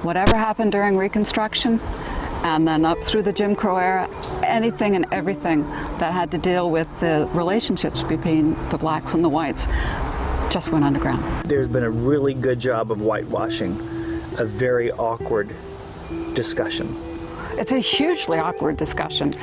Whatever happened during Reconstruction, and then up through the Jim Crow era, anything and everything that had to deal with the relationships between the blacks and the whites just went underground. There's been a really good job of whitewashing a very awkward discussion. It's a hugely awkward discussion.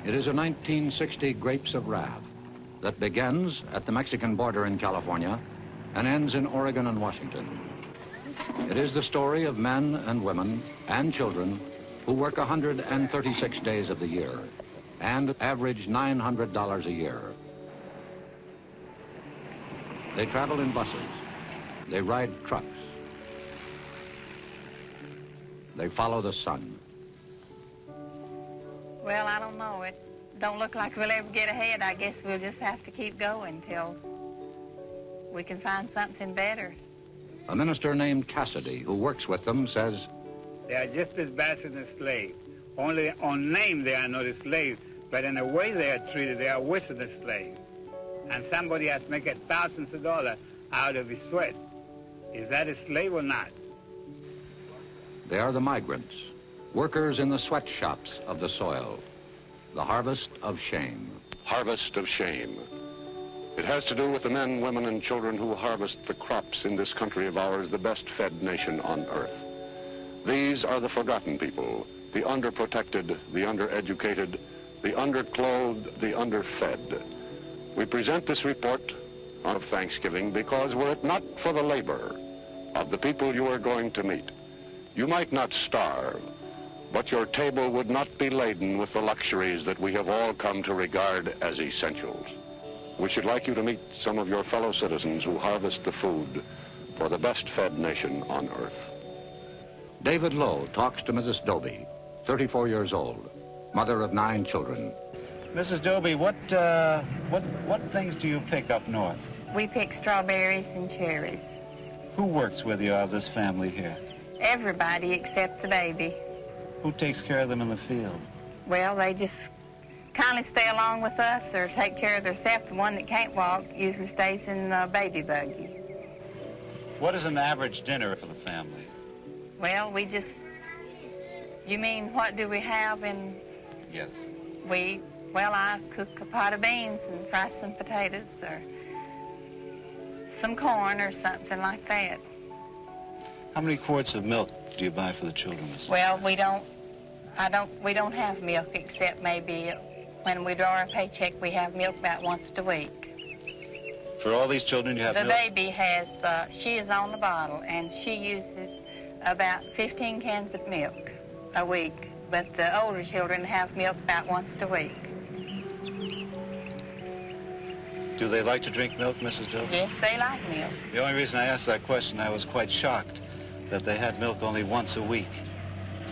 It is a 1960 Grapes of Wrath that begins at the Mexican border in California and ends in Oregon and Washington. It is the story of men and women and children who work 136 days of the year and average $900 a year. They travel in buses. They ride trucks. They follow the sun. Well, I don't know. It don't look like we'll ever get ahead. I guess we'll just have to keep going till we can find something better. A minister named Cassidy, who works with them, says, they are just as bad as the slave. Only on name they are not a slave, but in the way they are treated, they are worse than a slave. And somebody has to make thousands of dollars out of his sweat. Is that a slave or not? They are the migrants, workers in the sweatshops of the soil, the harvest of shame. Harvest of shame. It has to do with the men, women, and children who harvest the crops in this country of ours, the best fed nation on earth. These are the forgotten people, the underprotected, the undereducated, the underclothed, the underfed. We present this report on Thanksgiving because were it not for the labor, of the people you are going to meet. You might not starve, but your table would not be laden with the luxuries that we have all come to regard as essentials. We should like you to meet some of your fellow citizens who harvest the food for the best fed nation on earth. David Lowe talks to Mrs. Doby, 34 years old, mother of 9 children. Mrs. Doby, what things do you pick up north? We pick strawberries and cherries. Who works with you out of this family here? Everybody except the baby. Who takes care of them in the field? Well, they just kindly stay along with us or take care of themselves. The one that can't walk usually stays in the baby buggy. What is an average dinner for the family? Well, you mean what do we have in? Yes. Well, I cook a pot of beans and fry some potatoes or some corn or something like that. How many quarts of milk do you buy for the children? Well, we don't have milk except maybe when we draw our paycheck, we have milk about once a week. For all these children, you have milk? The baby has, she is on the bottle, and she uses about 15 cans of milk a week. But the older children have milk about once a week. Do they like to drink milk, Mrs. Doby? Yes, they like milk. The only reason I asked that question, I was quite shocked that they had milk only once a week.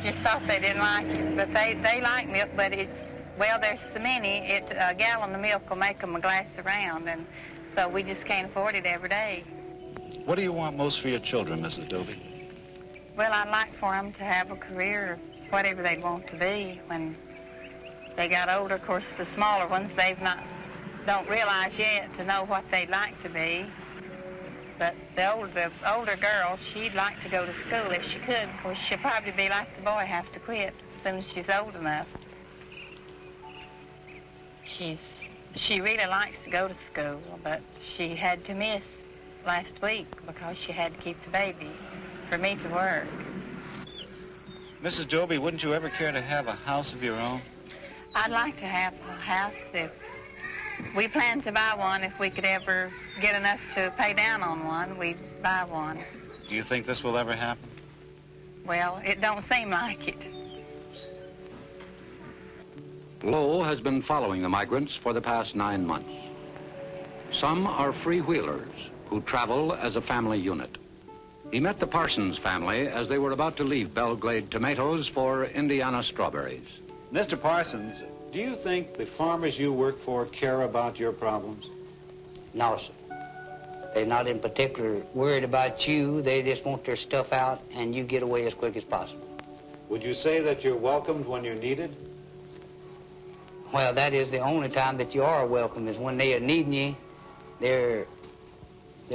Just thought they didn't like it, but they like milk, but well, there's so many, a gallon of milk will make them a glass around, and so we just can't afford it every day. What do you want most for your children, Mrs. Doby? Well, I'd like for them to have a career, whatever they'd want to be when they got older. Of course, the smaller ones, don't realize yet to know what they'd like to be. But the older girl, she'd like to go to school if she could. Of course, she'll probably be like the boy, have to quit as soon as she's old enough. She really likes to go to school, but she had to miss last week because she had to keep the baby for me to work. Mrs. Doby, wouldn't you ever care to have a house of your own? I'd like to have a house if we plan to buy one. If we could ever get enough to pay down on one, we'd buy one. Do you think this will ever happen? Well, it don't seem like it. Lowe has been following the migrants for the past 9 months. Some are freewheelers who travel as a family unit. He met the Parsons family as they were about to leave Belglade tomatoes for Indiana strawberries. Mr. Parsons, do you think the farmers you work for care about your problems? No, sir. They're not in particular worried about you. They just want their stuff out and you get away as quick as possible. Would you say that you're welcomed when you're needed? Well, that is the only time that you are welcome is when they are needing you. They're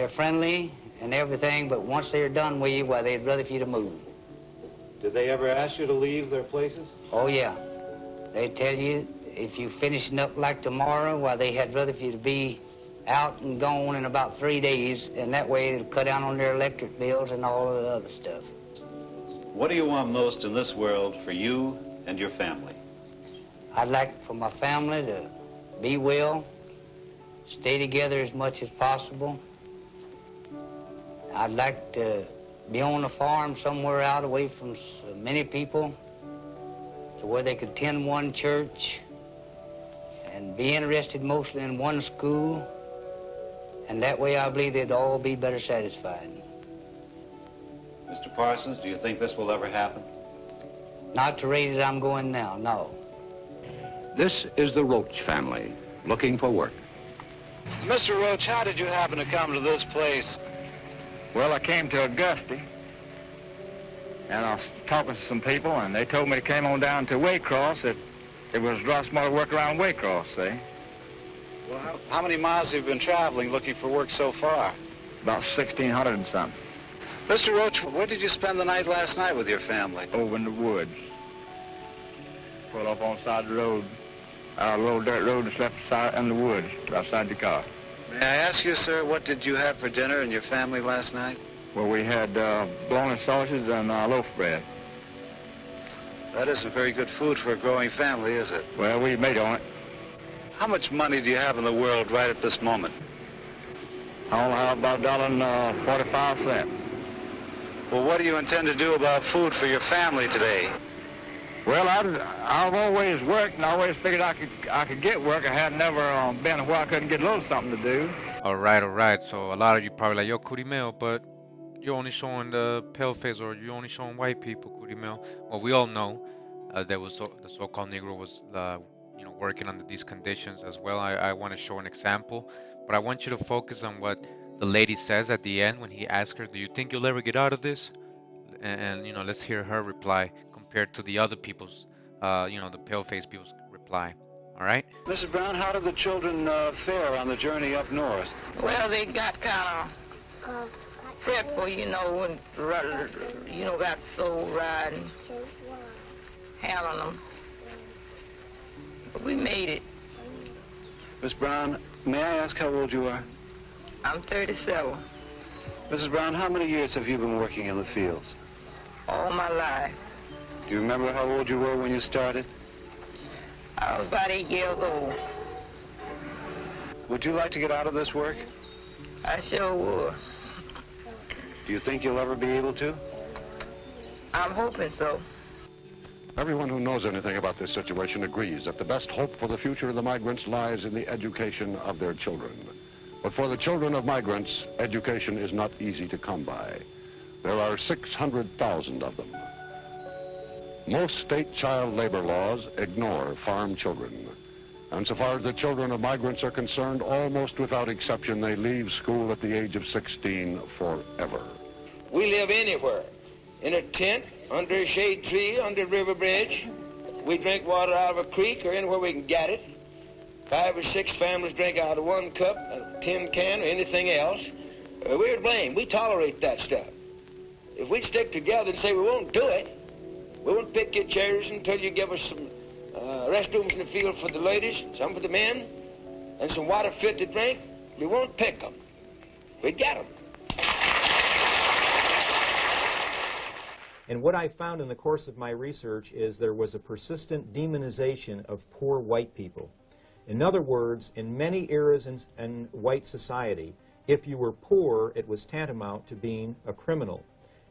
friendly and everything, but once they're done with you, well, they'd rather for you to move. Did they ever ask you to leave their places? Oh, yeah. They tell you if you're finishing up like tomorrow, well, they had rather for you to be out and gone in about 3 days, and that way it'll cut down on their electric bills and all of the other stuff. What do you want most in this world for you and your family? I'd like for my family to be well, stay together as much as possible. I'd like to be on a farm somewhere out away from so many people to where they could attend one church and be interested mostly in one school. And that way I believe they'd all be better satisfied. Mr. Parsons, do you think this will ever happen? Not the rate that I'm going now, no. This is the Roach family, looking for work. Mr. Roach, how did you happen to come to this place? Well, I came to Augusta, and I was talking to some people, and they told me to come on down to Waycross, that it was a lot smarter work around Waycross, see? Well, how many miles have you been traveling looking for work so far? About 1,600 and something. Mr. Roach, where did you spend the night last night with your family? Over in the woods. Pulled up on the side of the road, a little dirt road, and slept in the woods, outside the car. May I ask you, sir, what did you have for dinner and your family last night? Well, we had bologna sausages and loaf bread. That isn't very good food for a growing family, is it? Well, we made on it. How much money do you have in the world right at this moment? I only have about $1.45. Well, what do you intend to do about food for your family today? Well, I've always worked and I always figured I could get work. I had never been where I couldn't get a little something to do. All right. So a lot of you probably like, yo, Kurimeo, but you're only showing the pale face, or you're only showing white people, Kurimeo. Well, we all know there was the so-called Negro was, working under these conditions as well. I want to show an example, but I want you to focus on what the lady says at the end when he asks her, "Do you think you'll ever get out of this?" And let's hear her reply compared to the other people's, the pale-faced people's reply. All right. Mrs. Brown, how did the children fare on the journey up north? Well, they got kind of fretful, and got so riding, handling them. But we made it. Miss Brown, may I ask how old you are? I'm 37. Mrs. Brown, how many years have you been working in the fields? All my life. Do you remember how old you were when you started? I was about 8 years old. Would you like to get out of this work? I sure would. Do you think you'll ever be able to? I'm hoping so. Everyone who knows anything about this situation agrees that the best hope for the future of the migrants lies in the education of their children. But for the children of migrants, education is not easy to come by. There are 600,000 of them. Most state child labor laws ignore farm children. And so far as the children of migrants are concerned, almost without exception, they leave school at the age of 16 forever. We live anywhere, in a tent, under a shade tree, under a river bridge. We drink water out of a creek or anywhere we can get it. 5 or 6 families drink out of 1 cup, a tin can, or anything else. We're to blame. We tolerate that stuff. If we stick together and say we won't do it, we won't pick your chairs until you give us some restrooms in the field for the ladies, some for the men, and some water fit to drink, we won't pick them. We get them. And what I found in the course of my research is there was a persistent demonization of poor white people. In other words, in many eras in white society, if you were poor, it was tantamount to being a criminal.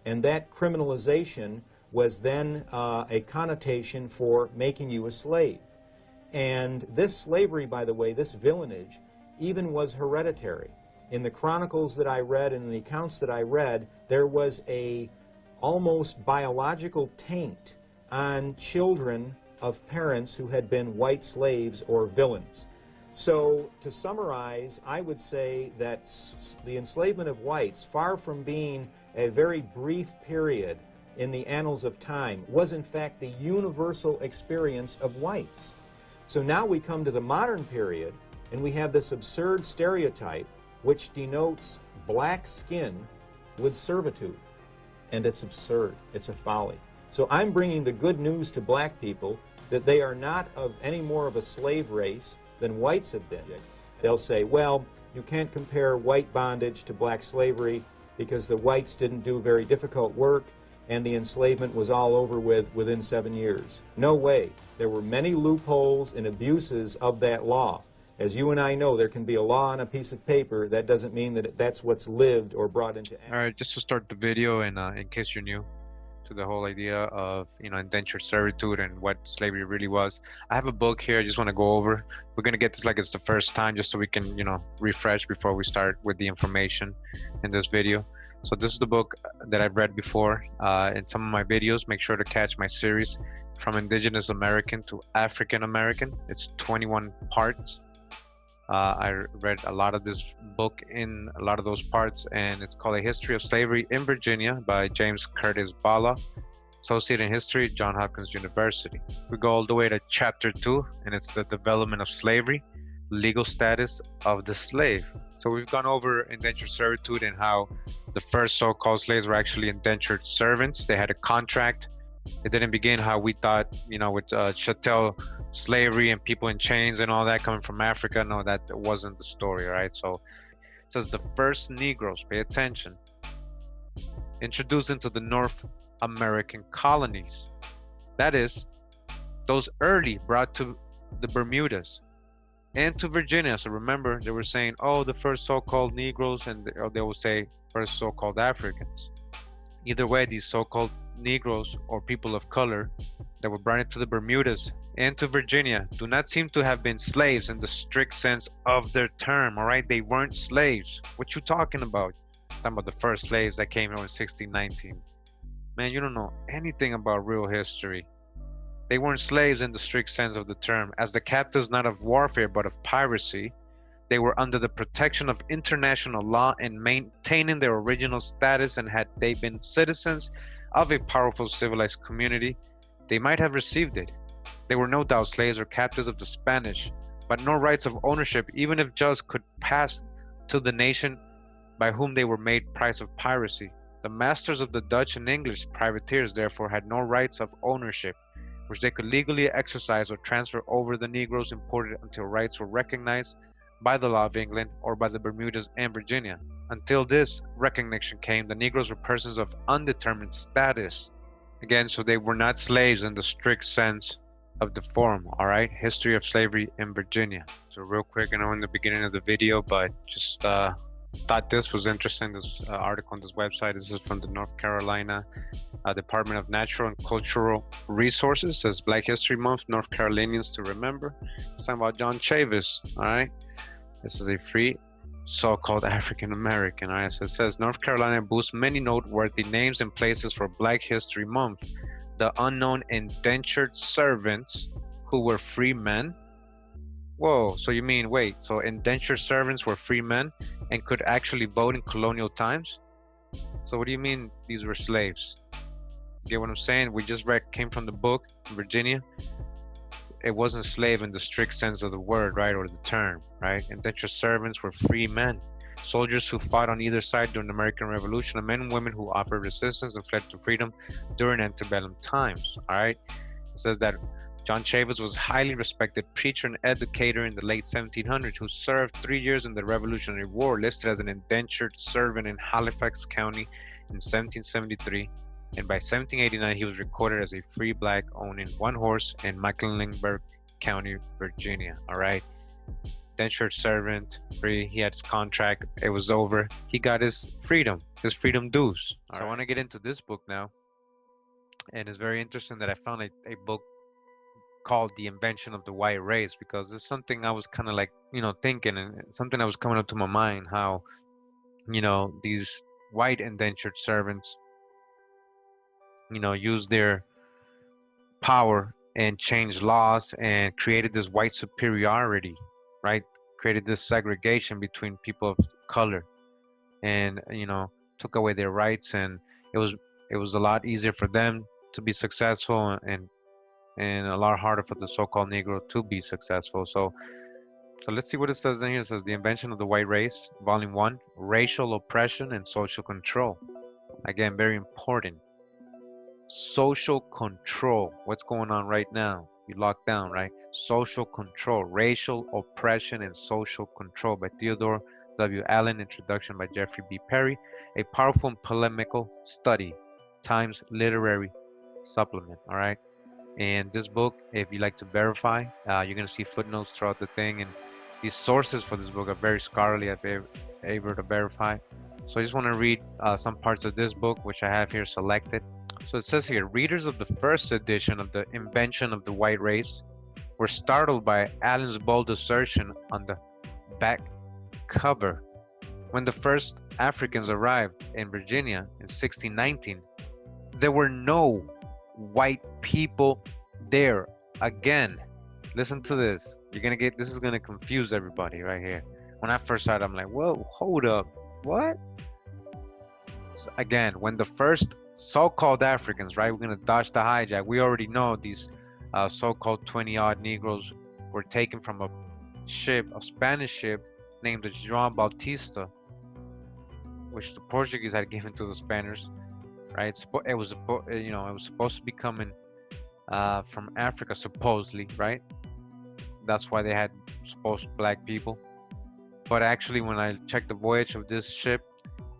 And that criminalization was then a connotation for making you a slave. And this slavery, by the way, this villainage, even was hereditary. In the chronicles that I read and in the accounts that I read, there was a almost biological taint on children of parents who had been white slaves or villains. So to summarize, I would say that the enslavement of whites, far from being a very brief period in the annals of time, was in fact the universal experience of whites. So now we come to the modern period, and we have this absurd stereotype which denotes black skin with servitude. And it's absurd. It's a folly. So I'm bringing the good news to black people that they are not of any more of a slave race than whites have been. They'll say, well, you can't compare white bondage to black slavery because the whites didn't do very difficult work and the enslavement was all over with within 7 years. No way. There were many loopholes and abuses of that law. As you and I know, there can be a law on a piece of paper. That doesn't mean that that's what's lived or brought into action. All right, just to start the video, and in case you're new to the whole idea of indentured servitude and what slavery really was, I have a book here I just want to go over. We're going to get this like it's the first time just so we can refresh before we start with the information in this video. So this is the book that I've read before in some of my videos. Make sure to catch my series From Indigenous American to African American. It's 21 parts. I read a lot of this book in a lot of those parts, and it's called A History of Slavery in Virginia by James Curtis Bala, Associate in History, Johns Hopkins University. We go all the way to Chapter 2, and it's the development of slavery, legal status of the slave. So we've gone over indentured servitude and how the first so-called slaves were actually indentured servants. They had a contract. It didn't begin how we thought, with chattel slavery and people in chains and all that coming from Africa. No, that wasn't the story, right? So it says the first Negroes, pay attention, introduced into the North American colonies. That is, those early brought to the Bermudas and to Virginia. So remember, they were saying, oh, the first so-called Negroes, and they will say first so-called Africans. Either way, these so-called Negroes or people of color that were brought into the Bermudas and to Virginia do not seem to have been slaves in the strict sense of their term, all right? They weren't slaves. What you talking about? Talking about the first slaves that came here in 1619. Man, you don't know anything about real history. They weren't slaves in the strict sense of the term, as the captives not of warfare but of piracy. They were under the protection of international law and maintaining their original status, and had they been citizens of a powerful civilized community, they might have received it. They were no doubt slaves or captives of the Spanish, but no rights of ownership, even if just could pass to the nation by whom they were made price of piracy. The masters of the Dutch and English privateers therefore had no rights of ownership, which they could legally exercise or transfer over the Negroes imported until rights were recognized by the law of England or by the Bermudas and Virginia. Until this recognition came, the Negroes were persons of undetermined status. Again, so they were not slaves in the strict sense of the form, all right? History of slavery in Virginia. So real quick, I know in the beginning of the video, but just thought this was interesting, this article on this website. This is from the North Carolina Department of Natural and Cultural Resources. It says Black History Month, North Carolinians to remember. It's talking about John Chavis, all right? This is a free so-called African American, all right? So it says North Carolina boasts many noteworthy names and places for Black History Month. The unknown indentured servants who were free men. Whoa, so you mean, wait, so indentured servants were free men and could actually vote in colonial times? So what do you mean these were slaves? You get what I'm saying? We just came from the book, Virginia. It wasn't slave in the strict sense of the word, right, or the term, right? Indentured servants were free men, soldiers who fought on either side during the American Revolution, and men and women who offered resistance and fled to freedom during antebellum times, all right? It says that John Chavis was a highly respected preacher and educator in the late 1700s who served 3 years in the Revolutionary War, listed as an indentured servant in Halifax County in 1773. And by 1789, he was recorded as a free black owning one horse in Mecklenburg County, Virginia. All right. Indentured servant, free. He had his contract. It was over. He got his freedom dues. So I want to get into this book now. And it's very interesting that I found a book called The Invention of the White Race, because it's something I was kind of like, thinking, and something that was coming up to my mind, how, these white indentured servants, used their power and changed laws and created this white superiority, right? Created this segregation between people of color, and took away their rights, and it was a lot easier for them to be successful, and a lot harder for the so-called Negro to be successful. So let's see what it says in here. It says The Invention of the White Race, Volume 1, Racial Oppression and Social Control. Again, very important. Social control. What's going on right now? You locked down, right? Social control, racial oppression and social control by Theodore W. Allen, introduction by Jeffrey B. Perry, a powerful and polemical study, Times Literary Supplement, all right? And this book, if you like to verify, you're going to see footnotes throughout the thing, and these sources for this book are very scholarly, I've been able to verify. So I just want to read some parts of this book, which I have here selected. So it says here, readers of the first edition of The Invention of the White Race were startled by Allen's bold assertion on the back cover. When the first Africans arrived in Virginia in 1619, there were no white people there. Again, listen to this. This is gonna confuse everybody right here. When I first saw it, I'm like, whoa, hold up, what? So again, when the first so-called Africans, right, we're gonna dodge the hijack. We already know these so-called 20-odd Negroes were taken from a Spanish ship named the João Bautista, which the Portuguese had given to the Spaniards. Right, it was supposed to be coming from Africa, supposedly, right? That's why they had supposed black people. But actually, when I checked the voyage of this ship,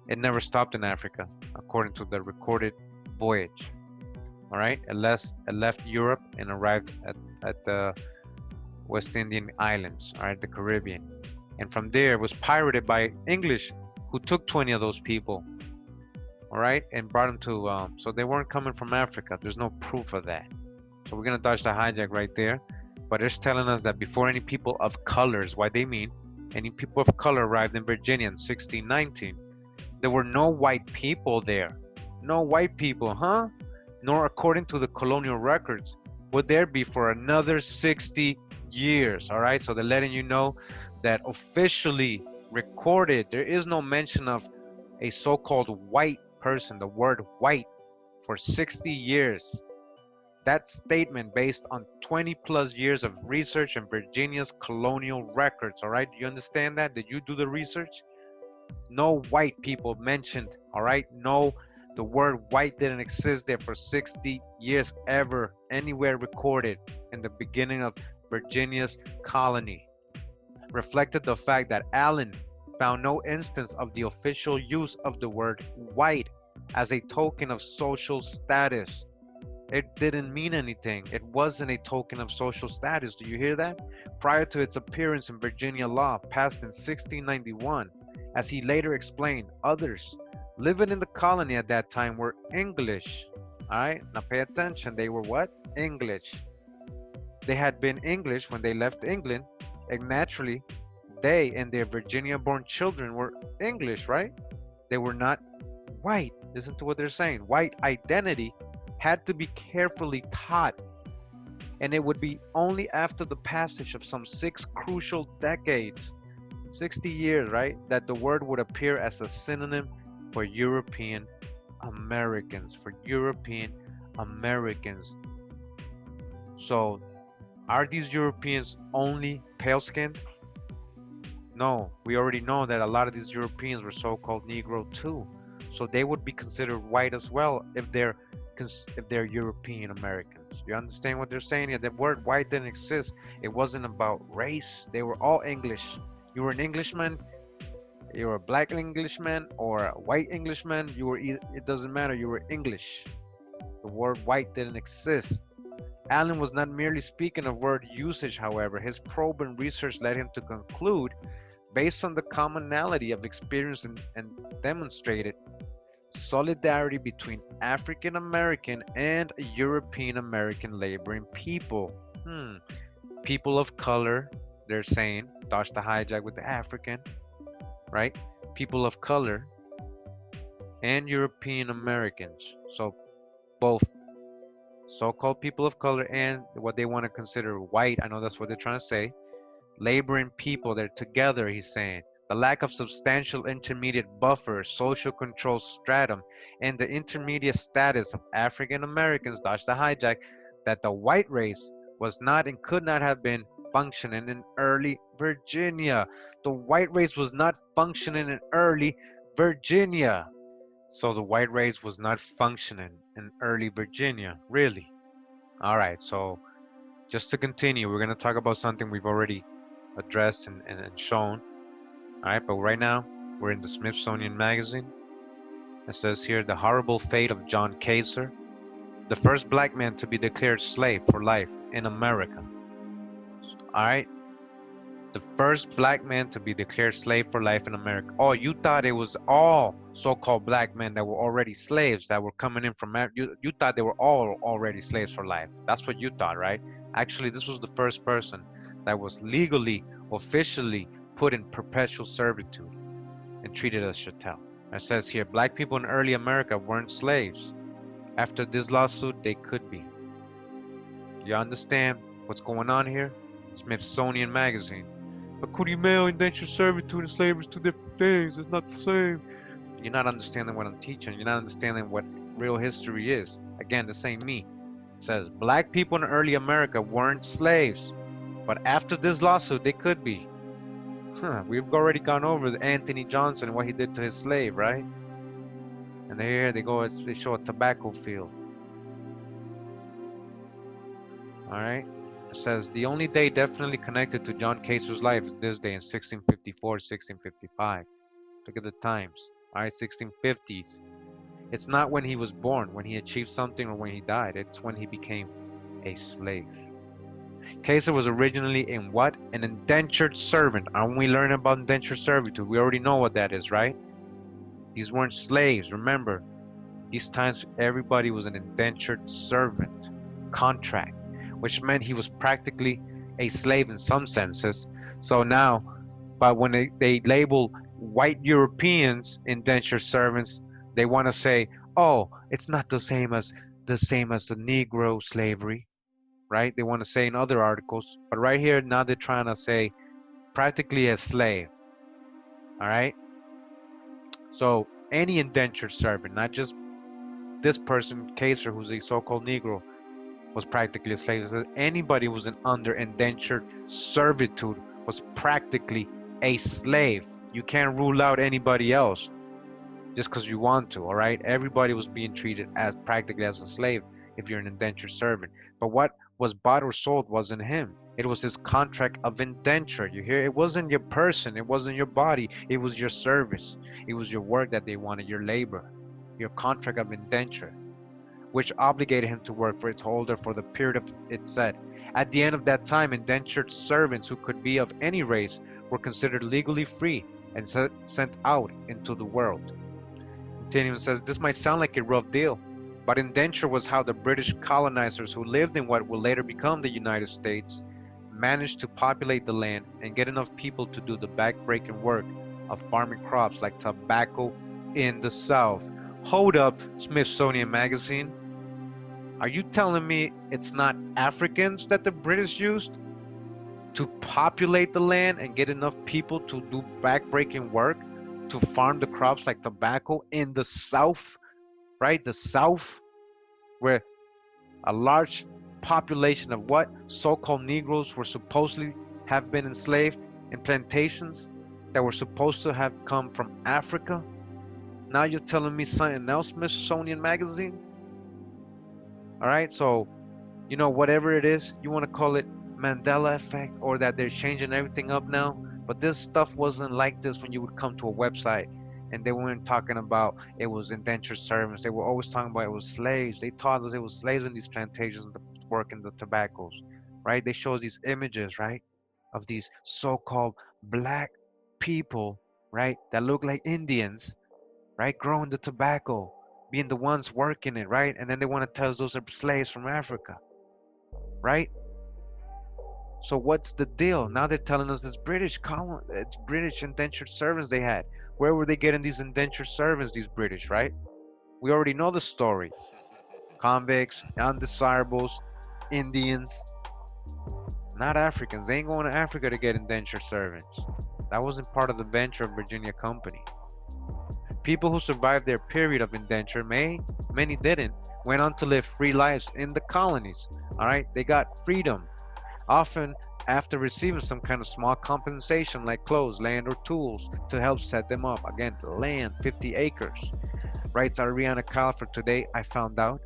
it never stopped in Africa, according to the recorded voyage. All right, it left Europe and arrived at the West Indian Islands, all right, the Caribbean, and from there it was pirated by English, who took 20 of those people all right, and brought them to, so they weren't coming from Africa. There's no proof of that. So we're going to dodge the hijack right there. But it's telling us that before any people of colors, what they mean, any people of color arrived in Virginia in 1619, there were no white people there. No white people, huh? Nor according to the colonial records would there be for another 60 years, all right? So they're letting you know that officially recorded, there is no mention of a so-called white person, the word white, for 60 years. That statement based on 20 plus years of research in Virginia's colonial records, all right? Do you understand that? Did you do the research? No white people mentioned, all right? No, the word white didn't exist there for 60 years ever, anywhere recorded in the beginning of Virginia's colony. Reflected the fact that Allen found no instance of the official use of the word white as a token of social status. It didn't mean anything. It wasn't a token of social status. Do you hear that? Prior to its appearance in Virginia law, passed in 1691, as he later explained, others living in the colony at that time were English. All right, now pay attention. They were what? English. They had been English when they left England, and naturally, they and their Virginia-born children were English, right? They were not white. Listen to what they're saying. White identity had to be carefully taught, and it would be only after the passage of some 6 crucial decades, 60 years, right, that the word would appear as a synonym for European Americans, So, are these Europeans only pale-skinned? No, we already know that a lot of these Europeans were so-called Negro too. So they would be considered white as well if they're European Americans. You understand what they're saying here? The word white didn't exist. It wasn't about race. They were all English. You were an Englishman, you were a black Englishman or a white Englishman, it doesn't matter, you were English. The word white didn't exist. Allen was not merely speaking of word usage, however. His probe and research led him to conclude, based on the commonality of experience and demonstrated solidarity between African American and European American laboring people. People of color, they're saying, dodge the hijack with the African, right? People of color and European Americans. So both so-called people of color and what they want to consider white, I know that's what they're trying to say, laboring people, they're together, he's saying. The lack of substantial intermediate buffer, social control stratum, and the intermediate status of African Americans, dodge the hijack, that the white race was not and could not have been functioning in early Virginia. The white race was not functioning in early Virginia. So the white race was not functioning in early Virginia, really. All right, so just to continue, we're going to talk about something we've already addressed and shown. All right, but right now we're in the Smithsonian Magazine. It says here, the horrible fate of John Kaiser, the first black man to be declared slave for life in America. All right, the first black man to be declared slave for life in America. Oh, you thought it was all so-called black men that were already slaves that were coming in from you thought they were all already slaves for life. That's what you thought, right? Actually, this was the first person that was legally, officially put in perpetual servitude and treated as chattel. It says here, black people in early America weren't slaves. After this lawsuit, they could be. You understand what's going on here? Smithsonian Magazine. But Kurimeo, Indentured Servitude, and slavery is 2 different things. It's not the same. You're not understanding what I'm teaching. You're not understanding what real history is. Again, this ain't me. It says, black people in early America weren't slaves. But after this lawsuit, they could be. We've already gone over Anthony Johnson and what he did to his slave, right? And here they go, they show a tobacco field. All right. It says, the only day definitely connected to John Kaiser's life is this day in 1654, 1655. Look at the times. All right, 1650s. It's not when he was born, when he achieved something, or when he died. It's when he became a slave. Kaiser was originally in what? An indentured servant. Aren't we learning about indentured servitude? We already know what that is, right? These weren't slaves. Remember, These times, everybody was an indentured servant contract, which meant he was practically a slave in some senses. So now, but when they label white Europeans indentured servants, they want to say, oh, it's not the same as the Negro slavery, right? They want to say in other articles, but right here now they're trying to say practically a slave. All right. So any indentured servant, not just this person, Kaiser, who's a so-called Negro, was practically a slave. So anybody who was under indentured servitude was practically a slave. You can't rule out anybody else just because you want to, all right? Everybody was being treated as practically as a slave if you're an indentured servant. But what was bought or sold wasn't him. It was his contract of indenture. You hear? It wasn't your person. It wasn't your body. It was your service. It was your work that they wanted, your labor, your contract of indenture, which obligated him to work for its holder for the period of it said. At the end of that time, indentured servants who could be of any race were considered legally free and sent out into the world. Continuing says, this might sound like a rough deal, but indenture was how the British colonizers who lived in what will later become the United States managed to populate the land and get enough people to do the backbreaking work of farming crops like tobacco in the South. Hold up, Smithsonian Magazine. Are you telling me it's not Africans that the British used to populate the land and get enough people to do backbreaking work, to farm the crops like tobacco in the South, right? The South, where a large population of what so-called Negroes were supposedly have been enslaved in plantations that were supposed to have come from Africa. Now you're telling me something else, Smithsonian Magazine? All right, so, you know, whatever it is, you want to call it Mandela effect or that they're changing everything up now, but this stuff wasn't like this when you would come to a website and they weren't talking about it was indentured servants. They were always talking about it was slaves. They taught us it was slaves in these plantations working the tobaccos, right? They show us these images, right, of these so-called black people, right, that look like Indians, right, growing the tobacco, being the ones working it, right? And then they want to tell us those are slaves from Africa, right? So what's the deal? Now they're telling us it's British indentured servants they had. Where were they getting these indentured servants, these British, right? We already know the story. Convicts, undesirables, Indians, not Africans. They ain't going to Africa to get indentured servants. That wasn't part of the venture of Virginia Company. People who survived their period of indenture, many didn't, went on to live free lives in the colonies. All right, they got freedom, often after receiving some kind of small compensation like clothes, land, or tools to help set them up. Again, land, 50 acres. Writes Ariana Kyle for Today, I found out.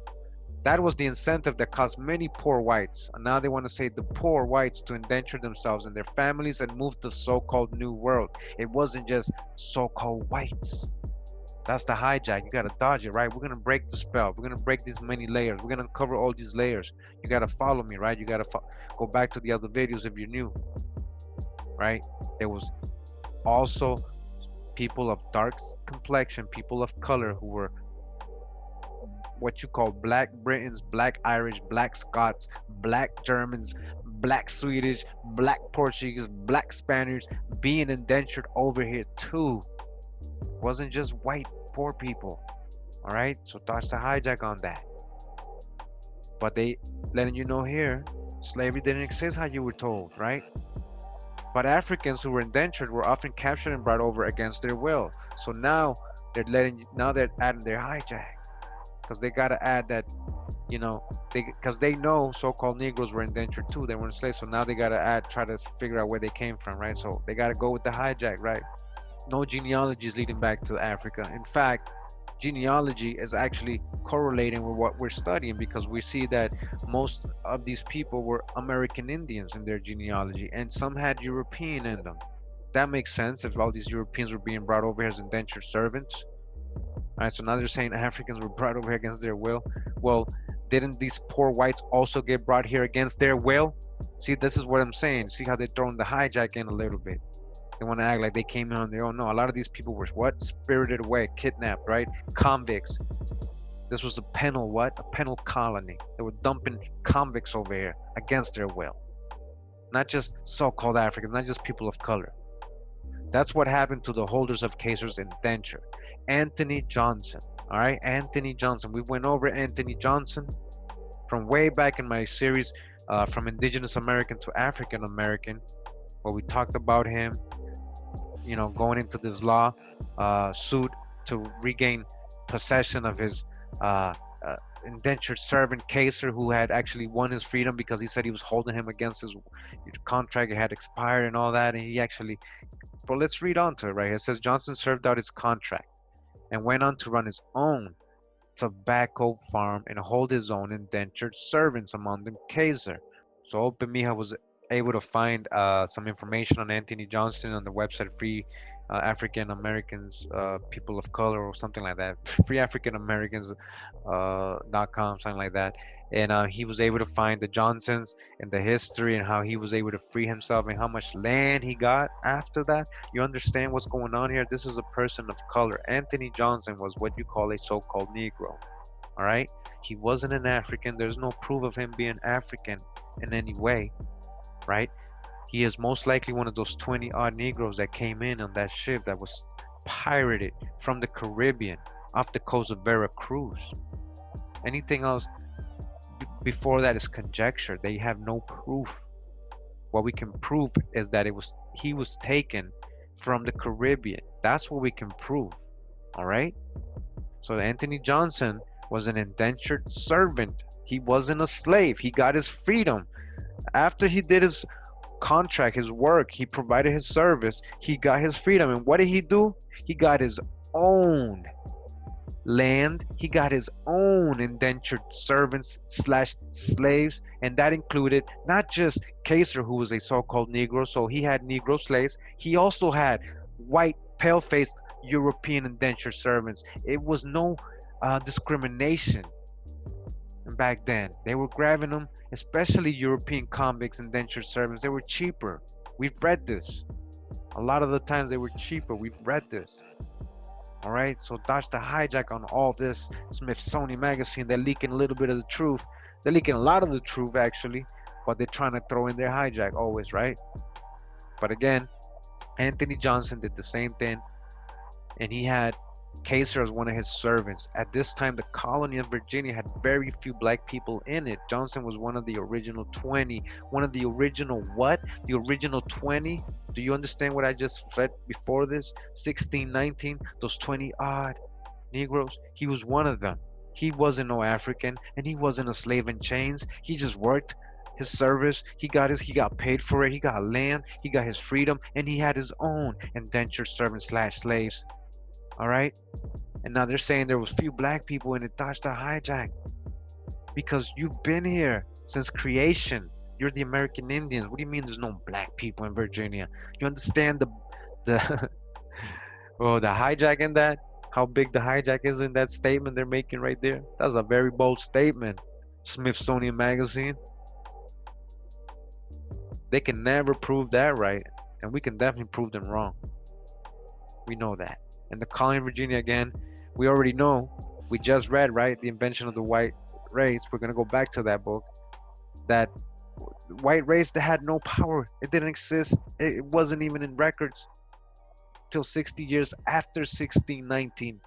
That was the incentive that caused many poor whites, and now they want to say the poor whites, to indenture themselves and their families and move to the so-called New World. It wasn't just so-called whites. That's the hijack. You got to dodge it, right? We're going to break the spell. We're going to break these many layers. We're going to uncover all these layers. You got to follow me, right? You got to go back to the other videos if you're new, right? There was also people of dark complexion, people of color who were what you call Black Britons, Black Irish, Black Scots, Black Germans, Black Swedish, Black Portuguese, Black Spaniards being indentured over here too. It wasn't just white poor people. All right, so dodge the hijack on that. But they letting you know here, slavery didn't exist how you were told, right? But Africans who were indentured were often captured and brought over against their will. So now they're adding their hijack, because they got to add that, you know, because they know so-called Negroes were indentured too. They weren't slaves, so now they got to try to figure out where they came from, right? So they got to go with the hijack, right? No genealogy is leading back to Africa. In fact, genealogy is actually correlating with what we're studying, because we see that most of these people were American Indians in their genealogy, and some had European in them. That makes sense if all these Europeans were being brought over here as indentured servants. All right, so now they're saying Africans were brought over here against their will. Well, didn't these poor whites also get brought here against their will? See, this is what I'm saying. See how they're throwing the hijack in a little bit. They want to act like they came in on their own. No, a lot of these people were what? Spirited away, kidnapped, right? Convicts. This was a penal what? A penal colony. They were dumping convicts over here against their will. Not just so-called Africans, not just people of color. That's what happened to the holders of Kaiser's indenture. Anthony Johnson, all right? Anthony Johnson. We went over Anthony Johnson from way back in my series, from Indigenous American to African American, where we talked about him, you know, going into this law suit to regain possession of his indentured servant Kaiser, who had actually won his freedom because he said he was holding him against his contract. It had expired and all that, and he actually, but let's read on to it right here. It says Johnson served out his contract and went on to run his own tobacco farm and hold his own indentured servants, among them Kaiser. So Open Mija was able to find some information on Anthony Johnson on the website Free African Americans, People of Color, or something like that. freeafricanamericans.com, something like that. And he was able to find the Johnsons and the history and how he was able to free himself and how much land he got after that. You understand what's going on here? This is a person of color. Anthony Johnson was what you call a so-called Negro. All right? He wasn't an African. There's no proof of him being African in any way, right? He is most likely one of those 20-odd Negroes that came in on that ship that was pirated from the Caribbean off the coast of Veracruz. Anything else before that is conjecture. They have no proof. What we can prove is that he was taken from the Caribbean. That's what we can prove. All right? So Anthony Johnson was an indentured servant. He wasn't a slave. He got his freedom. After he did his contract, his work, he provided his service, he got his freedom. And what did he do? He got his own land. He got his own indentured servants / slaves, and that included not just Kaiser, who was a so-called Negro, so he had Negro slaves. He also had white, pale-faced European indentured servants. It was no discrimination. And back then, they were grabbing them, especially European convicts, indentured servants. They were cheaper. We've read this. A lot of the times they were cheaper. We've read this. All right, so dodge the hijack on all this. Smithsonian Magazine, they're leaking a little bit of the truth. They're leaking a lot of the truth, actually, but they're trying to throw in their hijack always, right? But again, Anthony Johnson did the same thing, and he had Kaiser as one of his servants. At this time, the colony of Virginia had very few black people in it. Johnson was one of the original 20. One of the original what? The original 20? Do you understand what I just said before this? 16, 19, those 20 odd Negroes. He was one of them. He wasn't no African, and he wasn't a slave in chains. He just worked his service. He got paid for it. He got land. He got his freedom, and he had his own indentured servants / slaves. All right, and now they're saying there was few black people in it. Dodge the hijack, because you've been here since creation. You're the American Indians. What do you mean there's no black people in Virginia? You understand the hijack in that? How big the hijack is in that statement they're making right there? That was a very bold statement. Smithsonian Magazine. They can never prove that right, and we can definitely prove them wrong. We know that. And the colony of Virginia, again, we already know, we just read, right, The Invention of the White Race. We're going to go back to that book. That white race that had no power. It didn't exist. It wasn't even in records till 60 years after 1619.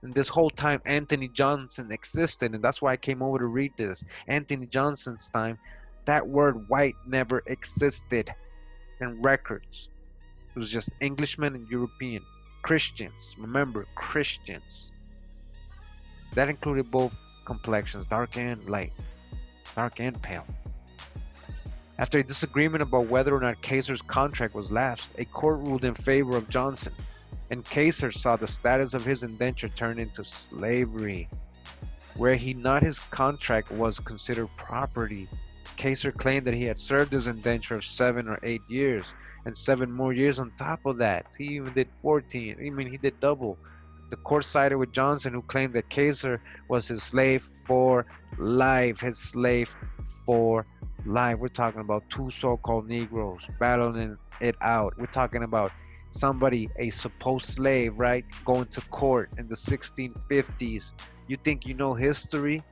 And this whole time, Anthony Johnson existed. And that's why I came over to read this. Anthony Johnson's time, that word white never existed in records. It was just Englishmen and European. Christians, remember, Christians. That included both complexions, dark and light, dark and pale. After a disagreement about whether or not Kaiser's contract was lapsed, a court ruled in favor of Johnson, and Kaiser saw the status of his indenture turn into slavery, where his contract was considered property. Kaiser claimed that he had served his indenture of 7 or 8 years, and 7 more years on top of that. He even did 14. I mean, he did double. The court sided with Johnson, who claimed that Kaiser was his slave for life. His slave for life. We're talking about 2 so-called Negroes battling it out. We're talking about somebody, a supposed slave, right, going to court in the 1650s You think you know history?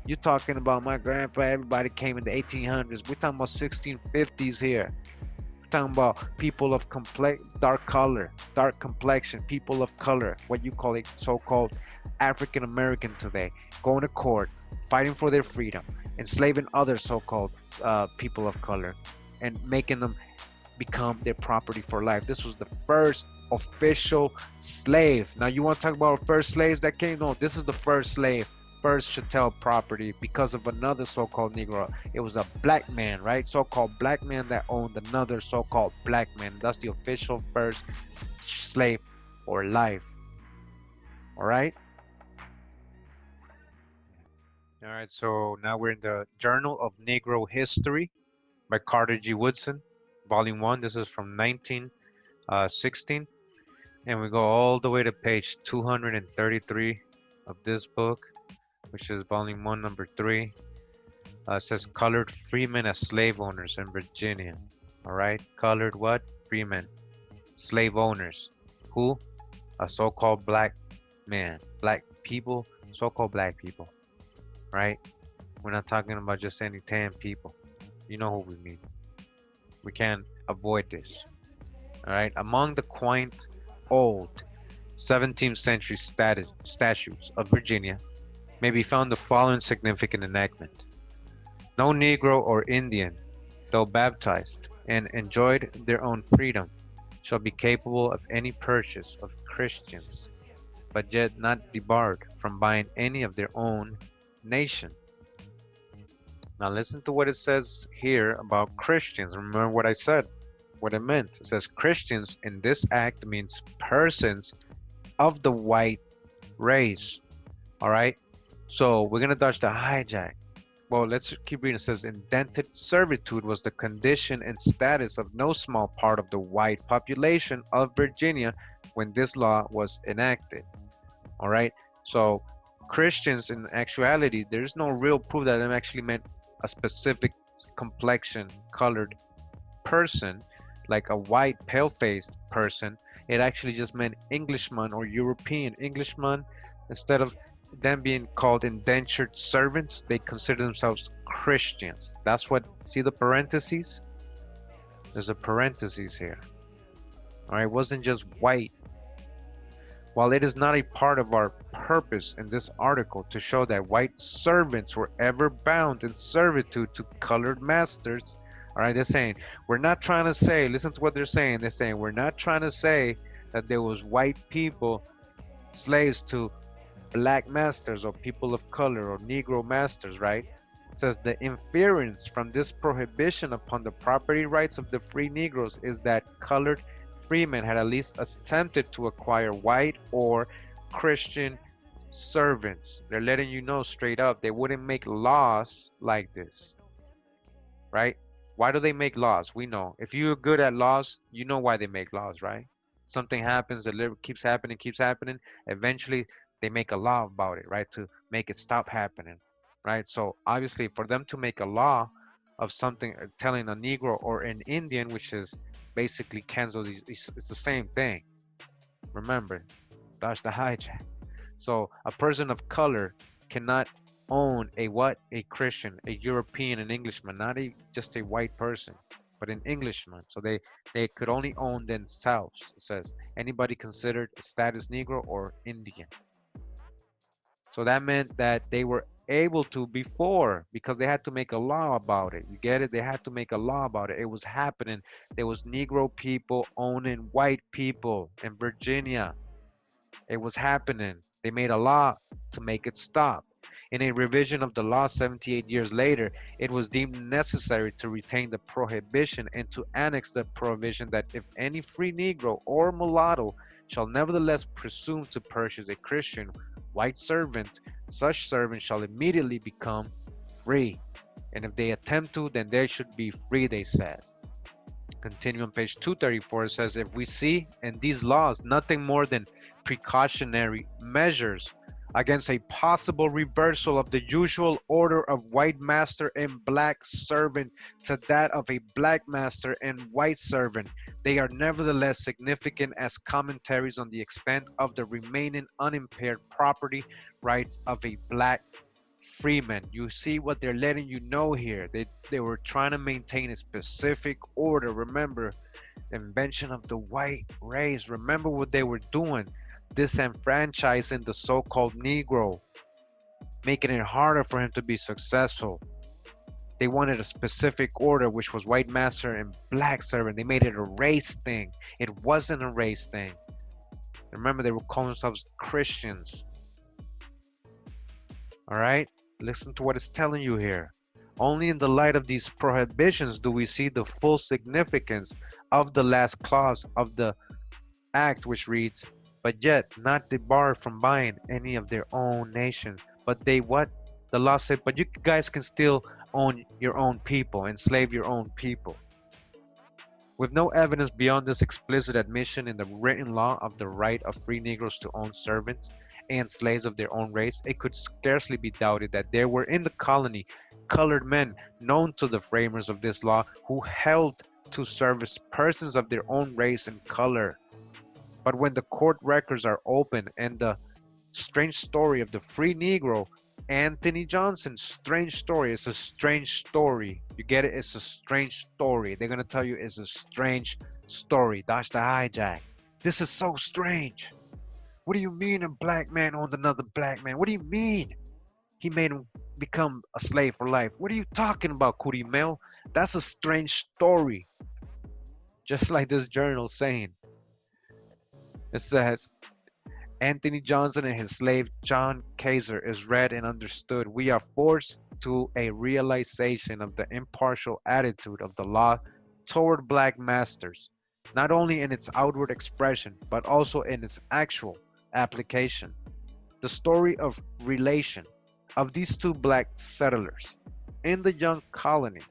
You're talking about my grandpa, everybody came in the 1800s. We're talking about 1650s here. We're talking about people of dark color, dark complexion, people of color, what you call it, so-called African American today, going to court, fighting for their freedom, enslaving other so-called people of color, and making them become their property for life. This was the first official slave. Now you want to talk about first slaves that came? No, this is the first slave, first chattel property because of another so-called Negro. It was a black man, right? So-called black man that owned another so-called black man. That's the official first slave for life. All right? All right, so now we're in the Journal of Negro History by Carter G. Woodson, Volume 1. This is from 1916. And we go all the way to page 233 of this book, which is Volume 1, Number 3. It says colored freemen as slave owners in Virginia. All right, colored what? Freemen, slave owners. Who? A so-called black man, black people, so-called black people. Right? We're not talking about just any tan people. You know who we mean. We can't avoid this. All right? Among the quaint old 17th century statutes of Virginia may be found the following significant enactment. No Negro or Indian, though baptized and enjoyed their own freedom, shall be capable of any purchase of Christians, but yet not debarred from buying any of their own nation. Now listen to what it says here about Christians. Remember what I said, what it meant. It says Christians in this act means persons of the white race. All right, so we're gonna dodge the hijack. Well, let's keep reading. It says indentured servitude was the condition and status of no small part of the white population of Virginia when this law was enacted. All right, so Christians, in actuality, there's no real proof that it actually meant a specific complexion colored person, like a white pale-faced person. It actually just meant Englishman or European. Englishman, instead of them being called indentured servants, they consider themselves Christians. That's what, see the parentheses? There's a parentheses here. All right, it wasn't just white. While it is not a part of our purpose in this article to show that white servants were ever bound in servitude to colored masters, all right, they're saying, we're not trying to say, listen to what they're saying. They're saying, we're not trying to say that there was white people, slaves to black masters or people of color or Negro masters, right? It says the inference from this prohibition upon the property rights of the free Negroes is that colored freemen had at least attempted to acquire white or Christian servants. They're letting you know straight up they wouldn't make laws like this, right? Why do they make laws? We know. If you're good at laws, you know why they make laws, right? Something happens, it keeps happening. Eventually, they make a law about it, right? To make it stop happening, right? So obviously, for them to make a law of something, telling a Negro or an Indian, which is basically cancels, it's the same thing. Remember, dodge the hijack. So a person of color cannot own a what? A Christian, a European, an Englishman, not just a white person, but an Englishman. So they could only own themselves. It says anybody considered a status Negro or Indian. So that meant that they were able to before, because they had to make a law about it. You get it? They had to make a law about it. It was happening. There was Negro people owning white people in Virginia. It was happening. They made a law to make it stop. In a revision of the law 78 years later, it was deemed necessary to retain the prohibition and to annex the provision that if any free Negro or mulatto shall nevertheless presume to purchase a Christian white servant, such servant shall immediately become free. And if they attempt to, then they should be free, they said. Continue on page 234, it says, if we see in these laws nothing more than precautionary measures against a possible reversal of the usual order of white master and black servant to that of a black master and white servant. They are nevertheless significant as commentaries on the extent of the remaining unimpaired property rights of a black freeman. You see what they're letting you know here. They were trying to maintain a specific order. Remember, the invention of the white race. Remember what they were doing. Disenfranchising the so-called Negro, making it harder for him to be successful. They wanted a specific order, which was white master and black servant. They made it a race thing. It wasn't a race thing. Remember, they were calling themselves Christians. All right? Listen to what it's telling you here. Only in the light of these prohibitions do we see the full significance of the last clause of the act, which reads, but yet not debarred from buying any of their own nation. But they what? The law said, but you guys can still own your own people, enslave your own people. With no evidence beyond this explicit admission in the written law of the right of free Negroes to own servants and slaves of their own race, it could scarcely be doubted that there were in the colony colored men known to the framers of this law who held to service persons of their own race and color. But when the court records are open and the strange story of the free Negro, Anthony Johnson's strange story is a strange story. You get it? It's a strange story. They're going to tell you it's a strange story. That's the hijack. This is so strange. What do you mean a black man owned another black man? What do you mean he made him become a slave for life? What are you talking about, Kurimeo? That's a strange story. Just like this journal saying. It says, Anthony Johnson and his slave John Kaiser is read and understood. We are forced to a realization of the impartial attitude of the law toward black masters, not only in its outward expression, but also in its actual application. The story of relation of these two black settlers in the young colony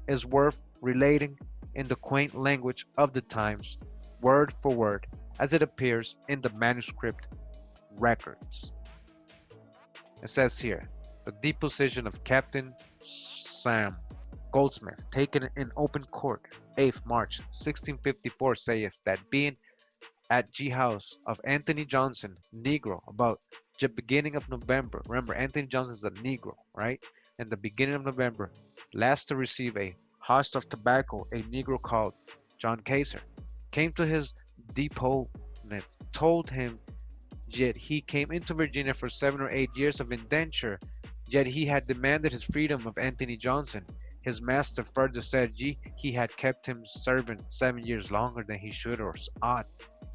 is worth relating in the quaint language of the times, word for word, as it appears in the manuscript records. It says here, the deposition of Captain Sam Goldsmith, taken in open court, 8th March 1654, saith that being at G house of Anthony Johnson, Negro, about the beginning of November. Remember, Anthony Johnson is a Negro, right? In the beginning of November, last to receive a host of tobacco, a Negro called John Kaiser came to his deponent, told him yet he came into Virginia for 7 or 8 years of indenture, yet he had demanded his freedom of Anthony Johnson. His master further said he had kept him servant 7 years longer than he should or ought,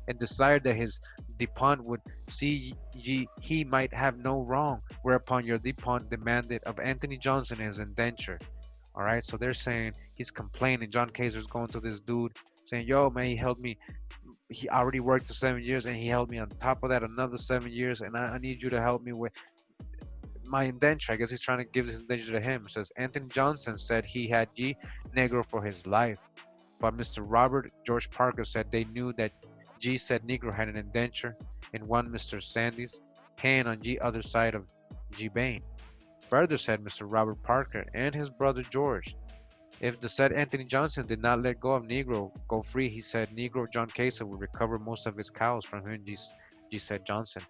and desired that his deponent would see he might have no wrong, whereupon your deponent demanded of Anthony Johnson his indenture. All right, so they're saying he's complaining. John Kaiser's going to this dude saying, yo, man, he held me. He already worked for 7 years, and he held me on top of that another 7 years, and I need you to help me with my indenture. I guess he's trying to give his indenture to him. It says, Anthony Johnson said he had G. Negro for his life. But Mr. Robert George Parker said they knew that G said Negro had an indenture in one Mr. Sandy's hand on G other side of G Bain. Further said Mr. Robert Parker and his brother George, if the said Anthony Johnson did not let go of Negro go free, he said Negro John Kaiser would recover most of his cows from him, G said Johnson.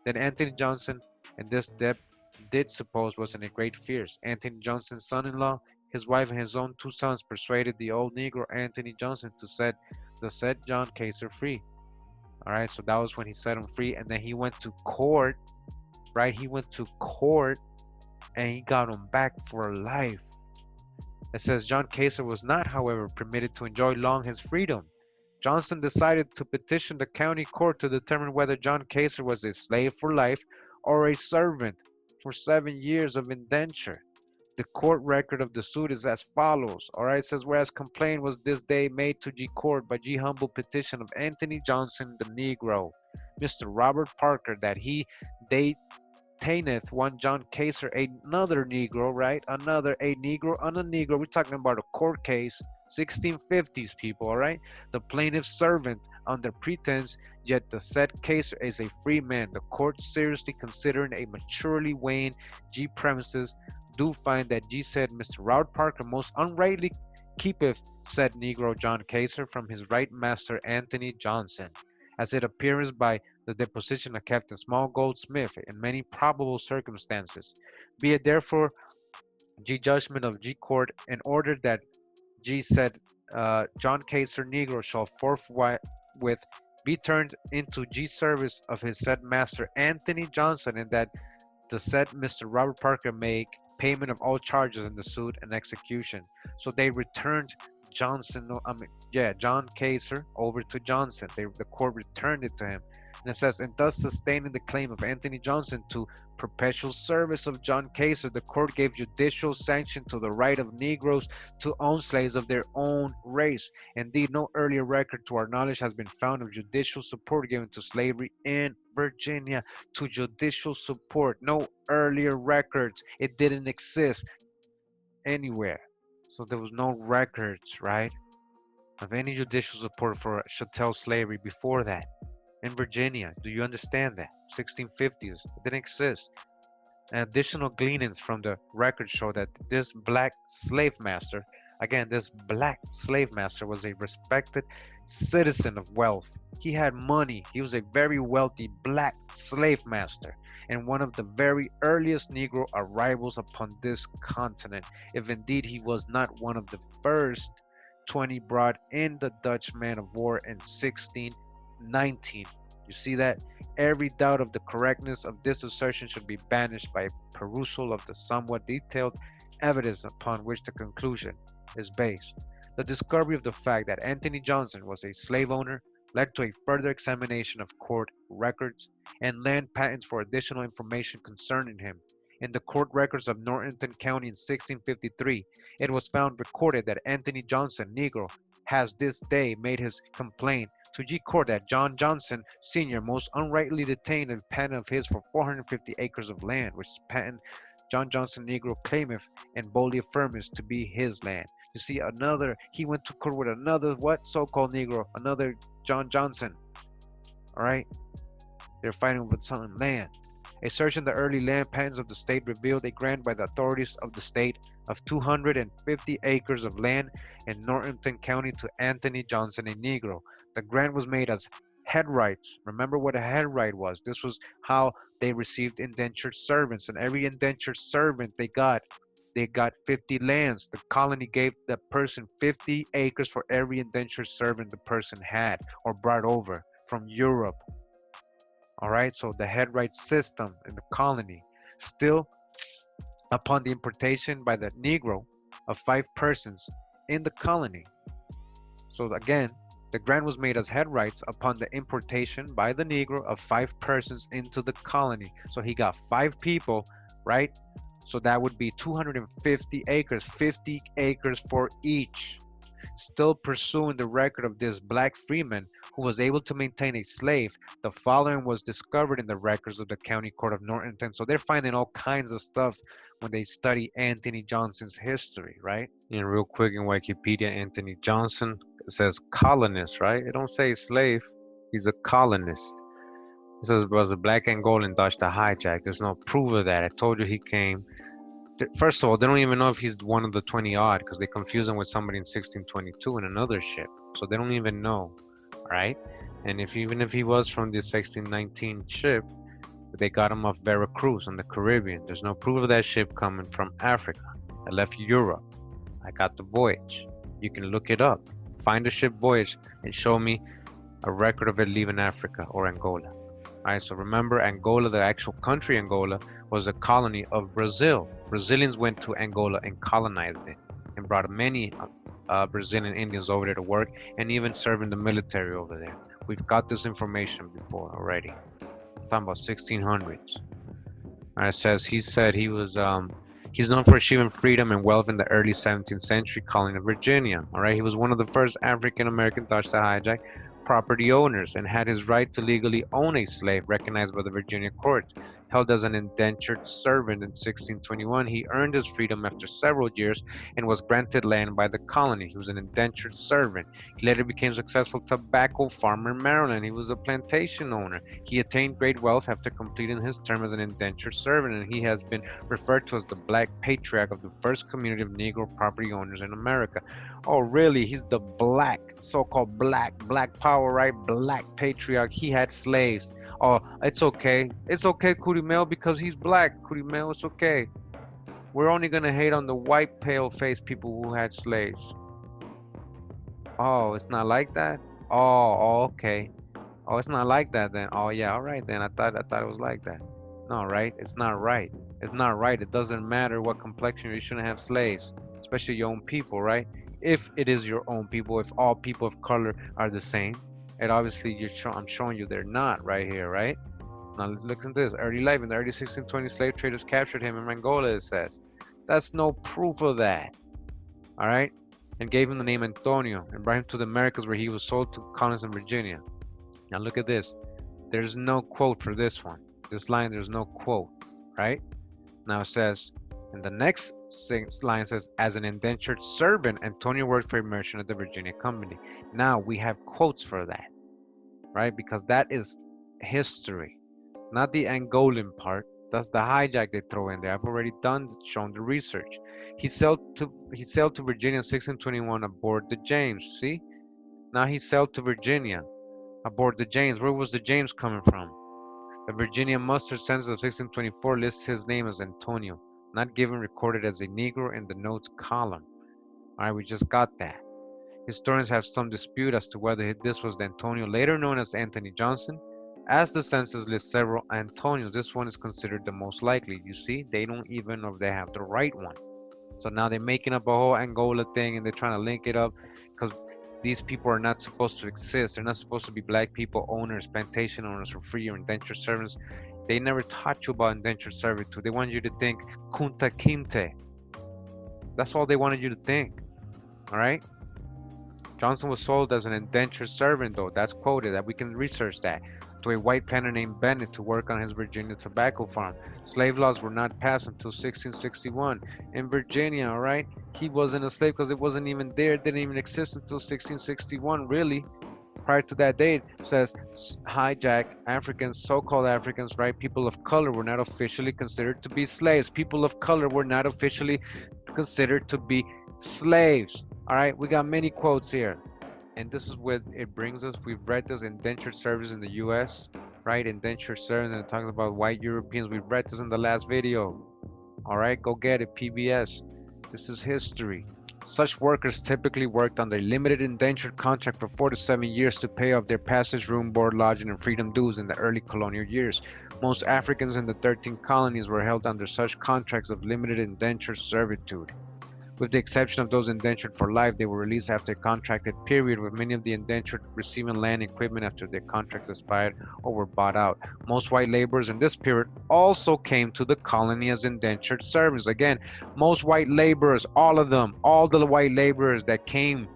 Then Anthony Johnson, in this depth, did suppose was in a great fears. Anthony Johnson's son-in-law, his wife, and his own 2 sons persuaded the old Negro Anthony Johnson to set the said John Kaiser free. All right, so that was when he set him free, and then he went to court, right? He went to court, and he got him back for life. It says John Kaiser was not, however, permitted to enjoy long his freedom. Johnson decided to petition the county court to determine whether John Kaiser was a slave for life or a servant for 7 years of indenture. The court record of the suit is as follows. All right, it says, whereas complaint was this day made to G court by G humble petition of Anthony Johnson the Negro, Mr. Robert Parker, that he detaineth one John Kaiser, another Negro, right? Another a Negro on a Negro. We're talking about a court case, 1650s people, all right? The plaintiff's servant under pretense, yet the said case is a free man. The court, seriously considering a maturely weighing G premises, do find that G said Mr. Robert Parker most unrightly keepeth said Negro John Kaiser from his right master Anthony Johnson, as it appears by the deposition of Captain Small Goldsmith in many probable circumstances. Be it therefore G judgment of G court in order that G said John Kaiser Negro shall forthwith be turned into G service of his said master Anthony Johnson, and that the said Mr. Robert Parker make payment of all charges in the suit and execution. So they returned John Kaiser over to Johnson. The court returned it to him. And it says, and thus sustaining the claim of Anthony Johnson to perpetual service of John Kaiser, the court gave judicial sanction to the right of Negroes to own slaves of their own race. Indeed, no earlier record to our knowledge has been found of judicial support given to slavery in Virginia. To judicial support, no earlier records. It didn't exist anywhere. So there was no records, right, of any judicial support for chattel slavery before that. In Virginia, do you understand that? 1650s, it didn't exist. And additional gleanings from the records show that this black slave master, again, this black slave master was a respected citizen of wealth. He had money. He was a very wealthy black slave master and one of the very earliest Negro arrivals upon this continent, if indeed he was not one of the first 20 brought in the Dutch man of war in 1619. You see that? Every doubt of the correctness of this assertion should be banished by perusal of the somewhat detailed evidence upon which the conclusion is based. The discovery of the fact that Anthony Johnson was a slave owner led to a further examination of court records and land patents for additional information concerning him. In the court records of Northampton County in 1653, it was found recorded that Anthony Johnson, Negro, has this day made his complaint to G Court that John Johnson Sr. most unrightly detained a patent of his for 450 acres of land, which patent John Johnson Negro claimeth and boldly affirms to be his land. You see, he went to court with another so-called Negro, another John Johnson. All right, they're fighting with some land. A search in the early land patents of the state revealed a grant by the authorities of the state of 250 acres of land in Northampton County to Anthony Johnson, a Negro. The grant was made as head rights. Remember what a head right was. This was how they received indentured servants, and every indentured servant they got 50 lands. The colony gave the person 50 acres for every indentured servant the person had or brought over from Europe. All right, so the head right system in the colony. Still, upon the importation by the Negro of 5 persons in the colony. So again, the grant was made as head rights upon the importation by the Negro of 5 persons into the colony. So he got 5 people, right? So that would be 250 acres, 50 acres for each. Still pursuing the record of this black freeman who was able to maintain a slave, the following was discovered in the records of the County Court of Northampton. So they're finding all kinds of stuff when they study Anthony Johnson's history, right? And real quick in Wikipedia, Anthony Johnson, it says colonist, right? It don't say slave. He's a colonist. It says was a black Angolan Dutch to hijack. There's no proof of that. I told you he came. First of all, they don't even know if he's one of the 20 odd because they confuse him with somebody in 1622 in another ship. So they don't even know, right? And even if he was from the 1619 ship, they got him off Veracruz on the Caribbean. There's no proof of that ship coming from Africa. I left Europe. I got the voyage. You can look it up. Find the ship voyage and show me a record of it leaving Africa or Angola. All right, so remember, Angola, the actual country Angola, was a colony of Brazil. Brazilians went to Angola and colonized it and brought many Brazilian Indians over there to work and even serve in the military over there. We've got this information before already. I'm talking about 1600s. All right, it says he said he was he's known for achieving freedom and wealth in the early 17th century colony of Virginia. All right, he was one of the first African American Dutch to hijack property owners and had his right to legally own a slave recognized by the Virginia courts. held as an indentured servant in 1621. He earned his freedom after several years and was granted land by the colony. He was an indentured servant. He later became a successful tobacco farmer in Maryland. He was a plantation owner. He attained great wealth after completing his term as an indentured servant, and he has been referred to as the Black Patriarch of the first community of Negro property owners in America. Oh, really? He's the black, so-called black power, right? Black Patriarch. He had slaves. Oh, it's okay. It's okay, Kurimeo, because he's black. Kurimeo, it's okay. We're only going to hate on the white, pale-faced people who had slaves. Oh, it's not like that? Oh, okay. Oh, it's not like that then. Oh, yeah, all right then. I thought it was like that. No, right? It's not right. It's not right. It doesn't matter what complexion. You shouldn't have slaves, especially your own people, right? If it is your own people, if all people of color are the same, and obviously I'm showing you they're not right here, right? Now look at this. Early life, in the early 1620s, slave traders captured him in Angola, it says. That's no proof of that. All right? And gave him the name Antonio and brought him to the Americas, where he was sold to colonies in Virginia. Now look at this. There's no quote for this one. This line, there's no quote, right? Now it says, and the next line says, as an indentured servant, Antonio worked for a merchant at the Virginia Company. Now we have quotes for that, right? Because that is history, not the Angolan part. That's the hijack they throw in there. I've already shown the research. He sailed to Virginia in 1621 aboard the James. See? Now he sailed to Virginia aboard the James. Where was the James coming from? The Virginia muster census of 1624 lists his name as Antonio, not given recorded as a Negro in the notes column. All right, we just got that. Historians have some dispute as to whether this was the Antonio later known as Anthony Johnson. As the census lists several Antonios, this one is considered the most likely. You see, they don't even know if they have the right one. So now they're making up a whole Angola thing and they're trying to link it up because these people are not supposed to exist. They're not supposed to be black people, owners, plantation owners, or free or indentured servants. They never taught you about indentured servitude. They wanted you to think Kunta Kinte. That's all they wanted you to think. All right? Johnson was sold as an indentured servant, though. That's quoted. That we can research that. To a white planter named Bennett to work on his Virginia tobacco farm. Slave laws were not passed until 1661 in Virginia, all right? He wasn't a slave because it wasn't even there. It didn't even exist until 1661, really. Prior to that date, it says hijack Africans, so-called Africans, right? People of color were not officially considered to be slaves. People of color were not officially considered to be slaves, all right? We got many quotes here. And this is where it brings us. We've read this indentured service in the U.S., right? Indentured service, and it talks about white Europeans. We've read this in the last video. All right, go get it, PBS. This is history. Such workers typically worked under a limited indentured contract for 4 to 7 years to pay off their passage, room, board, lodging, and freedom dues in the early colonial years. Most Africans in the 13 colonies were held under such contracts of limited indentured servitude. With the exception of those indentured for life, they were released after a contracted period, with many of the indentured receiving land equipment after their contracts expired or were bought out. Most white laborers in this period also came to the colony as indentured servants. Again, most white laborers, all of them, all the white laborers that came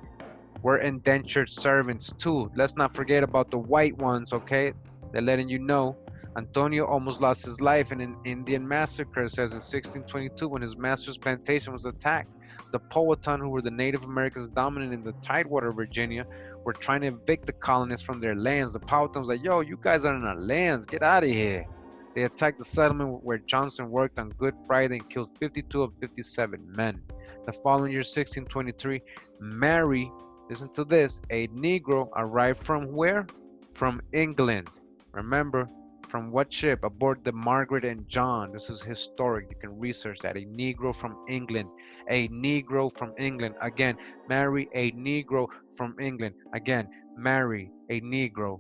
were indentured servants too. Let's not forget about the white ones, okay? They're letting you know. Antonio almost lost his life in an Indian massacre, it says in 1622, when his master's plantation was attacked. The Powhatan, who were the Native Americans dominant in the Tidewater, Virginia, were trying to evict the colonists from their lands. The Powhatans were like, yo, you guys are in our lands, get out of here. They attacked the settlement where Johnson worked on Good Friday and killed 52 of 57 men. The following year, 1623, Mary, listen to this, a Negro arrived from where? From England. Remember, from what ship? Aboard the Margaret and John. This is historic. You can research that. A Negro from England. A Negro from England. Again, marry a Negro from England. Again, marry a Negro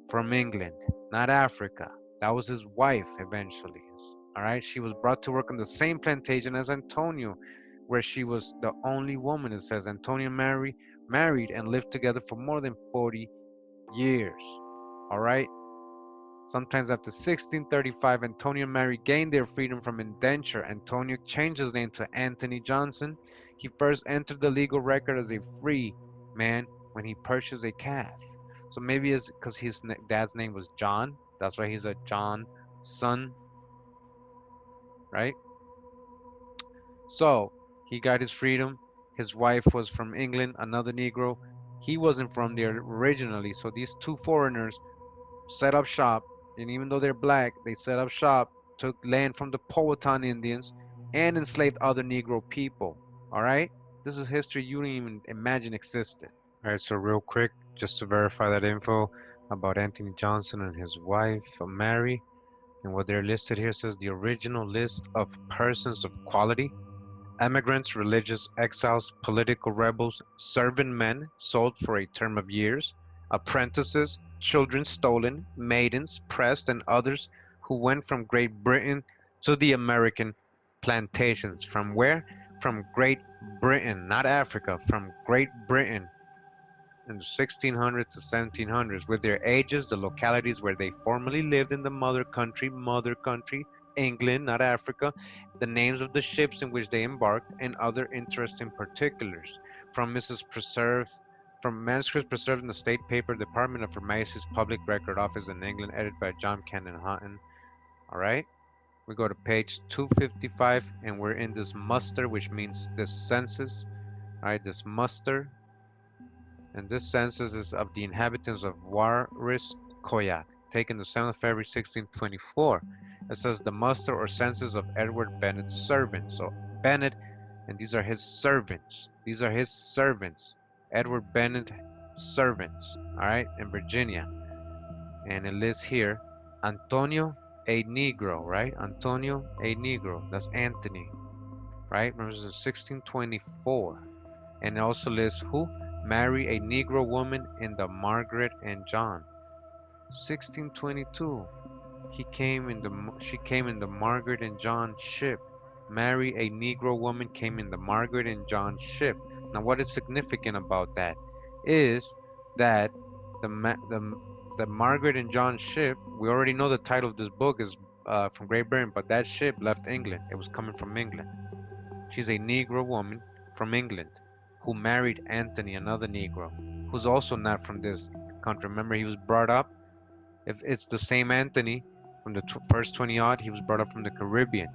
from England. Not Africa. That was his wife eventually. All right. She was brought to work on the same plantation as Antonio, where she was the only woman. It says Antonio married and lived together for more than 40 years. All right. Sometimes after 1635, Antonio and Mary gained their freedom from indenture. Antonio changed his name to Anthony Johnson. He first entered the legal record as a free man when he purchased a calf. So maybe it's because his dad's name was John. That's why he's a John son. right? So he got his freedom. His wife was from England, another Negro. He wasn't from there originally. So these two foreigners set up shop, and even though they're black, they set up shop, took land from the Powhatan Indians, and enslaved other Negro people. All right? This is history you don't even imagine existed. All right, so real quick, just to verify that info about Anthony Johnson and his wife, Mary, and what they're listed here says the original list of persons of quality: emigrants, religious exiles, political rebels, servant men sold for a term of years, apprentices, children stolen, maidens, pressed, and others who went from Great Britain to the American plantations. From where? From Great Britain, not Africa, from Great Britain in the 1600s to 1700s, with their ages, the localities where they formerly lived in the mother country, England, not Africa, the names of the ships in which they embarked, and other interesting particulars. From manuscripts preserved in the State Paper Department of Her Majesty's Public Record Office in England, edited by John Cannon Houghton. All right, we go to page 255, and we're in this muster, which means this census. All right, this muster, and this census is of the inhabitants of Warris-Koyak, taken the 7th of February 1624. It says the muster or census of Edward Bennett's servants. So Bennett, and these are his servants. These are his servants. Edward Bennett servants, all right, in Virginia. And it lists here Antonio a Negro, right? Antonio a Negro. That's Anthony, right? Remember, this is 1624. And it also lists who? Marry a Negro woman in the Margaret and John. 1622. She came in the Margaret and John ship. Marry a Negro woman came in the Margaret and John ship. Now, what is significant about that is that the Margaret and John ship, we already know the title of this book is from Great Britain, but that ship left England. It was coming from England. She's a Negro woman from England who married Anthony, another Negro, who's also not from this country. Remember, he was brought up, if it's the same Anthony from the first 20 odd, he was brought up from the Caribbean,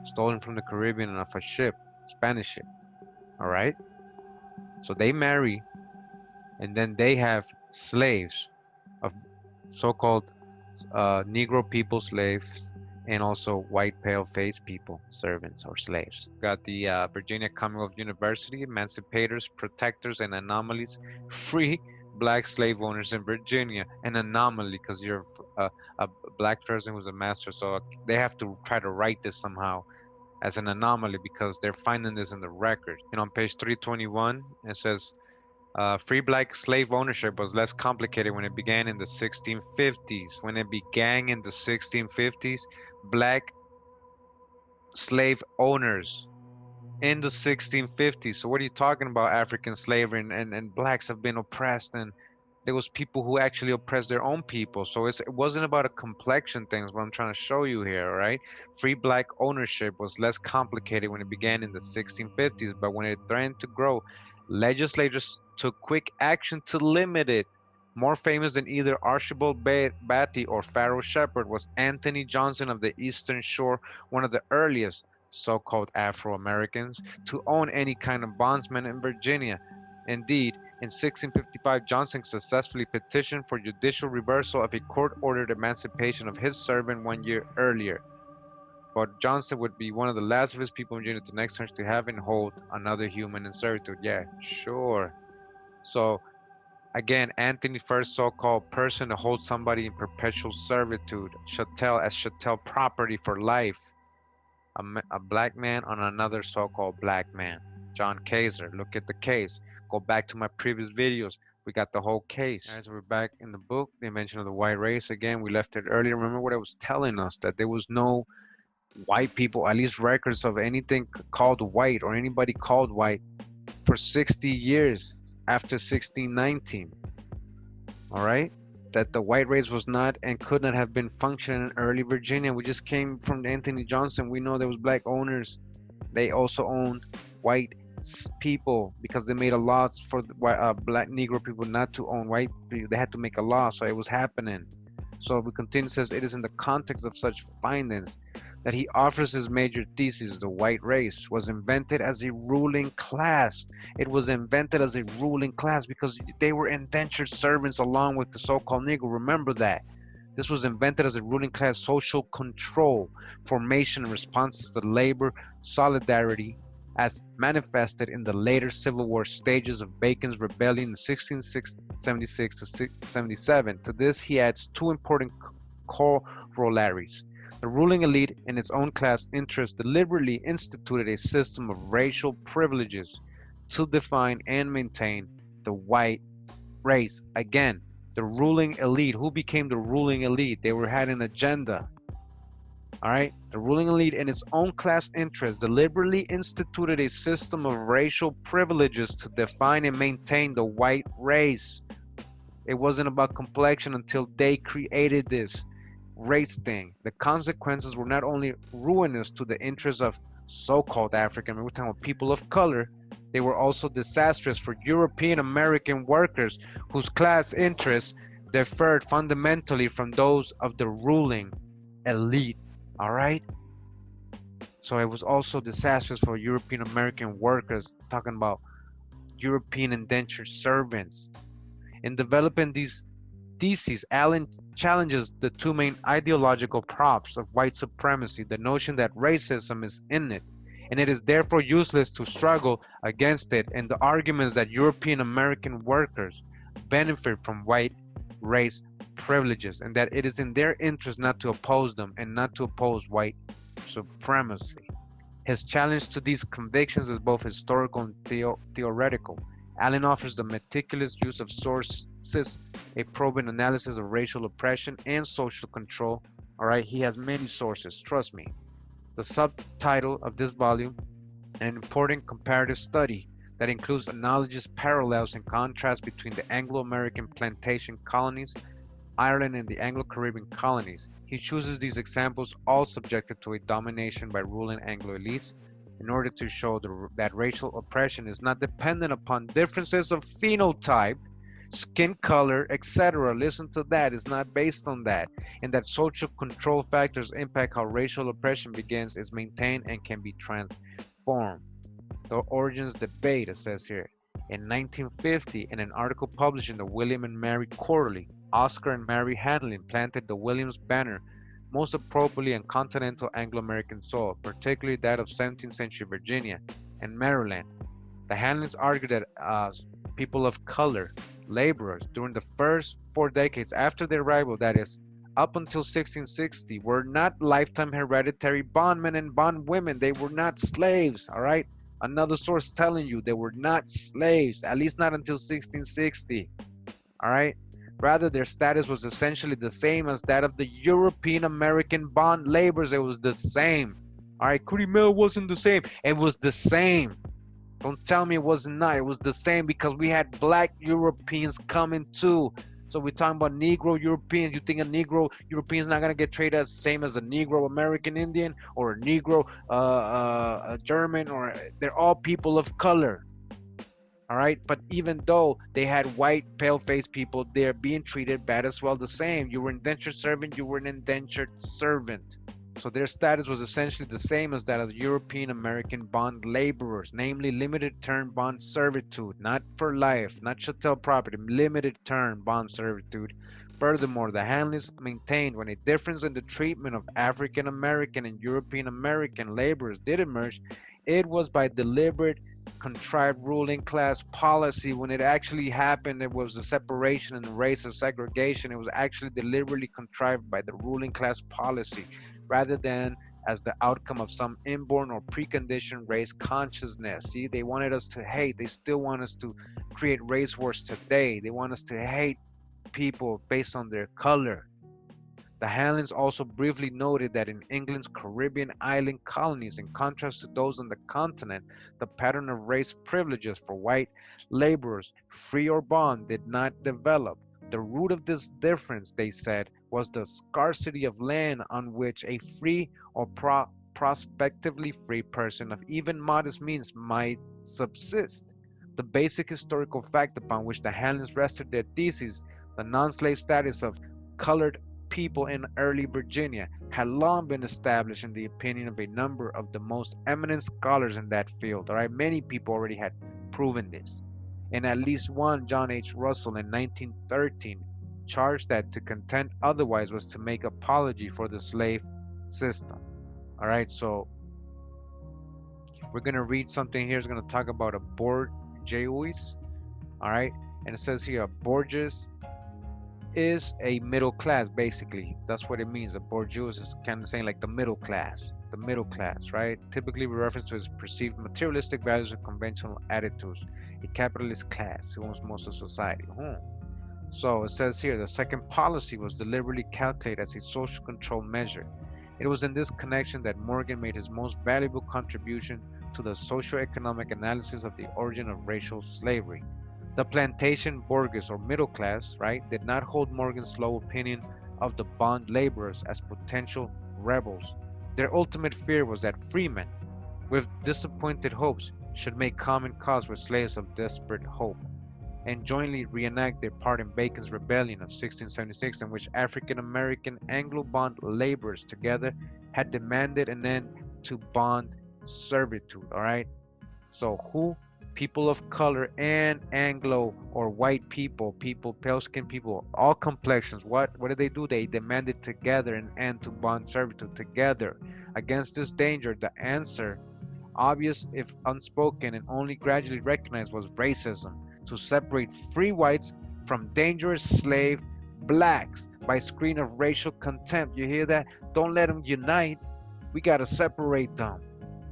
stolen from the Caribbean off a ship, Spanish ship. All right? So they marry, and then they have slaves of so-called Negro people slaves, and also white pale-faced people, servants or slaves. Got the Virginia Commonwealth University, emancipators, protectors, and anomalies, free black slave owners in Virginia. An anomaly because you're a black person who's a master, so they have to try to write this somehow as an anomaly because they're finding this in the record. And on page 321, it says, free black slave ownership was less complicated when it began in the 1650s. When it began in the 1650s, black slave owners in the 1650s. So what are you talking about? African slavery and blacks have been oppressed, and there was people who actually oppressed their own people. So it wasn't about a complexion thing, is what I'm trying to show you here, right? Free black ownership was less complicated when it began in the 1650s, but when it threatened to grow, legislators took quick action to limit it. More famous than either Archibald Batty or Pharaoh Shepherd was Anthony Johnson of the Eastern Shore, one of the earliest so-called Afro-Americans to own any kind of bondsman in Virginia. Indeed, in 1655, Johnson successfully petitioned for judicial reversal of a court-ordered emancipation of his servant 1 year earlier. But Johnson would be one of the last of his people in Virginia to next turn to have and hold another human in servitude. Yeah, sure. So, again, Anthony, first so-called person to hold somebody in perpetual servitude, chattel property for life. A black man on another so-called black man. John Kaiser, look at the case. Go back to my previous videos. We got the whole case. As we're back in the book, the invention of the white race. Again, we left it earlier. Remember what I was telling us, that there was no white people, at least records of anything called white or anybody called white for 60 years after 1619. All right? That the white race was not and could not have been functioning in early Virginia. We just came from Anthony Johnson. We know there was black owners. They also owned white people because they made a law for black Negro people not to own white people. They had to make a law, so it was happening. So we continue, says it is in the context of such findings that he offers his major thesis, the white race, was invented as a ruling class. It was invented as a ruling class because they were indentured servants along with the so-called Negro. Remember that. This was invented as a ruling class social control, formation and responses to labor solidarity as manifested in the later Civil War stages of Bacon's rebellion in 1676 to 77. To this, he adds two important corollaries. The ruling elite, in its own class interest, deliberately instituted a system of racial privileges to define and maintain the white race. Again, the ruling elite. Who became the ruling elite? They had an agenda. All right, the ruling elite, in its own class interest, deliberately instituted a system of racial privileges to define and maintain the white race. It wasn't about complexion until they created this race thing. The consequences were not only ruinous to the interests of so-called African, we're talking about people of color, they were also disastrous for European American workers whose class interests differed fundamentally from those of the ruling elite. All right, so it was also disastrous for European American workers, talking about European indentured servants. In developing these theses, Allen challenges the two main ideological props of white supremacy, the notion that racism is innate, and it is therefore useless to struggle against it, and the arguments that European American workers benefit from white race privileges, and that it is in their interest not to oppose them and not to oppose white supremacy. His challenge to these convictions is both historical and theoretical. Allen offers the meticulous use of sources, a probing analysis of racial oppression and social control. All right, he has many sources, trust me. The subtitle of this volume, an important comparative study that includes analogous parallels and contrasts between the Anglo-American plantation colonies, Ireland, and the Anglo-Caribbean colonies. He chooses these examples, all subjected to a domination by ruling Anglo elites, in order to show that racial oppression is not dependent upon differences of phenotype, skin color, etc. Listen to that, it's not based on that, and that social control factors impact how racial oppression begins, is maintained, and can be transformed. The origins debate, it says here. In 1950, in an article published in the William and Mary Quarterly, Oscar and Mary Handlin planted the Williams banner most appropriately on continental Anglo-American soil, particularly that of 17th century Virginia and Maryland. The Handlins argued that people of color, laborers, during the first 4 decades after their arrival, that is, up until 1660, were not lifetime hereditary bondmen and bondwomen. They were not slaves, all right? Another source telling you they were not slaves, at least not until 1660, all right? Rather, their status was essentially the same as that of the European American bond laborers. It was the same. All right, Kurimeo wasn't the same. It was the same. Don't tell me it was not. It was the same because we had black Europeans coming too. So we're talking about Negro Europeans. You think a Negro European is not going to get treated as the same as a Negro American Indian or a Negro German, or they're all people of color. All right, but even though they had white, pale-faced people, they're being treated bad as well, the same. You were an indentured servant, you were an indentured servant. So their status was essentially the same as that of European American bond laborers, namely limited term bond servitude, not for life, not chattel property, limited term bond servitude. Furthermore, the Handlins maintained when a difference in the treatment of African American and European American laborers did emerge, it was by deliberate, contrived ruling class policy. When it actually happened, it was the separation and the race of segregation. It was actually deliberately contrived by the ruling class policy, rather than as the outcome of some inborn or preconditioned race consciousness. See, they wanted us to hate. They still want us to create race wars today. They want us to hate people based on their color. The Handlins also briefly noted that in England's Caribbean island colonies, in contrast to those on the continent, the pattern of race privileges for white laborers, free or bond, did not develop. The root of this difference, they said, was the scarcity of land on which a free or prospectively free person of even modest means might subsist. The basic historical fact upon which the Handlins rested their thesis, the non-slave status of colored people in early Virginia, had long been established in the opinion of a number of the most eminent scholars in that field. All right, many people already had proven this. And at least one, John H. Russell, in 1913, charged that to contend otherwise was to make apology for the slave system. All right, so we're going to read something here. It's going to talk about a bourgeois. All right, and it says here, a bourgeois is a middle class, basically. That's what it means. A bourgeois is kind of saying like the middle class, right? Typically with reference to its perceived materialistic values and conventional attitudes. A capitalist class who owns most of society. So it says here, the second policy was deliberately calculated as a social control measure. It was in this connection that Morgan made his most valuable contribution to the socio-economic analysis of the origin of racial slavery. The plantation bourgeois, or middle class, right, did not hold Morgan's low opinion of the bond laborers as potential rebels. Their ultimate fear was that freemen, with disappointed hopes, should make common cause with slaves of desperate hope, and jointly reenact their part in Bacon's Rebellion of 1676, in which African-American Anglo-bond laborers together had demanded an end to bond servitude. All right, so who? People of color and Anglo or white people, pale-skinned people, all complexions. What did they do? They demanded together an end to bond servitude together. Against this danger, the answer, obvious if unspoken and only gradually recognized, was racism, to separate free whites from dangerous slave blacks by screen of racial contempt. You hear that? Don't let them unite. We got to separate them.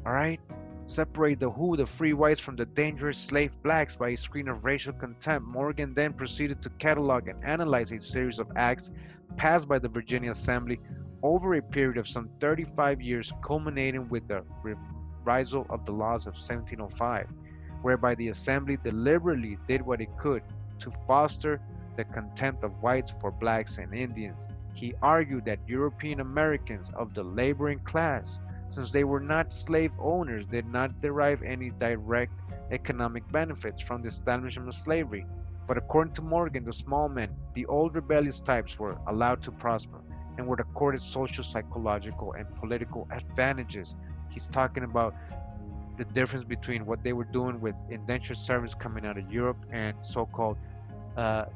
All right? Separate the free whites from the dangerous slave blacks by a screen of racial contempt. Morgan then proceeded to catalog and analyze a series of acts passed by the Virginia Assembly over a period of some 35 years, culminating with the revisal of the laws of 1705, whereby the Assembly deliberately did what it could to foster the contempt of whites for blacks and Indians. He argued that European Americans of the laboring class, since they were not slave owners, did not derive any direct economic benefits from the establishment of slavery. But according to Morgan, the small men, the old rebellious types, were allowed to prosper and were accorded social, psychological, and political advantages. He's talking about the difference between what they were doing with indentured servants coming out of Europe and so-called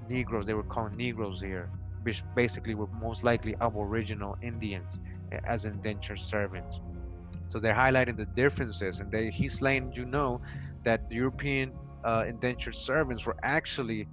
Negroes. They were called Negroes here, which basically were most likely Aboriginal Indians as indentured servants. So they're highlighting the differences, and he's letting you know that the European indentured servants were actually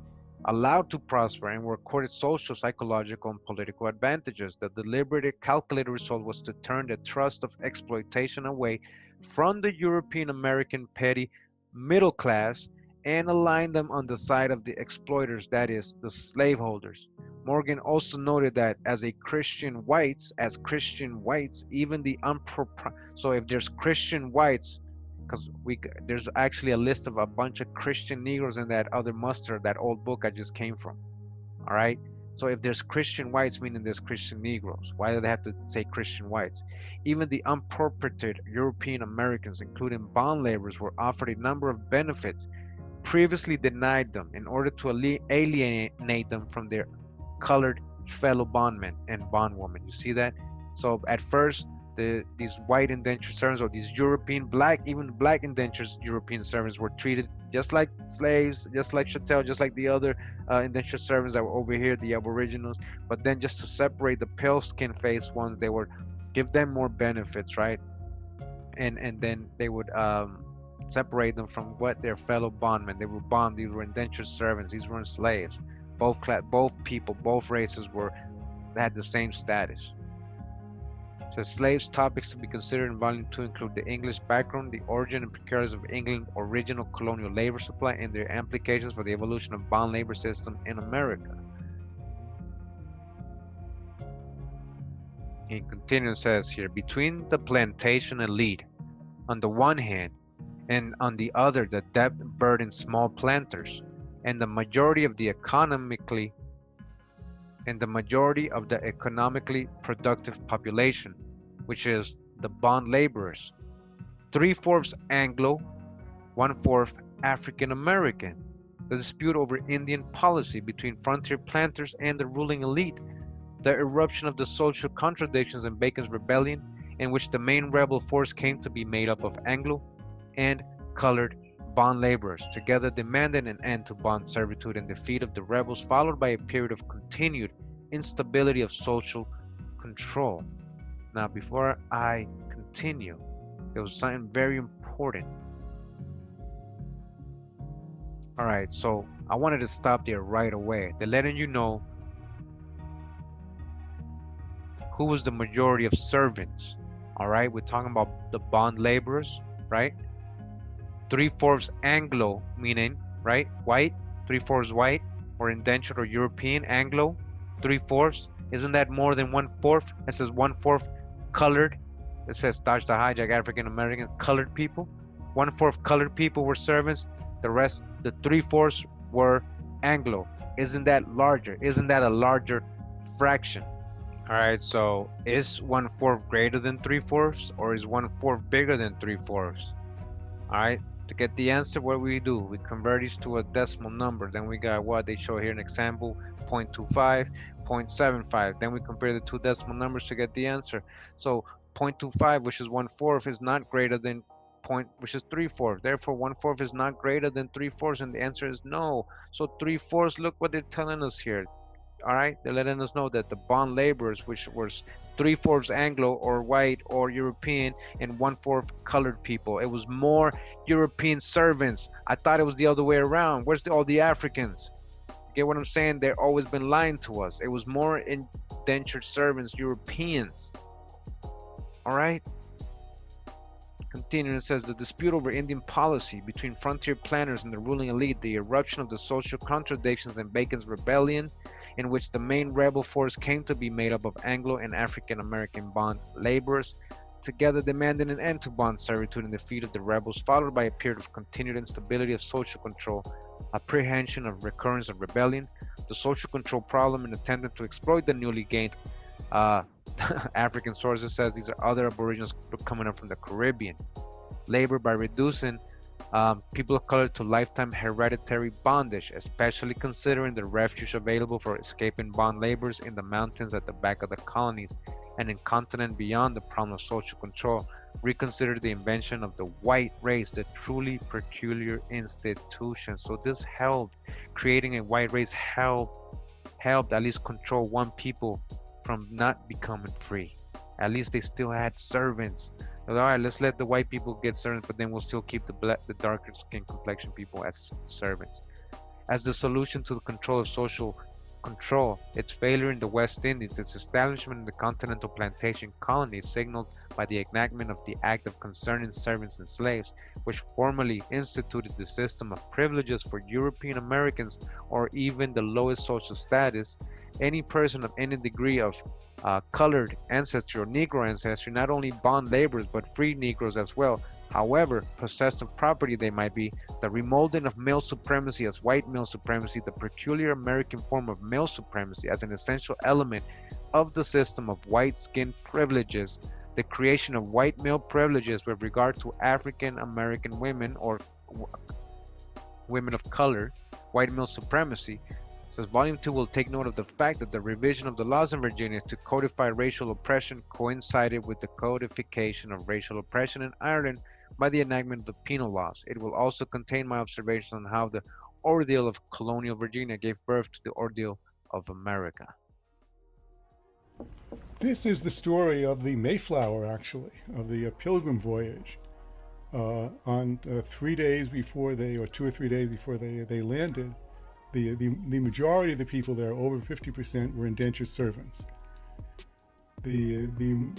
allowed to prosper and were accorded social, psychological, and political advantages. The deliberate, calculated result was to turn the thrust of exploitation away from the European American petty middle class and align them on the side of the exploiters, that is, the slaveholders. Morgan also noted that as Christian whites, even the so if there's Christian whites, because there's actually a list of a bunch of Christian Negroes in that other muster, that old book I just came from. All right. So if there's Christian whites, meaning there's Christian Negroes. Why do they have to say Christian whites? Even the unpropertied European Americans, including bond laborers, were offered a number of benefits previously denied them in order to alienate them from their colored fellow bondmen and bondwomen. You see that? So at first, these white indentured servants, or these European even black indentured European servants, were treated just like slaves, just like chattel, just like the other indentured servants that were over here, the Aboriginals. But then just to separate the pale skin faced ones, they would give them more benefits, right? And then they would separate them from their fellow bondmen. They were bond, these were indentured servants, these were slaves. Both people, both races had the same status. So slaves topics to be considered in Volume 2 include the English background, the origin and peculiarities of England's original colonial labor supply, and their implications for the evolution of bond labor system in America. He continues, says here, between the plantation elite on the one hand, and on the other the debt-burdened small planters, and the majority of the economically productive population, which is the bond laborers, 3/4 Anglo, 1/4 African American. The dispute over Indian policy between frontier planters and the ruling elite the eruption of the social contradictions in Bacon's rebellion, in which the main rebel force came to be made up of Anglo and colored bond laborers, together demanding an end to bond servitude and defeat of the rebels, followed by a period of continued instability of social control. Now, before I continue, there was something very important. All right, so I wanted to stop there right away. They're letting you know who was the majority of servants. All right, we're talking about the bond laborers, right? 3/4 Anglo, meaning, right, white, 3/4 white, or indentured or European. Anglo, 3/4. Isn't that more than 1/4? It says 1/4 colored. It says Dodge the hijack, African American, colored people. 1/4 colored people were servants. The rest, the 3/4 were Anglo. Isn't that larger? Isn't that a larger fraction? All right, so is 1/4 greater than 3/4, or is 1/4 bigger than 3/4? All right, to get the answer, what do? We convert these to a decimal number. Then we got what they show here, an example, 0.25, 0.75. Then we compare the two decimal numbers to get the answer. So 0.25, which is 1/4, is not greater than which is 3/4. Therefore, 1/4 is not greater than 3/4, and the answer is no. So 3/4, look what they're telling us here. All right, they're letting us know that the bond laborers, which was 3/4 Anglo or white or European and 1/4 colored people, it was more European servants. I thought it was the other way around. Where's all the Africans? Get what I'm saying? They've always been lying to us. It was more indentured servants, Europeans. All right. Continuing, it says the dispute over Indian policy between frontier planners and the ruling elite, the eruption of the social contradictions in Bacon's rebellion, in which the main rebel force came to be made up of Anglo and African American bond laborers, together demanding an end to bond servitude and defeat of the rebels, followed by a period of continued instability of social control, apprehension of recurrence of rebellion, the social control problem, and attempting to exploit the newly gained African sources says these are other aboriginals coming up from the Caribbean. Labor by reducing people of color to lifetime hereditary bondage, especially considering the refuge available for escaping bond laborers in the mountains at the back of the colonies and in continent beyond the problem of social control. Reconsider the invention of the white race, the truly peculiar institution. So this helped, creating a white race helped at least control one people from not becoming free. At least they still had servants. All right, let's let the white people get servants, but then we'll still keep the darker skin complexion people as servants. As the solution to the control of social control, its failure in the West Indies, its establishment in the continental plantation colonies, signaled by the enactment of the Act of Concerning Servants and Slaves, which formally instituted the system of privileges for European Americans or even the lowest social status. Any person of any degree of colored ancestry or Negro ancestry, not only bond laborers but free Negroes as well, however possessed of property they might be, the remolding of male supremacy as white male supremacy, the peculiar American form of male supremacy as an essential element of the system of white skin privileges, the creation of white male privileges with regard to African American women or women of color, white male supremacy. Says Volume 2 will take note of the fact that the revision of the laws in Virginia to codify racial oppression coincided with the codification of racial oppression in Ireland by the enactment of the penal laws. It will also contain my observations on how the ordeal of colonial Virginia gave birth to the ordeal of America. This is the story of the Mayflower, actually, of the Pilgrim voyage. On 3 days before or 2 or 3 days before they landed, the majority of the people there, over 50%, were indentured servants. The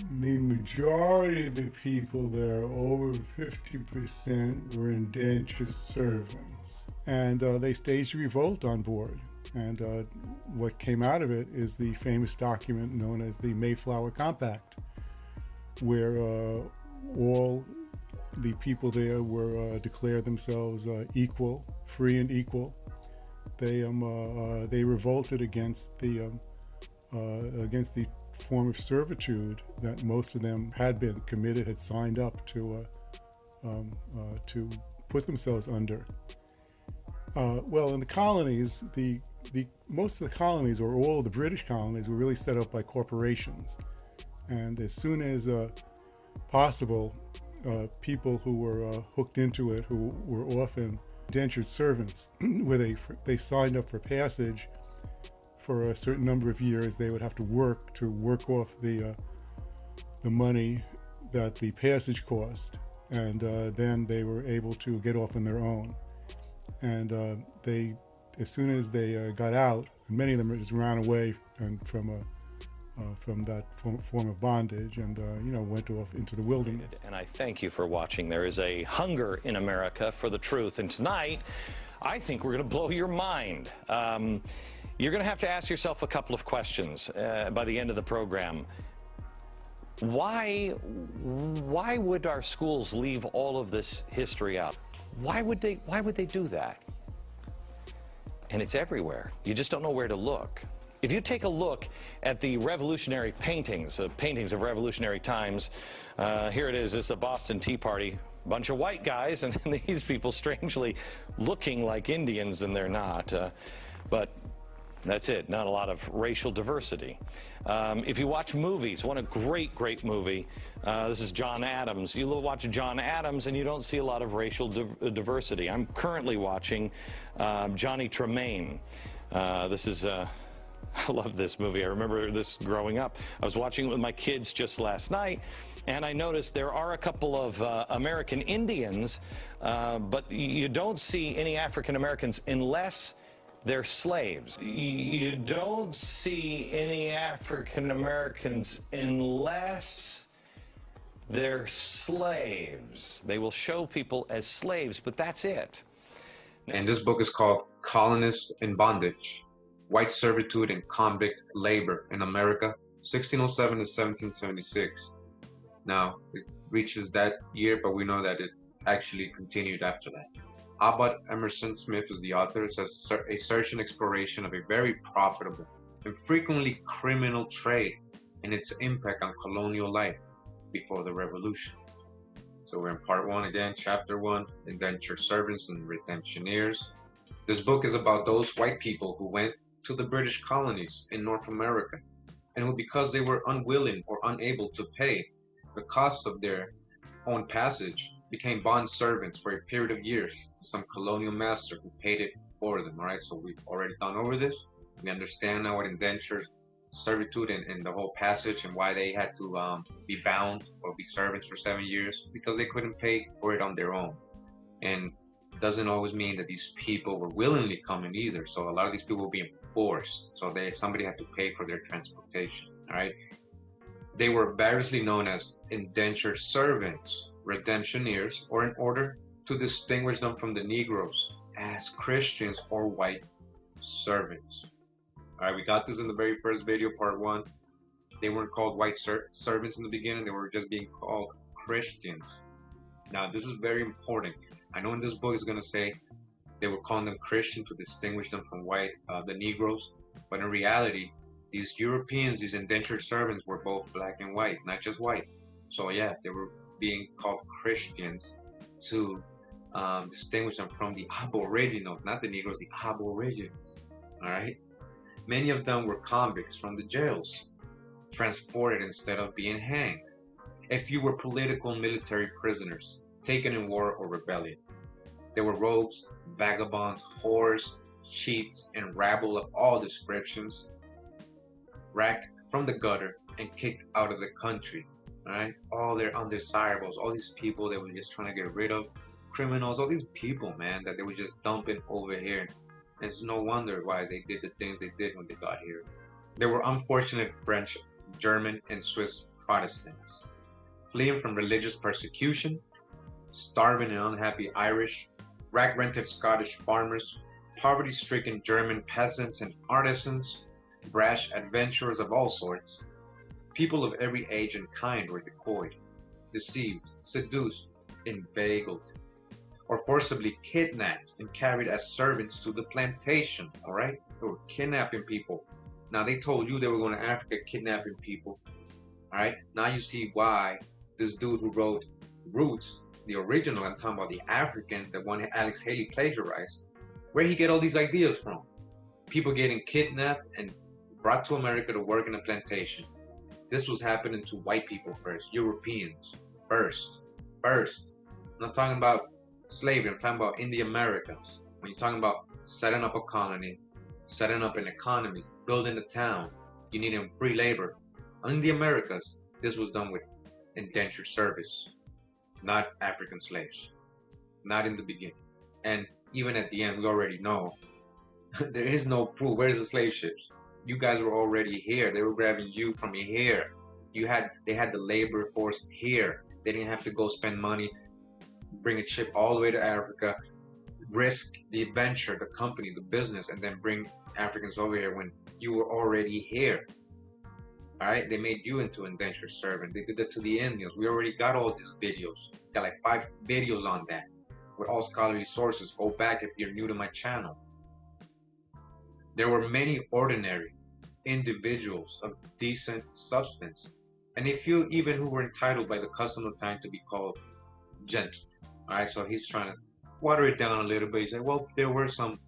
majority of the people there, over 50%, were indentured servants. And they staged a revolt on board. And what came out of it is the famous document known as the Mayflower Compact, where all the people there were declared themselves equal, free and equal. They revolted against the form of servitude that most of them had been committed, had signed up to put themselves under. Well, in the colonies, the most of the colonies, or all of the British colonies, were really set up by corporations. And as soon as possible, people who were hooked into it, who were often indentured servants, where they signed up for passage for a certain number of years, they would have to work off the money that the passage cost, and then they were able to get off on their own. And they, as soon as they got out, and many of them just ran away and from that form of bondage, and went off into the wilderness. And I thank you for watching. There is a hunger in America for the truth, and tonight I think we're going to blow your mind. You're going to have to ask yourself a couple of questions by the end of the program. Why would our schools leave all of this history out? Why would they do that? And it's everywhere. You just don't know where to look. If you take a look at the revolutionary paintings of revolutionary times, here it is. This is the Boston Tea Party. A bunch of white guys, and then these people strangely looking like Indians, and they're not. But that's it. Not a lot of racial diversity. If you watch movies, one great movie. This is John Adams. You watch John Adams, and you don't see a lot of racial diversity. I'm currently watching Johnny Tremaine. This is. I love this movie. I remember this growing up. I was watching it with my kids just last night, and I noticed there are a couple of American Indians, but you don't see any African Americans unless they're slaves. You don't see any African Americans unless they're slaves. They will show people as slaves, but that's it. And this book is called Colonies in Bondage: White Servitude and Convict Labor in America, 1607 to 1776. Now, it reaches that year, but we know that it actually continued after that. Abbott Emerson Smith is the author. It says a search and exploration of a very profitable and frequently criminal trade and its impact on colonial life before the Revolution. So we're in part 1 again, chapter 1, Indentured Servants and Redemptioneers. This book is about those white people who went to the British colonies in North America, and who, because they were unwilling or unable to pay the cost of their own passage, became bond servants for a period of years to some colonial master who paid it for them. All right, so we've already gone over this. We understand now what indentured servitude and the whole passage, and why they had to be bound or be servants for 7 years, because they couldn't pay for it on their own. And doesn't always mean that these people were willingly coming either. So a lot of these people were being forced. So somebody had to pay for their transportation. All right. They were variously known as indentured servants, redemptioneers, or in order to distinguish them from the Negroes, as Christians or white servants. All right, we got this in the very first video, part 1. They weren't called white servants in the beginning. They were just being called Christians. Now, this is very important. I know in this book it's going to say they were calling them Christian to distinguish them from white, the Negroes. But in reality, these Europeans, these indentured servants, were both black and white, not just white. So yeah, they were being called Christians to distinguish them from the aboriginals, not the Negroes, the aboriginals. All right. Many of them were convicts from the jails, transported instead of being hanged. A few were political and military prisoners, taken in war or rebellion. There were rogues, vagabonds, whores, cheats, and rabble of all descriptions, racked from the gutter and kicked out of the country. All right, all their undesirables, all these people they were just trying to get rid of, criminals, all these people, man, that they were just dumping over here. And it's no wonder why they did the things they did when they got here. There were unfortunate French, German, and Swiss Protestants, fleeing from religious persecution, starving and unhappy Irish, rag-rented Scottish farmers, poverty-stricken German peasants and artisans, brash adventurers of all sorts. People of every age and kind were decoyed, deceived, seduced, inveigled, or forcibly kidnapped and carried as servants to the plantation. All right, they were kidnapping people. Now they told you they were going to Africa kidnapping people. All right, now you see why this dude who wrote Roots, the original, I'm talking about the African, the one Alex Haley plagiarized, Where did he get all these ideas from? People getting kidnapped and brought to America to work in a plantation. This was happening to white people first, Europeans first. I'm not talking about slavery, I'm talking about in the Americas. When you're talking about setting up a colony, setting up an economy, building a town, you need free labor. In the Americas, this was done with indentured service, not African slaves, not in the beginning. And even at the end, we already know there is no proof. Where's the slave ships? You guys were already here. They were grabbing you from here. They had the labor force here. They didn't have to go spend money, bring a ship all the way to Africa, risk the adventure, the company, the business, and then bring Africans over here when you were already here. All right, they made you into indentured servant. They did that to the Indians. We already got all these videos. Got like 5 videos on that with all scholarly sources. Go back if you're new to my channel. There were many ordinary individuals of decent substance, and a few even who were entitled by the custom of time to be called gentlemen. All right, so he's trying to water it down a little bit. He said, well, there were some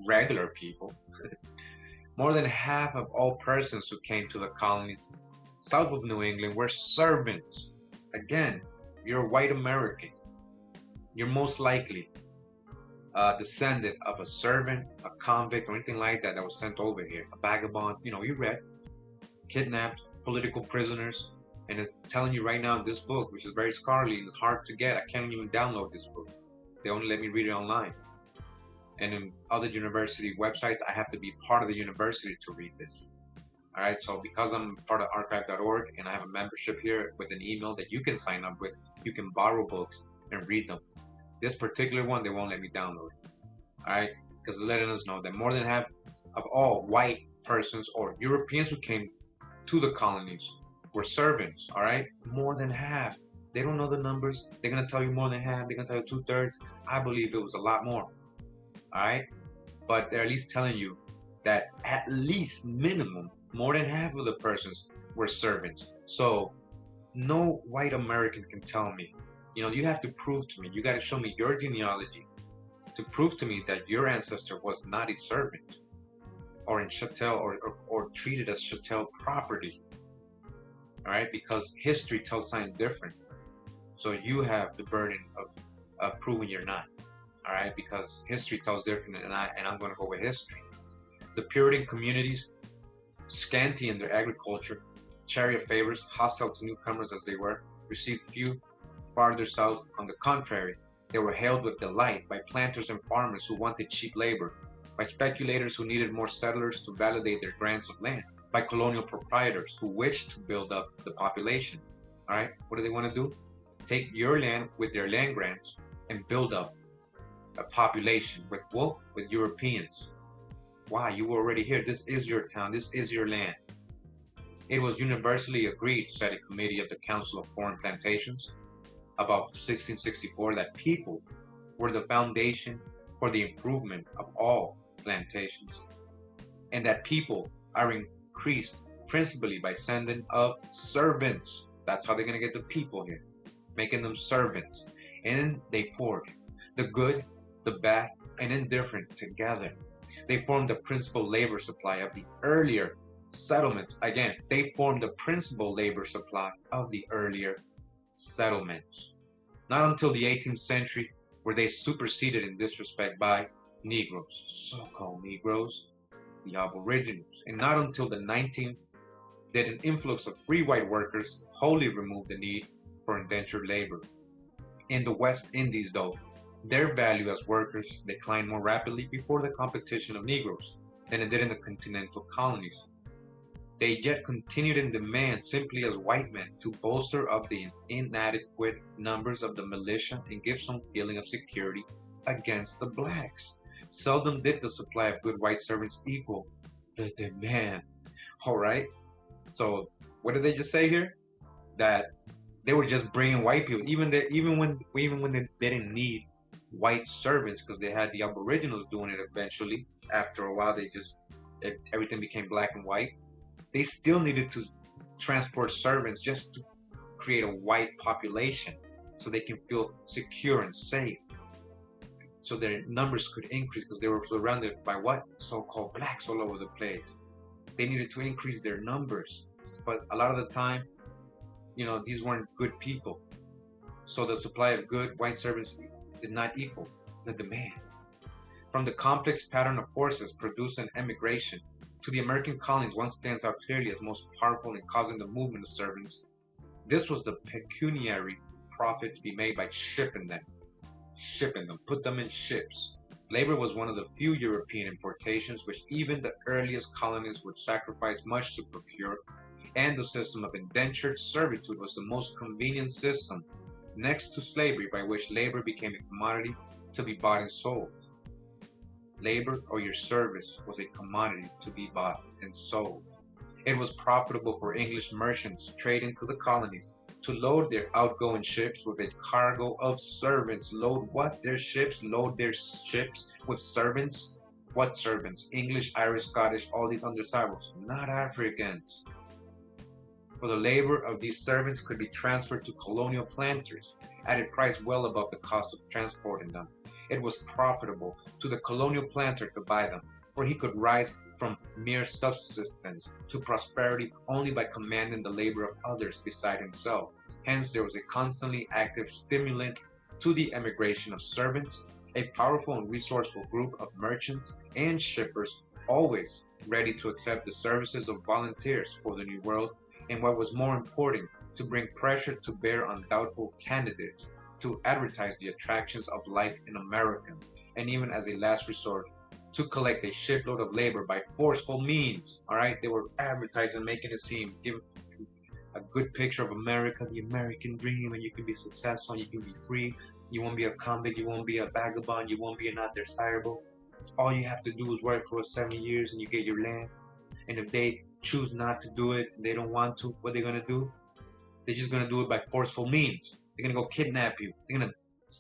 regular people. More than half of all persons who came to the colonies south of New England were servants. Again, you're a white American. You're most likely a descendant of a servant, a convict, or anything like that was sent over here. A vagabond, you read. Kidnapped, political prisoners. And it's telling you right now in this book, which is very scholarly and it's hard to get. I can't even download this book. They only let me read it online. And in other university websites, I have to be part of the university to read this. All right, so because I'm part of archive.org and I have a membership here with an email that you can sign up with, you can borrow books and read them. This particular one, they won't let me download it. All right, because it's letting us know that more than half of all white persons or Europeans who came to the colonies were servants. All right, more than half. They don't know the numbers. They're going to tell you more than half. They're going to tell you 2/3. I believe it was a lot more. All right, but they're at least telling you that at least minimum more than half of the persons were servants. So no white American can tell me, you have to prove to me, you got to show me your genealogy to prove to me that your ancestor was not a servant or in chattel or treated as chattel property. All right, because history tells something different. So you have the burden of proving you're not. All right, because history tells different, and I'm going to go with history. The Puritan communities, scanty in their agriculture, chary of favors, hostile to newcomers as they were, received few. Farther south, on the contrary, they were hailed with delight by planters and farmers who wanted cheap labor, by speculators who needed more settlers to validate their grants of land, by colonial proprietors who wished to build up the population. All right, what do they want to do? Take your land with their land grants and build up a population with what? With Europeans. Why? You were already here. This is your town. This is your land. It was universally agreed, said a committee of the Council of Foreign Plantations about 1664, that people were the foundation for the improvement of all plantations, and that people are increased principally by sending of servants. That's how they're going to get the people here, making them servants. And they poured the good, the bad, and indifferent together. They formed the principal labor supply of the earlier settlements. Again, they formed the principal labor supply of the earlier settlements. Not until the 18th century were they superseded in this respect by Negroes, so-called Negroes, the Aboriginals. And not until the 19th did an influx of free white workers wholly remove the need for indentured labor. In the West Indies, though, their value as workers declined more rapidly before the competition of Negroes than it did in the continental colonies. They yet continued in demand simply as white men to bolster up the inadequate numbers of the militia and give some feeling of security against the blacks. Seldom did the supply of good white servants equal the demand. All right. So what did they just say here? That they were just bringing white people, even when they didn't need white servants, because they had the Aboriginals doing it eventually. After a while, everything became black and white. They still needed to transport servants just to create a white population so they can feel secure and safe. so their numbers could increase because they were surrounded by what? So-called blacks all over the place. They needed to increase their numbers, but a lot of the time, you know, these weren't good people. So the supply of good white servants did not equal the demand. From the complex pattern of forces produced in emigration to the American colonies, one stands out clearly as most powerful in causing the movement of servants. This was the pecuniary profit to be made by shipping them, put them in ships. Labor was one of the few European importations which even the earliest colonies would sacrifice much to procure, and the system of indentured servitude was the most convenient system, next to slavery, by which labor became a commodity to be bought and sold. Labor or your service was a commodity to be bought and sold. It was profitable for English merchants trading to the colonies to load their outgoing ships with a cargo of servants. Load what? Their ships? Load their ships with servants? What servants? English, Irish, Scottish, all these undesirables, not Africans. For the labor of these servants could be transferred to colonial planters at a price well above the cost of transporting them. It was profitable to the colonial planter to buy them, for he could rise from mere subsistence to prosperity only by commanding the labor of others beside himself. Hence, there was a constantly active stimulant to the emigration of servants, a powerful and resourceful group of merchants and shippers, always ready to accept the services of volunteers for the New World, and what was more important, to bring pressure to bear on doubtful candidates, to advertise the attractions of life in America, and even as a last resort, to collect a shipload of labor by forceful means. All right, they were advertising, making it seem, give a good picture of America, the American dream, and you can be successful, and you can be free. You won't be a convict, you won't be a vagabond, you won't be an undesirable. All you have to do is work for 7 years and you get your land. And if they choose not to do it, they don't want to, what are they gonna do? They're just gonna do it by forceful means. They're gonna go kidnap you. They're gonna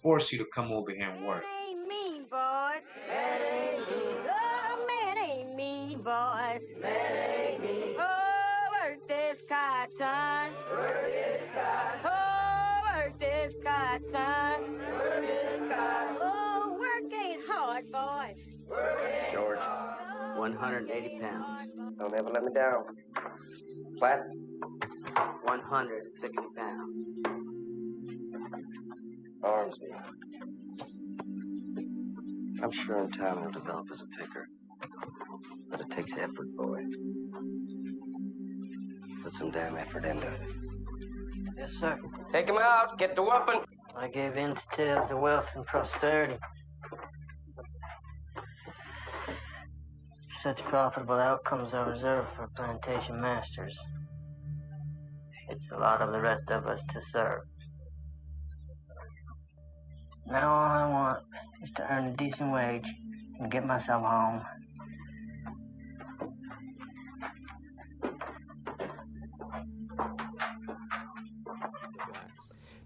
force you to come over here and work. That ain't mean, boys. That ain't mean. Oh, man, ain't mean, boys. That ain't mean. Oh, work this cotton. Work this cotton. Oh, work this cotton. Work this cotton. Oh, work ain't hard, boys. George, 180 pounds. don't ever let me down. Flat? 160 pounds. Armsby. I'm sure in time you'll develop as a picker. But it takes effort, boy. Put some damn effort into it. Yes, sir. Take him out. Get to whooping. I gave in to tales of wealth and prosperity. Such profitable outcomes are reserved for plantation masters. It's the lot of the rest of us to serve. Now all I want is to earn a decent wage and get myself home.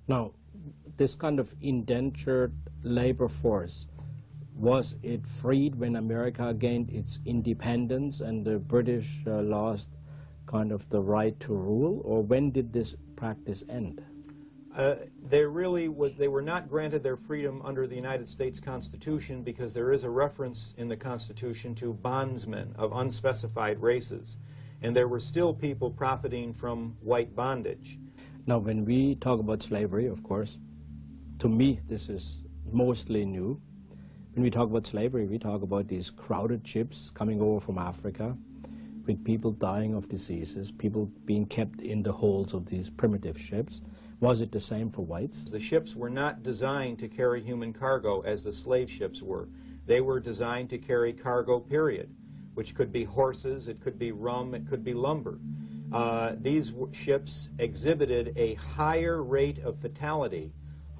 Now, this kind of indentured labor force, was it freed when America gained its independence and the British lost kind of the right to rule, or when did this practice end? They were not granted their freedom under the United States Constitution, because there is a reference in the Constitution to bondsmen of unspecified races, and there were still people profiting from white bondage. Now, when we talk about slavery, of course, to me this is mostly new. When we talk about slavery, we talk about these crowded ships coming over from Africa with people dying of diseases, people being kept in the holds of these primitive ships. Was it the same for whites? The ships were not designed to carry human cargo as the slave ships were. They were designed to carry cargo, period, which could be horses, it could be rum, it could be lumber. These ships exhibited a higher rate of fatality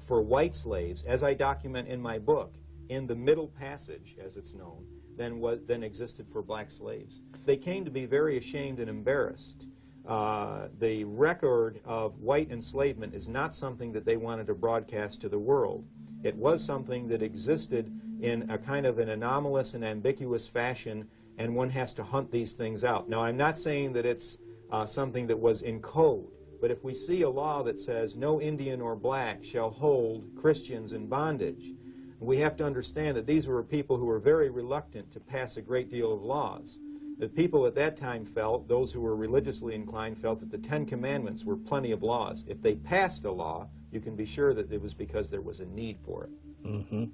for white slaves, as I document in my book, in the Middle Passage, as it's known, than existed for black slaves. They came to be very ashamed and embarrassed. The record of white enslavement is not something that they wanted to broadcast to the world. It was something that existed in a kind of an anomalous and ambiguous fashion, and one has to hunt these things out. Now, I'm not saying that it's something that was in code, but if we see a law that says no Indian or black shall hold Christians in bondage, We have to understand that these were people who were very reluctant to pass a great deal of laws. The people at that time felt, those who were religiously inclined, felt that the Ten Commandments were plenty of laws. If they passed a law, you can be sure that it was because there was a need for it. Mm-hmm.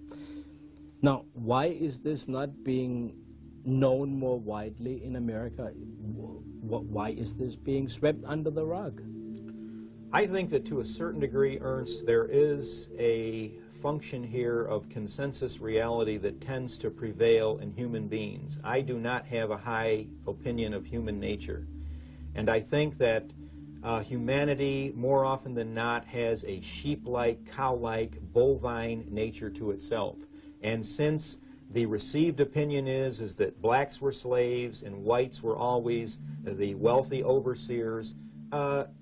Now, why is this not being known more widely in America? Why is this being swept under the rug? I think that to a certain degree, Ernst, there is a function here of consensus reality that tends to prevail in human beings. I do not have a high opinion of human nature. And I think that humanity, more often than not, has a sheep-like, cow-like, bovine nature to itself. And since the received opinion is that blacks were slaves and whites were always the wealthy overseers,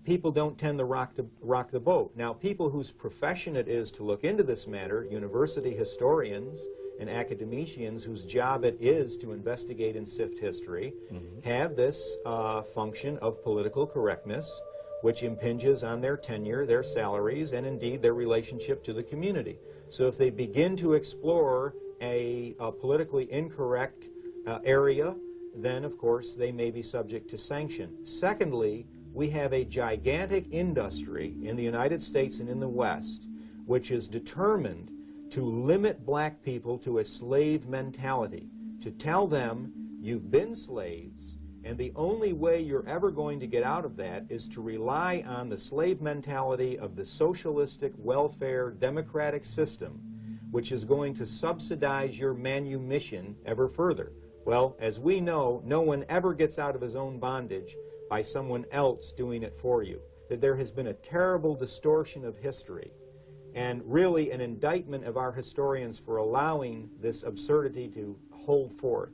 people don't tend to rock the boat. Now, people whose profession it is to look into this matter, university historians and academicians whose job it is to investigate and sift history, have this function of political correctness, which impinges on their tenure, their salaries, and indeed their relationship to the community. So if they begin to explore a politically incorrect area, then of course they may be subject to sanction. Secondly, we have a gigantic industry in the United States and in the West which is determined to limit black people to a slave mentality, to tell them you've been slaves, and the only way you're ever going to get out of that is to rely on the slave mentality of the socialistic welfare democratic system, which is going to subsidize your manumission ever further. Well, as we know, no one ever gets out of his own bondage by someone else doing it for you. That there has been a terrible distortion of history, and really an indictment of our historians for allowing this absurdity to hold forth,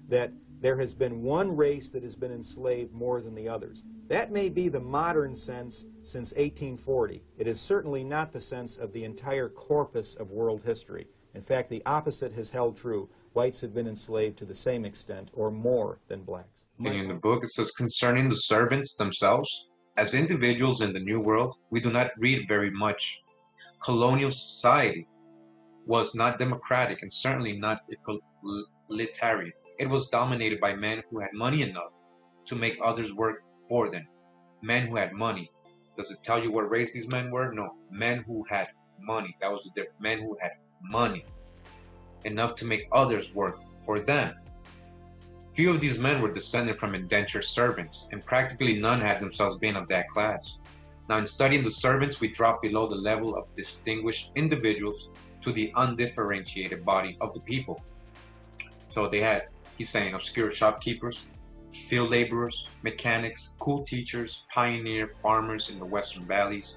that there has been one race that has been enslaved more than the others. That may be the modern sense since 1840. It is certainly not the sense of the entire corpus of world history. In fact, the opposite has held true. Whites have been enslaved to the same extent or more than blacks. In the book, it says, concerning the servants themselves, as individuals in the New World, we do not read very much. Colonial society was not democratic and certainly not egalitarian. It was dominated by men who had money enough to make others work for them. Men who had money. Does it tell you what race these men were? No. Men who had money. That was the difference. Men who had money enough to make others work for them. Few of these men were descended from indentured servants, and practically none had themselves been of that class. Now, in studying the servants, we drop below the level of distinguished individuals to the undifferentiated body of the people. So they had, he's saying, obscure shopkeepers, field laborers, mechanics, school teachers, pioneer farmers in the western valleys.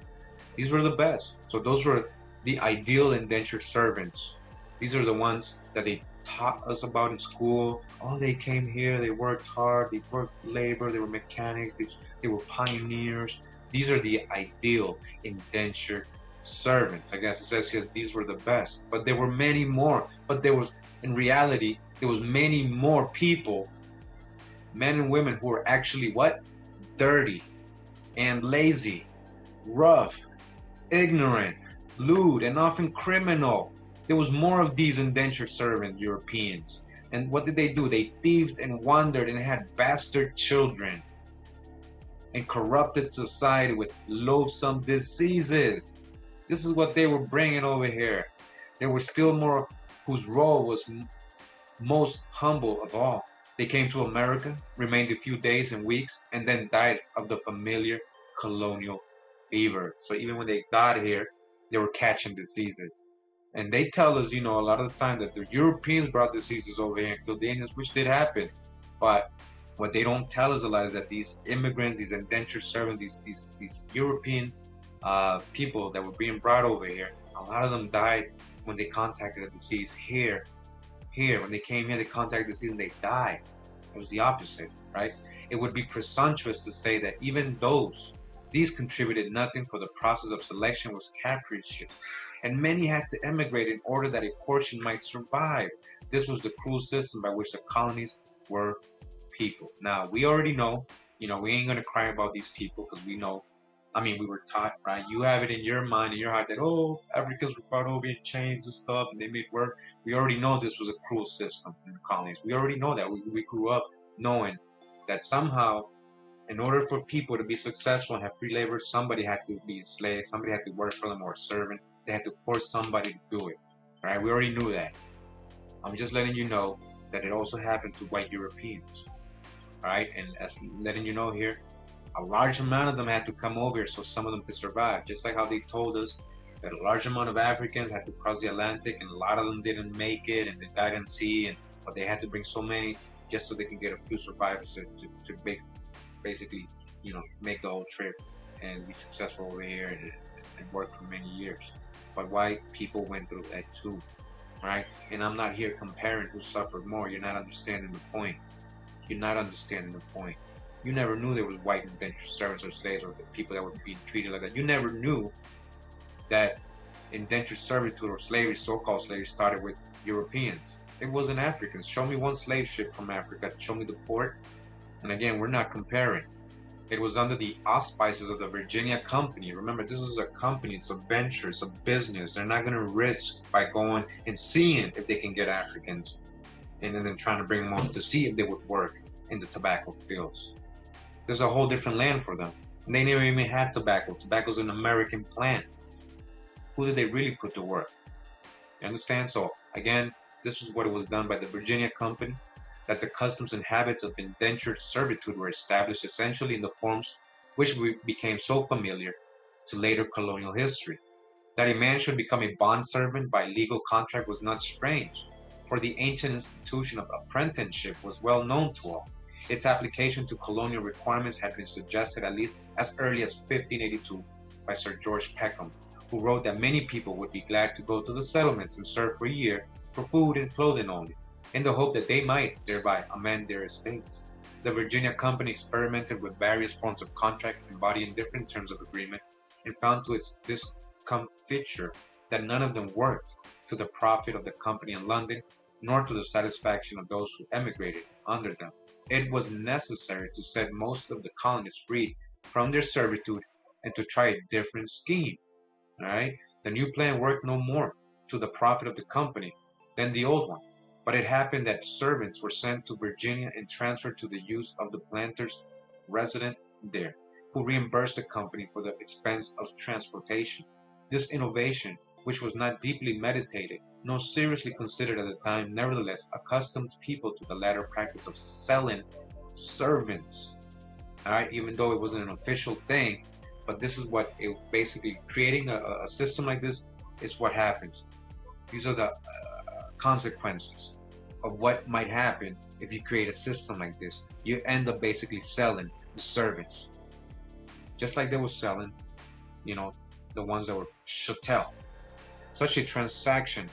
These were the best. So those were the ideal indentured servants. These are the ones that they taught us about in school. Oh, they came here, they worked hard, they worked labor, they were mechanics, they were pioneers. These are the ideal indentured servants. I guess it says here these were the best, but there were many more. But there was, in reality, there was many more people, men and women, who were actually what? Dirty and lazy, rough, ignorant, lewd, and often criminal. There was more of these indentured servant Europeans. And what did they do? They thieved and wandered and had bastard children and corrupted society with loathsome diseases. This is what they were bringing over here. There were still more whose role was most humble of all. They came to America, remained a few days and weeks, and then died of the familiar colonial fever. So even when they got here, they were catching diseases. And they tell us, you know, a lot of the time that the Europeans brought diseases over here and killed the Indians, which did happen. But what they don't tell us a lot is that these immigrants, these indentured servants, these European people that were being brought over here, a lot of them died when they contacted a disease here. When they came here, they contacted the disease and they died. It was the opposite, right? It would be presumptuous to say that even these contributed nothing, for the process of selection was capricious. And many had to emigrate in order that a portion might survive. This was the cruel system by which the colonies were people. Now, we already know, you know, we ain't going to cry about these people because we know I mean, we were taught, right? You have it in your mind, in your heart, that, oh, Africans were brought over in chains and stuff, and they made work. We already know this was a cruel system in the colonies. We already know that. We grew up knowing that somehow, in order for people to be successful and have free labor, somebody had to be a slave, somebody had to work for them or a servant. They had to force somebody to do it, right? We already knew that. I'm just letting you know that it also happened to white Europeans, right? And as letting you know here, a large amount of them had to come over here so some of them could survive. Just like how they told us that a large amount of Africans had to cross the Atlantic and a lot of them didn't make it and they died in sea, but they had to bring so many just so they can get a few survivors to basically, you know, make the whole trip and be successful over here and work for many years. But white people went through that too, right? And I'm not here comparing who suffered more. You're not understanding the point. You're not understanding the point. You never knew there was white indentured servants or slaves or people that were being treated like that. You never knew that indentured servitude or slavery, so-called slavery, started with Europeans. It wasn't Africans. Show me one slave ship from Africa. Show me the port. And again, we're not comparing. It was under the auspices of the Virginia Company. Remember, this is a company. It's a venture. It's a business. They're not going to risk by going and seeing if they can get Africans and then trying to bring them on to see if they would work in the tobacco fields. There's a whole different land for them. And they never even had tobacco. Tobacco's an American plant. Who did they really put to work? You understand? So again, this is what it was done by the Virginia Company, that the customs and habits of indentured servitude were established essentially in the forms which became so familiar to later colonial history. That a man should become a bondservant by legal contract was not strange, for the ancient institution of apprenticeship was well known to all. Its application to colonial requirements had been suggested at least as early as 1582 by Sir George Peckham, who wrote that many people would be glad to go to the settlements and serve for a year for food and clothing only, in the hope that they might thereby amend their estates. The Virginia Company experimented with various forms of contract embodying different terms of agreement and found to its discomfiture that none of them worked to the profit of the company in London, nor to the satisfaction of those who emigrated under them. It was necessary to set most of the colonists free from their servitude and to try a different scheme. All right? The new plan worked no more to the profit of the company than the old one. But it happened that servants were sent to Virginia and transferred to the use of the planters resident there, who reimbursed the company for the expense of transportation. This innovation, which was not deeply meditated, nor seriously considered at the time, nevertheless accustomed people to the latter practice of selling servants. All right, even though it wasn't an official thing, but this is what it basically, creating a system like this is what happens. These are the consequences of what might happen if you create a system like this. You end up basically selling the servants, just like they were selling, you know, the ones that were chattel. Such a transaction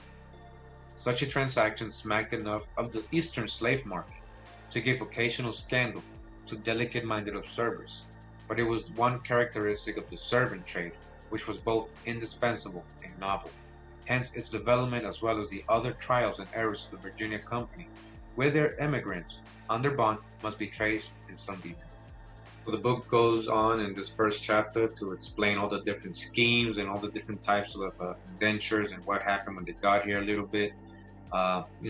smacked enough of the Eastern slave market to give occasional scandal to delicate-minded observers. But it was one characteristic of the servant trade, which was both indispensable and novel. Hence its development, as well as the other trials and errors of the Virginia Company, with their immigrants under bond, must be traced in some detail. So the book goes on in this first chapter to explain all the different schemes and all the different types of indentures and what happened when they got here a little bit.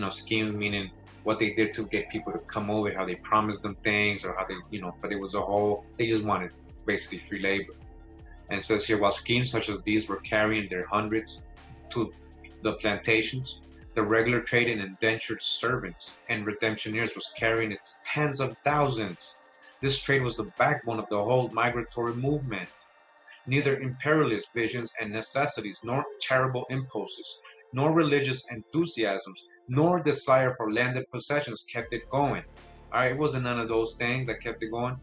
Schemes meaning what they did to get people to come over, how they promised them things, or how they, but it was they just wanted basically free labor. And it says here, while schemes such as these were carrying their hundreds to the plantations, the regular trade in indentured servants and redemptioners was carrying its tens of thousands. This trade was the backbone of the whole migratory movement. Neither imperialist visions and necessities, nor charitable impulses, nor religious enthusiasms, nor desire for landed possessions kept it going. All right, it wasn't none of those things that kept it going,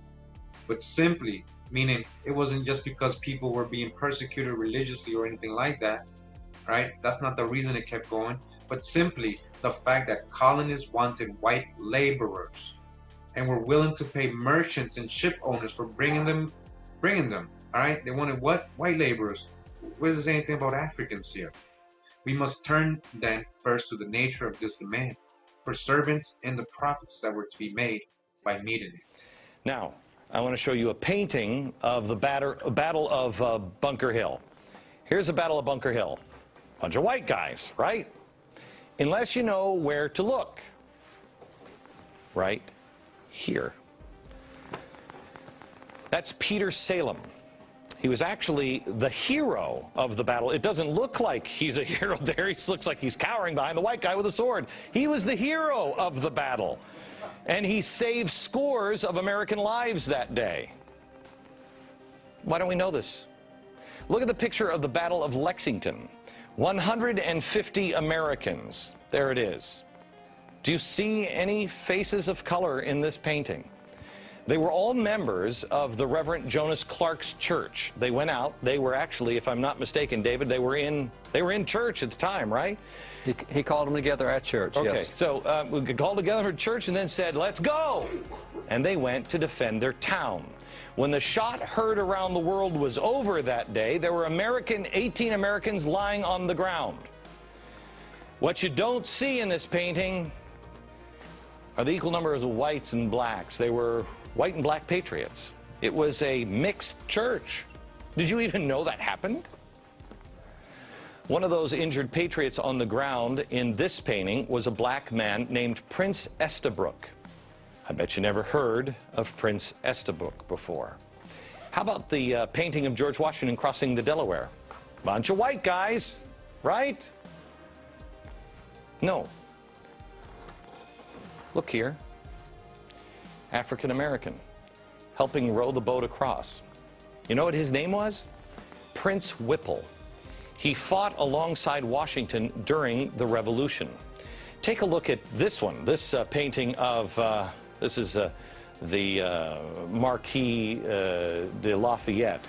but simply, meaning it wasn't just because people were being persecuted religiously or anything like that, right? That's not the reason it kept going, but simply the fact that colonists wanted white laborers and were willing to pay merchants and ship owners for bringing them, all right? They wanted what? White laborers. What does it say anything about Africans here? We must turn then first to the nature of this demand for servants and the profits that were to be made by meeting it. Now, I want to show you a painting of the Battle of Bunker Hill. Here's the Battle of Bunker Hill. Bunch of white guys, right? Unless you know where to look. Right here. That's Peter Salem. He was actually the hero of the battle. It doesn't look like he's a hero there. He looks like he's cowering behind the white guy with a sword. He was the hero of the battle. And he saved scores of American lives that day. Why don't we know this? Look at the picture of the Battle of Lexington. 150 Americans. There it is. Do you see any faces of color in this painting? They were all members of the Reverend Jonas Clark's church. They went out. They were actually, if I'm not mistaken, David, they were in church at the time, right? He called them together at church, okay, yes. So we called together at church and then said, let's go. And they went to defend their town. When the shot heard around the world was over that day, there were 18 Americans lying on the ground. What you don't see in this painting are the equal numbers of whites and blacks. They were white and black patriots. It was a mixed church. Did you even know that happened? One of those injured patriots on the ground in this painting was a black man named Prince Estabrook. I bet you never heard of Prince Estabrook before. How about the painting of George Washington crossing the Delaware? Bunch of white guys, right? No. Look here. African American, helping row the boat across. You know what his name was? Prince Whipple. He fought alongside Washington during the Revolution. Take a look at this one, this painting of, this is the Marquis de Lafayette.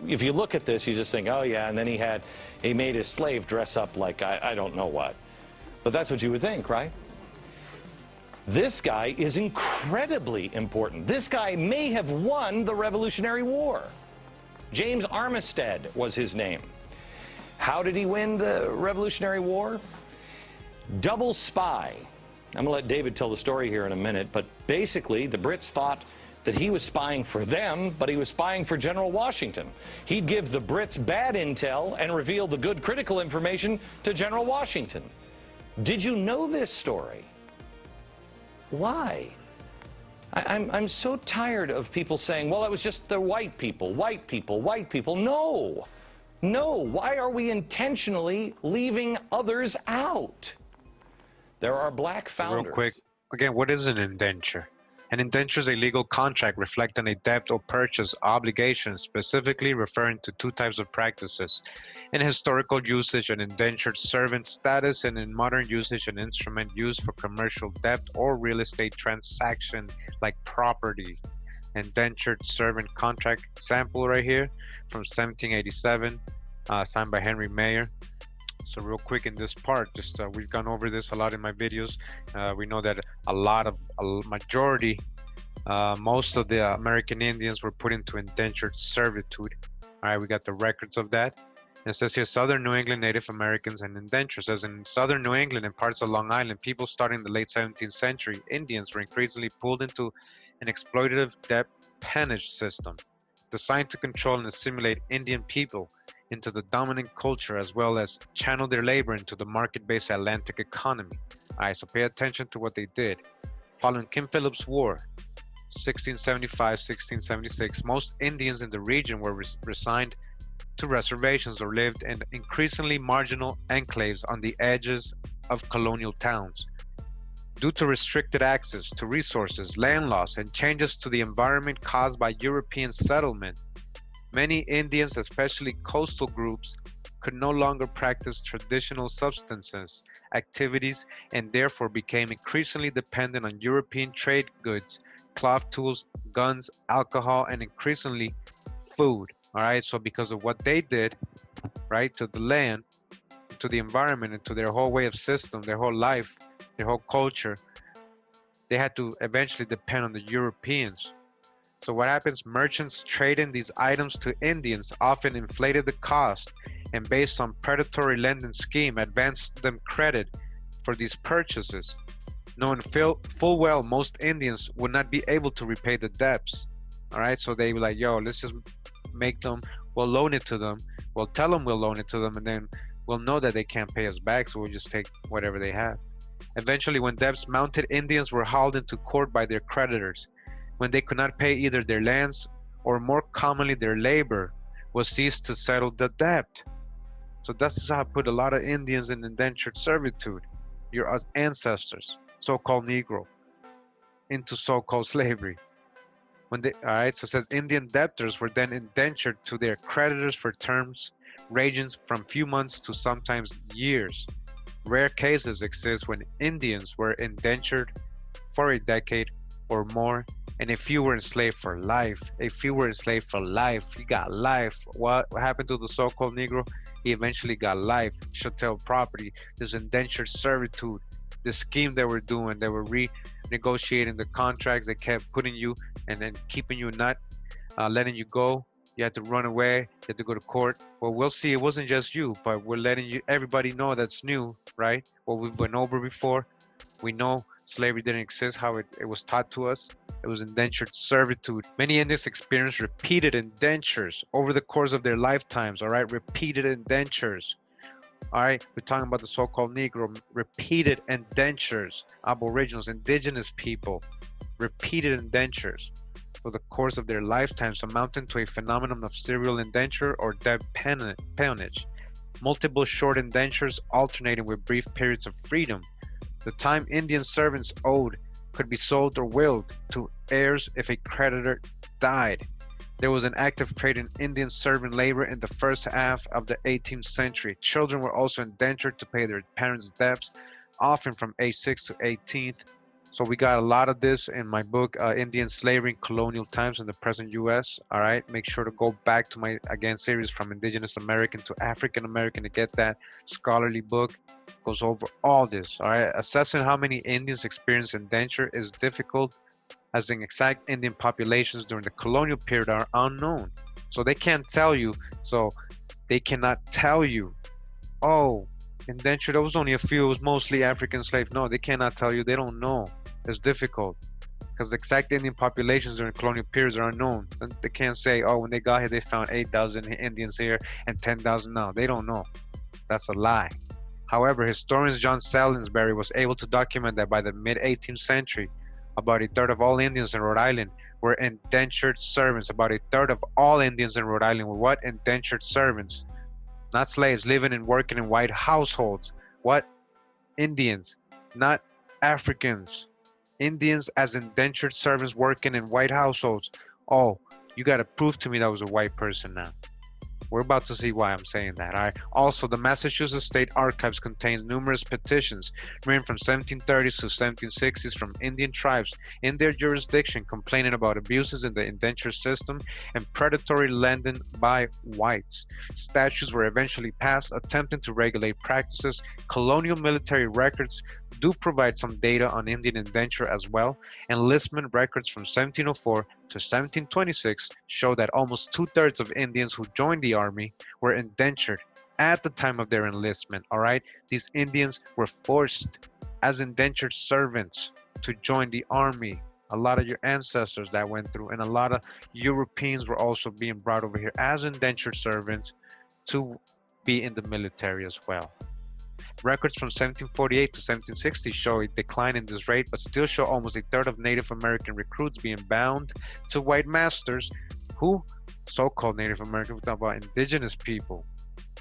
If you look at this, you just think, oh yeah, and then he made his slave dress up like I don't know what. But that's what you would think, right? This guy is incredibly important. This guy may have won the Revolutionary War. James Armistead was his name. How did he win the Revolutionary War? Double spy. I'm going to let David tell the story here in a minute, but basically the Brits thought that he was spying for them, but he was spying for General Washington. He'd give the Brits bad intel and reveal the good critical information to General Washington. Did you know this story? Why? I'm so tired of people saying, well, it was just the white people, white people, white people. No. No. Why are we intentionally leaving others out? There are black founders. Real quick, again, what is an indenture? An indenture is a legal contract reflecting a debt or purchase obligation, specifically referring to two types of practices. In historical usage, an indentured servant status, and in modern usage, an instrument used for commercial debt or real estate transaction like property. Indentured servant contract sample right here from 1787, signed by Henry Mayer. So real quick in this part, just we've gone over this a lot in my videos. We know that majority, most of the American Indians were put into indentured servitude. All right, we got the records of that. And it says here, Southern New England Native Americans and indentures. As in Southern New England and parts of Long Island, people starting in the late 17th century, Indians were increasingly pulled into an exploitative debt peonage system designed to control and assimilate Indian people into the dominant culture, as well as channel their labor into the market-based Atlantic economy. All right, so pay attention to what they did. Following King Philip's War, 1675-1676, most Indians in the region were resigned to reservations or lived in increasingly marginal enclaves on the edges of colonial towns. Due to restricted access to resources, land loss, and changes to the environment caused by European settlement, many Indians, especially coastal groups, could no longer practice traditional subsistence activities and therefore became increasingly dependent on European trade goods, cloth tools, guns, alcohol, and increasingly food. All right, so because of what they did, right, to the land, to the environment, and to their whole way of system, their whole life, their whole culture, they had to eventually depend on the Europeans. So what happens? Merchants trading these items to Indians often inflated the cost, and based on predatory lending scheme, advanced them credit for these purchases, knowing full well most Indians would not be able to repay the debts. All right, so they were like, yo, let's just make them, we'll loan it to them, we'll tell them we'll loan it to them, and then we'll know that they can't pay us back, so we'll just take whatever they have. Eventually, when debts mounted, Indians were hauled into court by their creditors. When they could not pay either their lands or more commonly their labor was seized to settle the debt. So that's how I put a lot of Indians in indentured servitude, your ancestors, so-called Negro, into so-called slavery. All right, so it says Indian debtors were then indentured to their creditors for terms ranging from few months to sometimes years. Rare cases exist when Indians were indentured for a decade or more, and a few were enslaved for life. A few were enslaved for life. He got life. What happened to the so-called Negro? He eventually got life, chattel property, this indentured servitude, the scheme they were doing. They were renegotiating the contracts. They kept putting you and then keeping you not letting you go. You had to run away. You had to go to court. Well, we'll see. It wasn't just you, but we're letting everybody know that's new, right? What we've went over before. We know slavery didn't exist, how it was taught to us. It was indentured servitude. Many Indians experienced repeated indentures over the course of their lifetimes, all right? Repeated indentures. All right, we're talking about the so-called Negro, repeated indentures, Aboriginals, indigenous people, repeated indentures for the course of their lifetimes, amounting to a phenomenon of serial indenture or debt peonage. Multiple short indentures alternating with brief periods of freedom. The time Indian servants owed could be sold or willed to heirs if a creditor died. There was an active trade in Indian servant labor in the first half of the 18th century. Children were also indentured to pay their parents' debts, often from age 6 to 18th. So we got a lot of this in my book, Indian Slavery in Colonial Times in the Present U.S. All right, make sure to go back to my, again, series from Indigenous American to African American to get that scholarly book. Goes over all this. All right, assessing how many Indians experience indenture is difficult, as the exact Indian populations during the colonial period are unknown. So they can't tell you. So they cannot tell you, oh, indenture, there was only a few, it was mostly African slaves. No, they cannot tell you. They don't know. It's difficult because the exact Indian populations during colonial periods are unknown. They can't say, oh, when they got here, they found 8,000 Indians here and 10,000 now. They don't know. That's a lie. However, historian John Salisbury was able to document that by the mid-18th century, about a third of all Indians in Rhode Island were indentured servants. About a third of all Indians in Rhode Island were what? Indentured servants. Not slaves, living and working in white households. What? Indians, not Africans. Indians as indentured servants working in white households. Oh, you got to prove to me that was a white person now. We're about to see why I'm saying that. All right. Also, the Massachusetts State Archives contains numerous petitions written from 1730s to 1760s from Indian tribes in their jurisdiction complaining about abuses in the indenture system and predatory lending by whites. Statutes were eventually passed attempting to regulate practices. Colonial military records do provide some data on Indian indenture as well. Enlistment records from 1704 to 1726 show that almost 2/3 of Indians who joined the army were indentured at the time of their enlistment. All right, these Indians were forced as indentured servants to join the army. A lot of your ancestors that went through, and a lot of Europeans were also being brought over here as indentured servants to be in the military as well. Records from 1748 to 1760 show a decline in this rate, but still show almost 1/3 of Native American recruits being bound to white masters who, so-called Native American, we're talking about indigenous people,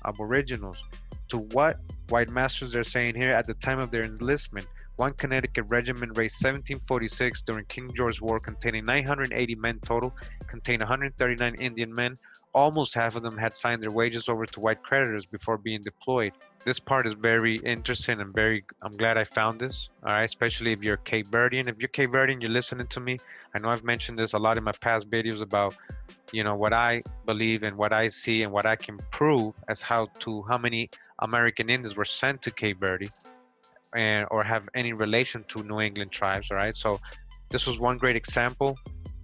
aboriginals, to what white masters they're saying here at the time of their enlistment. One Connecticut regiment raised 1746 during King George's War, containing 980 men total, contained 139 Indian men. Almost half of them had signed their wages over to white creditors before being deployed. This part is very interesting and I'm glad I found this, all right, especially if you're Cape Verdean. If you're Cape Verdean, you're listening to me. I know I've mentioned this a lot in my past videos about, you know, what I believe and what I see and what I can prove as how many American Indians were sent to Cape Verde or have any relation to New England tribes, all right? So this was one great example,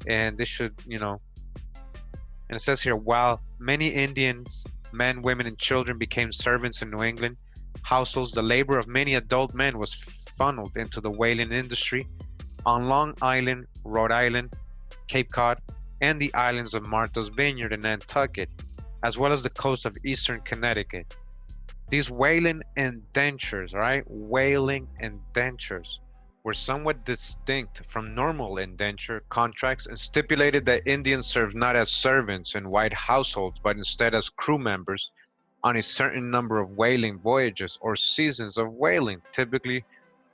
and this should, you know, and it says here, while many Indians, men, women, and children became servants in New England households, the labor of many adult men was funneled into the whaling industry on Long Island, Rhode Island, Cape Cod, and the islands of Martha's Vineyard and Nantucket, as well as the coast of eastern Connecticut. These whaling indentures, right? Whaling indentures were somewhat distinct from normal indenture contracts and stipulated that Indians served not as servants in white households, but instead as crew members on a certain number of whaling voyages or seasons of whaling, typically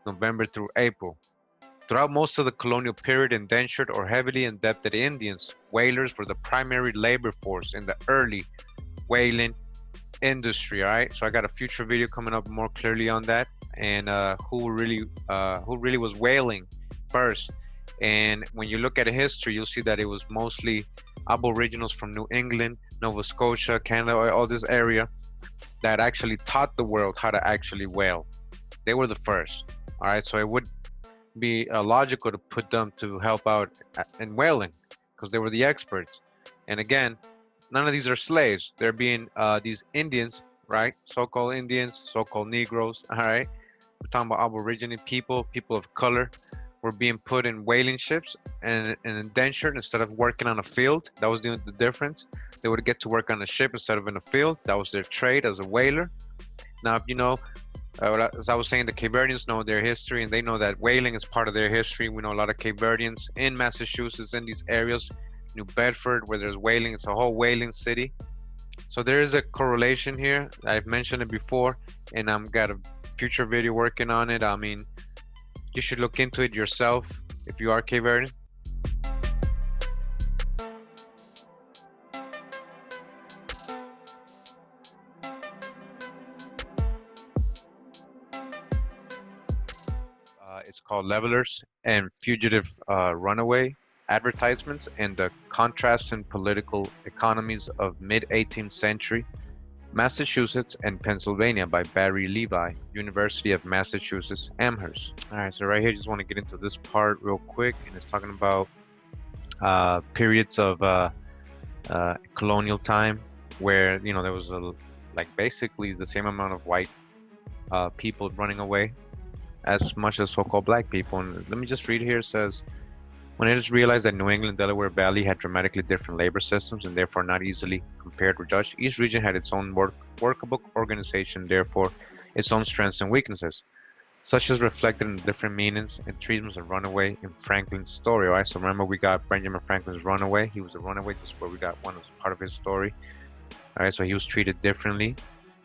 November through April. Throughout most of the colonial period, indentured or heavily indebted Indians, whalers were the primary labor force in the early whaling industry. All right, so I got a future video coming up more clearly on that, and who really was whaling first. And when you look at history, you'll see that it was mostly Aboriginals from New England, Nova Scotia, Canada, all this area that actually taught the world how to actually whale. They were the first. All right, so it would be logical to put them to help out in whaling because they were the experts. And again, none of these are slaves. They're being these Indians, right? So-called Indians, so-called Negroes. All right, we're talking about Aboriginal people of color, were being put in whaling ships and indentured instead of working on a field. That was the difference. They would get to work on a ship instead of in a field. That was their trade as a whaler. Now, if you know, as I was saying, the Cape Verdeans know their history, and they know that whaling is part of their history. We know a lot of Cape Verdeans in Massachusetts, in these areas, New Bedford, where there's whaling. It's a whole whaling city. So there is a correlation here. I've mentioned it before, and I've got a future video working on it. I mean, you should look into it yourself if you are Cape Verdean. It's called Levelers and Fugitive Runaway Advertisements and the Contrasts in Political Economies of Mid-18th Century Massachusetts and Pennsylvania by Barry Levi, University of Massachusetts, Amherst. All right, so right here, just want to get into this part real quick, and it's talking about periods of colonial time where, you know, there was basically the same amount of white people running away as much as so-called black people. And let me just read here. It says, when it is realized that New England, Delaware Valley had dramatically different labor systems and therefore not easily compared or judged, each region had its own workable organization, therefore its own strengths and weaknesses, such as reflected in the different meanings and treatments of runaway in Franklin's story. All right, so remember we got Benjamin Franklin's runaway. He was a runaway. This is where we got one as part of his story. All right, so he was treated differently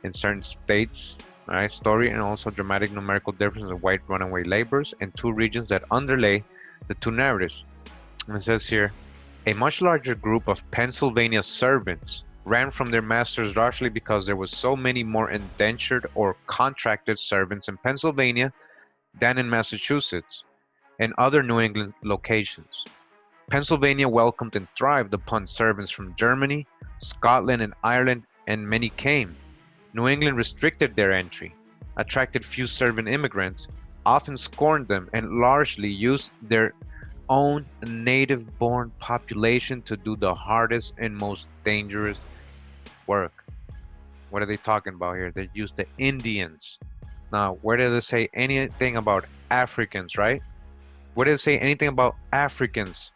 in certain states. All right, story and also dramatic numerical differences of white runaway laborers in two regions that underlay the two narratives. And it says here, a much larger group of Pennsylvania servants ran from their masters largely because there was so many more indentured or contracted servants in Pennsylvania than in Massachusetts and other New England locations. Pennsylvania welcomed and thrived upon servants from Germany, Scotland, and Ireland, and many came. New England restricted their entry, attracted few servant immigrants, often scorned them, and largely used their own native-born population to do the hardest and most dangerous work. What are they talking about here? They used the Indians. Now, where does it say anything about Africans, right? Where does it say anything about Africans?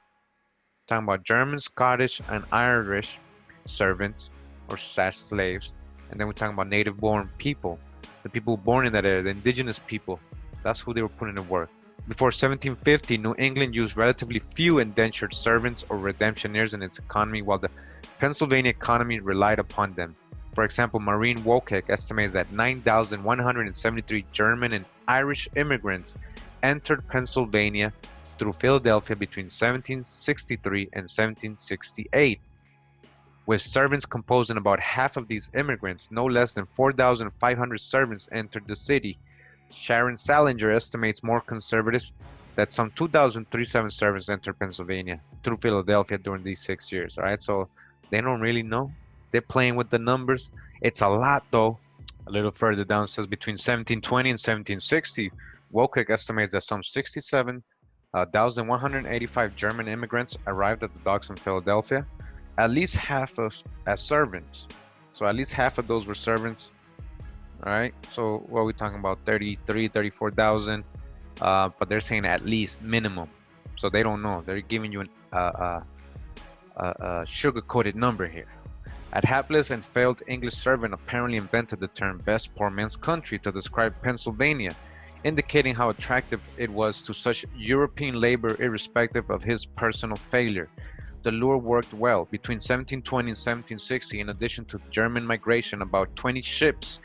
Talking about German, Scottish, and Irish servants or slaves. And then we're talking about native-born people, the people born in that area, the indigenous people. That's who they were putting to work. Before 1750, New England used relatively few indentured servants or redemptioners in its economy, while the Pennsylvania economy relied upon them. For example, Maureen Wokek estimates that 9,173 German and Irish immigrants entered Pennsylvania through Philadelphia between 1763 and 1768. With servants composing about half of these immigrants, no less than 4,500 servants entered the city. Sharon Salinger estimates, more conservative, that some 2,037 servants entered Pennsylvania through Philadelphia during these 6 years. All right, so they don't really know. They're playing with the numbers. It's a lot, though. A little further down, it says between 1720 and 1760, Wokek estimates that some 67,185 German immigrants arrived at the docks in Philadelphia. At least half as servants. So at least half of those were servants. All right. So what are we talking about? 34,000. But they're saying at least minimum. So they don't know. They're giving you sugar-coated number here. A hapless and failed English servant apparently invented the term best poor man's country to describe Pennsylvania, indicating how attractive it was to such European labor irrespective of his personal failure. The lure worked well. Between 1720 and 1760, in addition to German migration, about 20 ships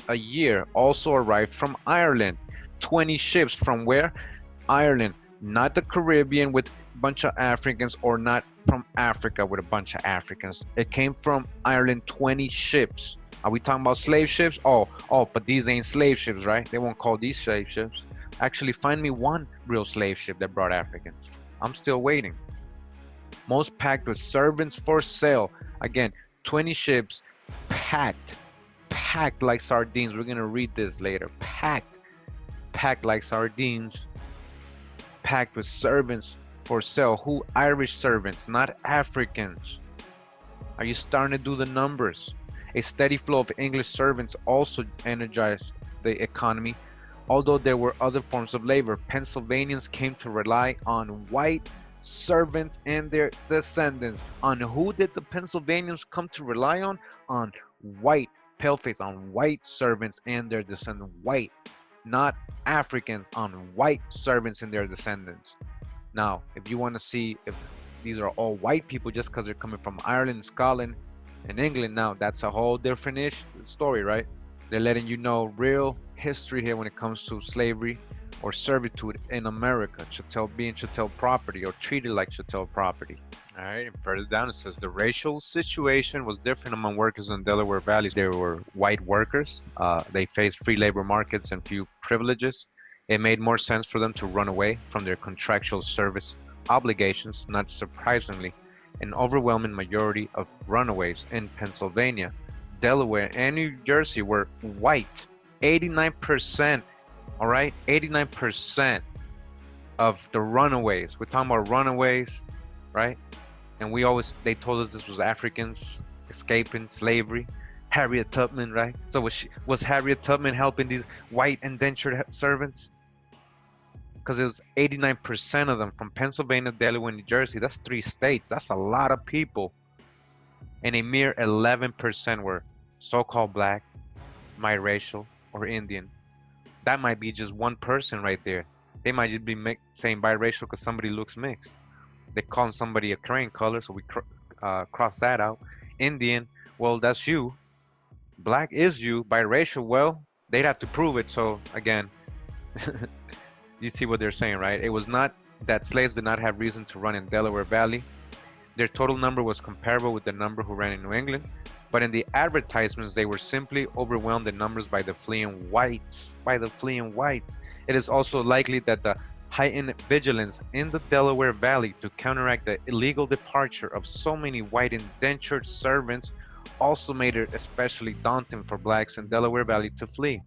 a year also arrived from Ireland. 20 ships from where? Ireland. Not the Caribbean with a bunch of Africans, or not from Africa with a bunch of Africans. It came from Ireland, 20 ships. Are we talking about slave ships? Oh, but these ain't slave ships, right? They won't call these slave ships. Actually, find me one real slave ship that brought Africans. I'm still waiting. Most packed with servants for sale. Again, 20 ships packed like sardines. We're going to read this later. Packed like sardines. Packed with servants for sale. Who? Irish servants, not Africans. Are you starting to do the numbers? A steady flow of English servants also energized the economy. Although there were other forms of labor, Pennsylvanians came to rely on white servants and their descendants. On who did the Pennsylvanians come to rely on? On white, paleface, on white servants and their descendants. White, not Africans, on white servants and their descendants. Now, if you want to see if these are all white people just because they're coming from Ireland, Scotland, and England, now that's a whole different story, right? They're letting you know real history here when it comes to slavery or servitude in America. Being chattel property, or treated like chattel property. All right, and further down it says the racial situation was different among workers in Delaware Valley. There were white workers. They faced free labor markets and few privileges. It made more sense for them to run away from their contractual service obligations. Not surprisingly, an overwhelming majority of runaways in Pennsylvania, Delaware, and New Jersey were white. 89%. All right, 89% of the runaways. We're talking about runaways, right? And they told us this was Africans escaping slavery. Harriet Tubman, right? So was Harriet Tubman helping these white indentured servants? Because it was 89% of them from Pennsylvania, Delaware, and New Jersey. That's 3 states. That's a lot of people. And a mere 11% were so-called black, biracial, or Indian. That might be just one person right there. They might just be saying biracial because somebody looks mixed. They call somebody a crane color, so we cross that out. Indian, well, that's you. Black is you. Biracial, well, they'd have to prove it. So again, you see what they're saying, right? It was not that slaves did not have reason to run in Delaware Valley. Their total number was comparable with the number who ran in New England. But in the advertisements, they were simply overwhelmed in numbers by the fleeing whites. It is also likely that the heightened vigilance in the Delaware Valley to counteract the illegal departure of so many white indentured servants also made it especially daunting for blacks in Delaware Valley to flee.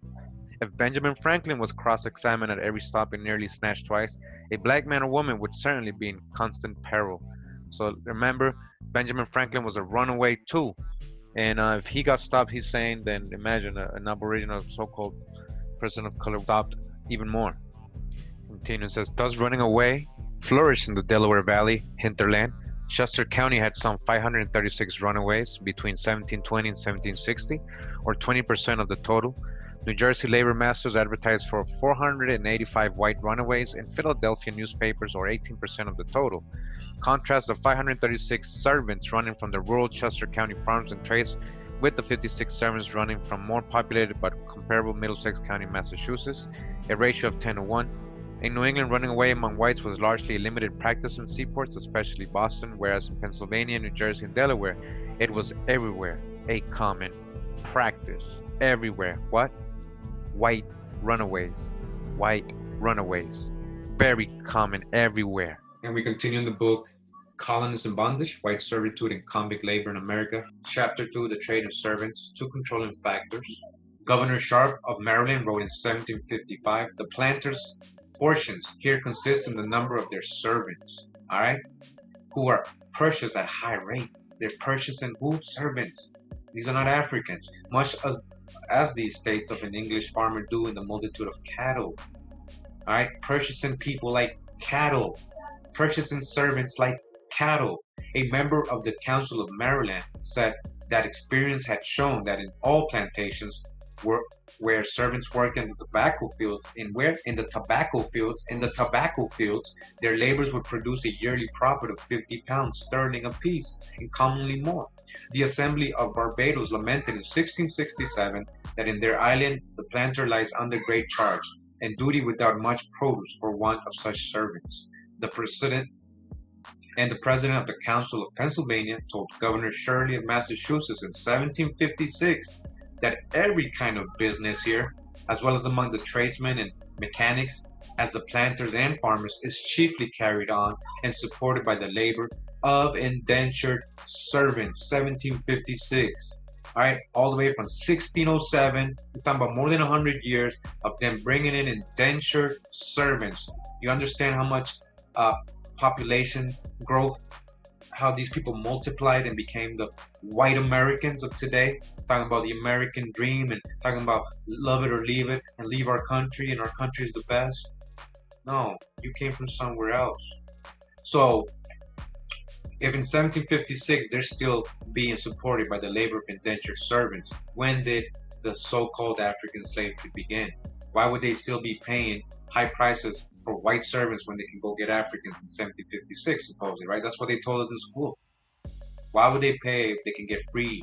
If Benjamin Franklin was cross-examined at every stop and nearly snatched twice, a black man or woman would certainly be in constant peril. So remember, Benjamin Franklin was a runaway too. And if he got stopped, he's saying, then imagine an Aboriginal so-called person of color stopped even more. Continues, says, thus running away flourished in the Delaware Valley hinterland. Chester County had some 536 runaways between 1720 and 1760, or 20% of the total. New Jersey labor masters advertised for 485 white runaways in Philadelphia newspapers, or 18% of the total. Contrast the 536 servants running from the rural Chester County farms and trades with the 56 servants running from more populated but comparable Middlesex County, Massachusetts, a ratio of 10-1. In New England, running away among whites was largely a limited practice in seaports, especially Boston, whereas in Pennsylvania, New Jersey, and Delaware, it was everywhere a common practice. Everywhere. What? White runaways. White runaways. Very common everywhere. And we continue in the book, Colonies in Bondage, White Servitude and Convict Labor in America. Chapter 2, The Trade of Servants, Two Controlling Factors. Governor Sharp of Maryland wrote in 1755, the planters' portions here consist in the number of their servants, all right, who are purchased at high rates. They're purchasing who? Servants. These are not Africans, much as the estates of an English farmer do in the multitude of cattle. All right, purchasing people like cattle. Purchasing servants like cattle. A member of the Council of Maryland said that experience had shown that in all plantations where servants worked in the tobacco fields, in the tobacco fields, their labors would produce a yearly profit of 50 pounds sterling apiece, and commonly more. The Assembly of Barbados lamented in 1667 that in their island the planter lies under great charge and duty without much produce for want of such servants. The president of the Council of Pennsylvania told Governor Shirley of Massachusetts in 1756 that every kind of business here, as well as among the tradesmen and mechanics, as the planters and farmers, is chiefly carried on and supported by the labor of indentured servants. 1756. All right, all the way from 1607, we're talking about more than 100 years of them bringing in indentured servants. You understand how much population growth, how these people multiplied and became the white Americans of today, talking about the American dream and talking about love it or leave it and leave our country and our country is the best. No, you came from somewhere else. So if in 1756 they're still being supported by the labor of indentured servants, when did the so-called African slavery begin? Why would they still be paying high prices for white servants when they can go get Africans in 1756, supposedly, right? That's what they told us in school. Why would they pay if they can get free,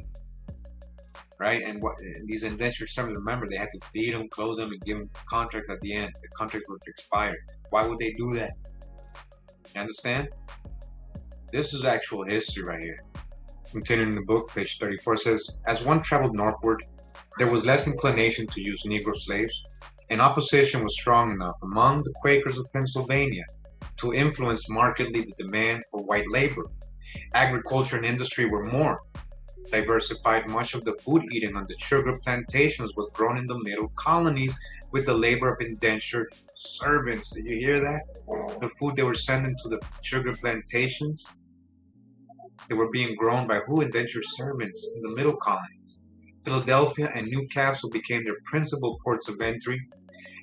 right? And these indentured servants, remember, they had to feed them, clothe them, and give them contracts at the end. The contracts were expired. Why would they do that? You understand? This is actual history right here. Continuing the book, page 34 says, as one traveled northward, there was less inclination to use Negro slaves, and opposition was strong enough among the Quakers of Pennsylvania to influence markedly the demand for white labor. Agriculture and industry were more diversified. Much of the food eaten on the sugar plantations was grown in the middle colonies with the labor of indentured servants. Did you hear that? The food they were sending to the sugar plantations, they were being grown by who? Indentured servants in the middle colonies. Philadelphia and Newcastle became their principal ports of entry,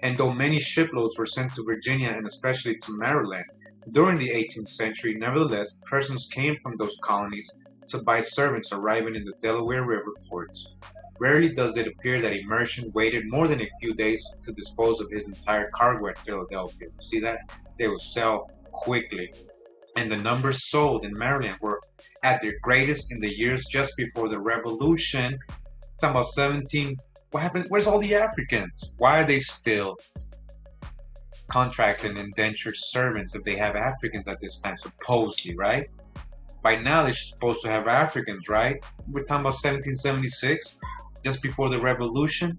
and though many shiploads were sent to Virginia and especially to Maryland during the 18th century, nevertheless, persons came from those colonies to buy servants arriving in the Delaware River ports. Rarely does it appear that a merchant waited more than a few days to dispose of his entire cargo at Philadelphia. See that? They will sell quickly. And the numbers sold in Maryland were at their greatest in the years just before the Revolution. Talking about 17, what happened? Where's all the Africans? Why are they still contracting indentured servants if they have Africans at this time, supposedly, right? By now they're supposed to have Africans, right? We're talking about 1776, just before the Revolution.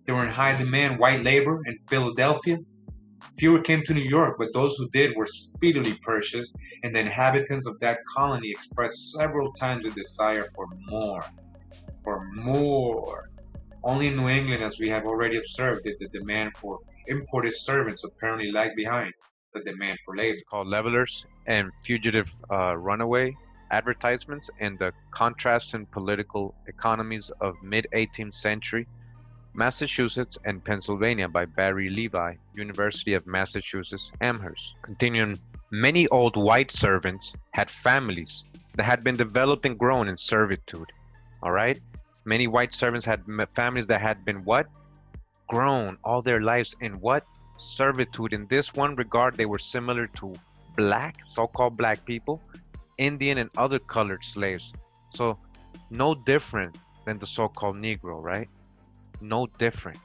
They were in high demand, white labor in Philadelphia. Fewer came to New York, but those who did were speedily purchased, and the inhabitants of that colony expressed several times a desire for more. For more. Only in New England, as we have already observed, did the demand for imported servants apparently lag behind the demand for labor. Called levelers and fugitive runaway advertisements in the contrast in political economies of mid-18th century Massachusetts and Pennsylvania by Barry Levi, University of Massachusetts, Amherst. Continuing, many old white servants had families that had been developed and grown in servitude. All right? Many white servants had families that had been what? Grown all their lives in what? Servitude. In this one regard, they were similar to black, so-called black people, Indian and other colored slaves. So no different than the so-called Negro, right? No different.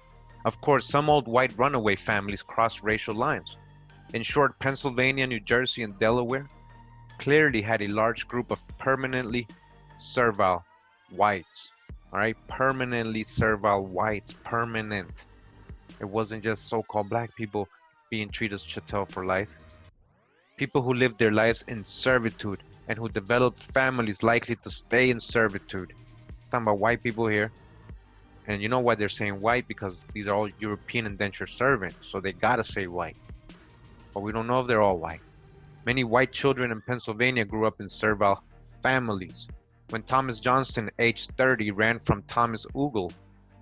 Of course, some old white runaway families crossed racial lines. In short, Pennsylvania, New Jersey, and Delaware clearly had a large group of permanently servile whites. All right, permanently servile whites, permanent. It wasn't just so-called black people being treated as chattel for life. People who lived their lives in servitude and who developed families likely to stay in servitude. I'm talking about white people here. And you know why they're saying white? Because these are all European indentured servants, so they gotta say white. But we don't know if they're all white. Many white children in Pennsylvania grew up in servile families. When Thomas Johnston, aged 30, ran from Thomas Ogle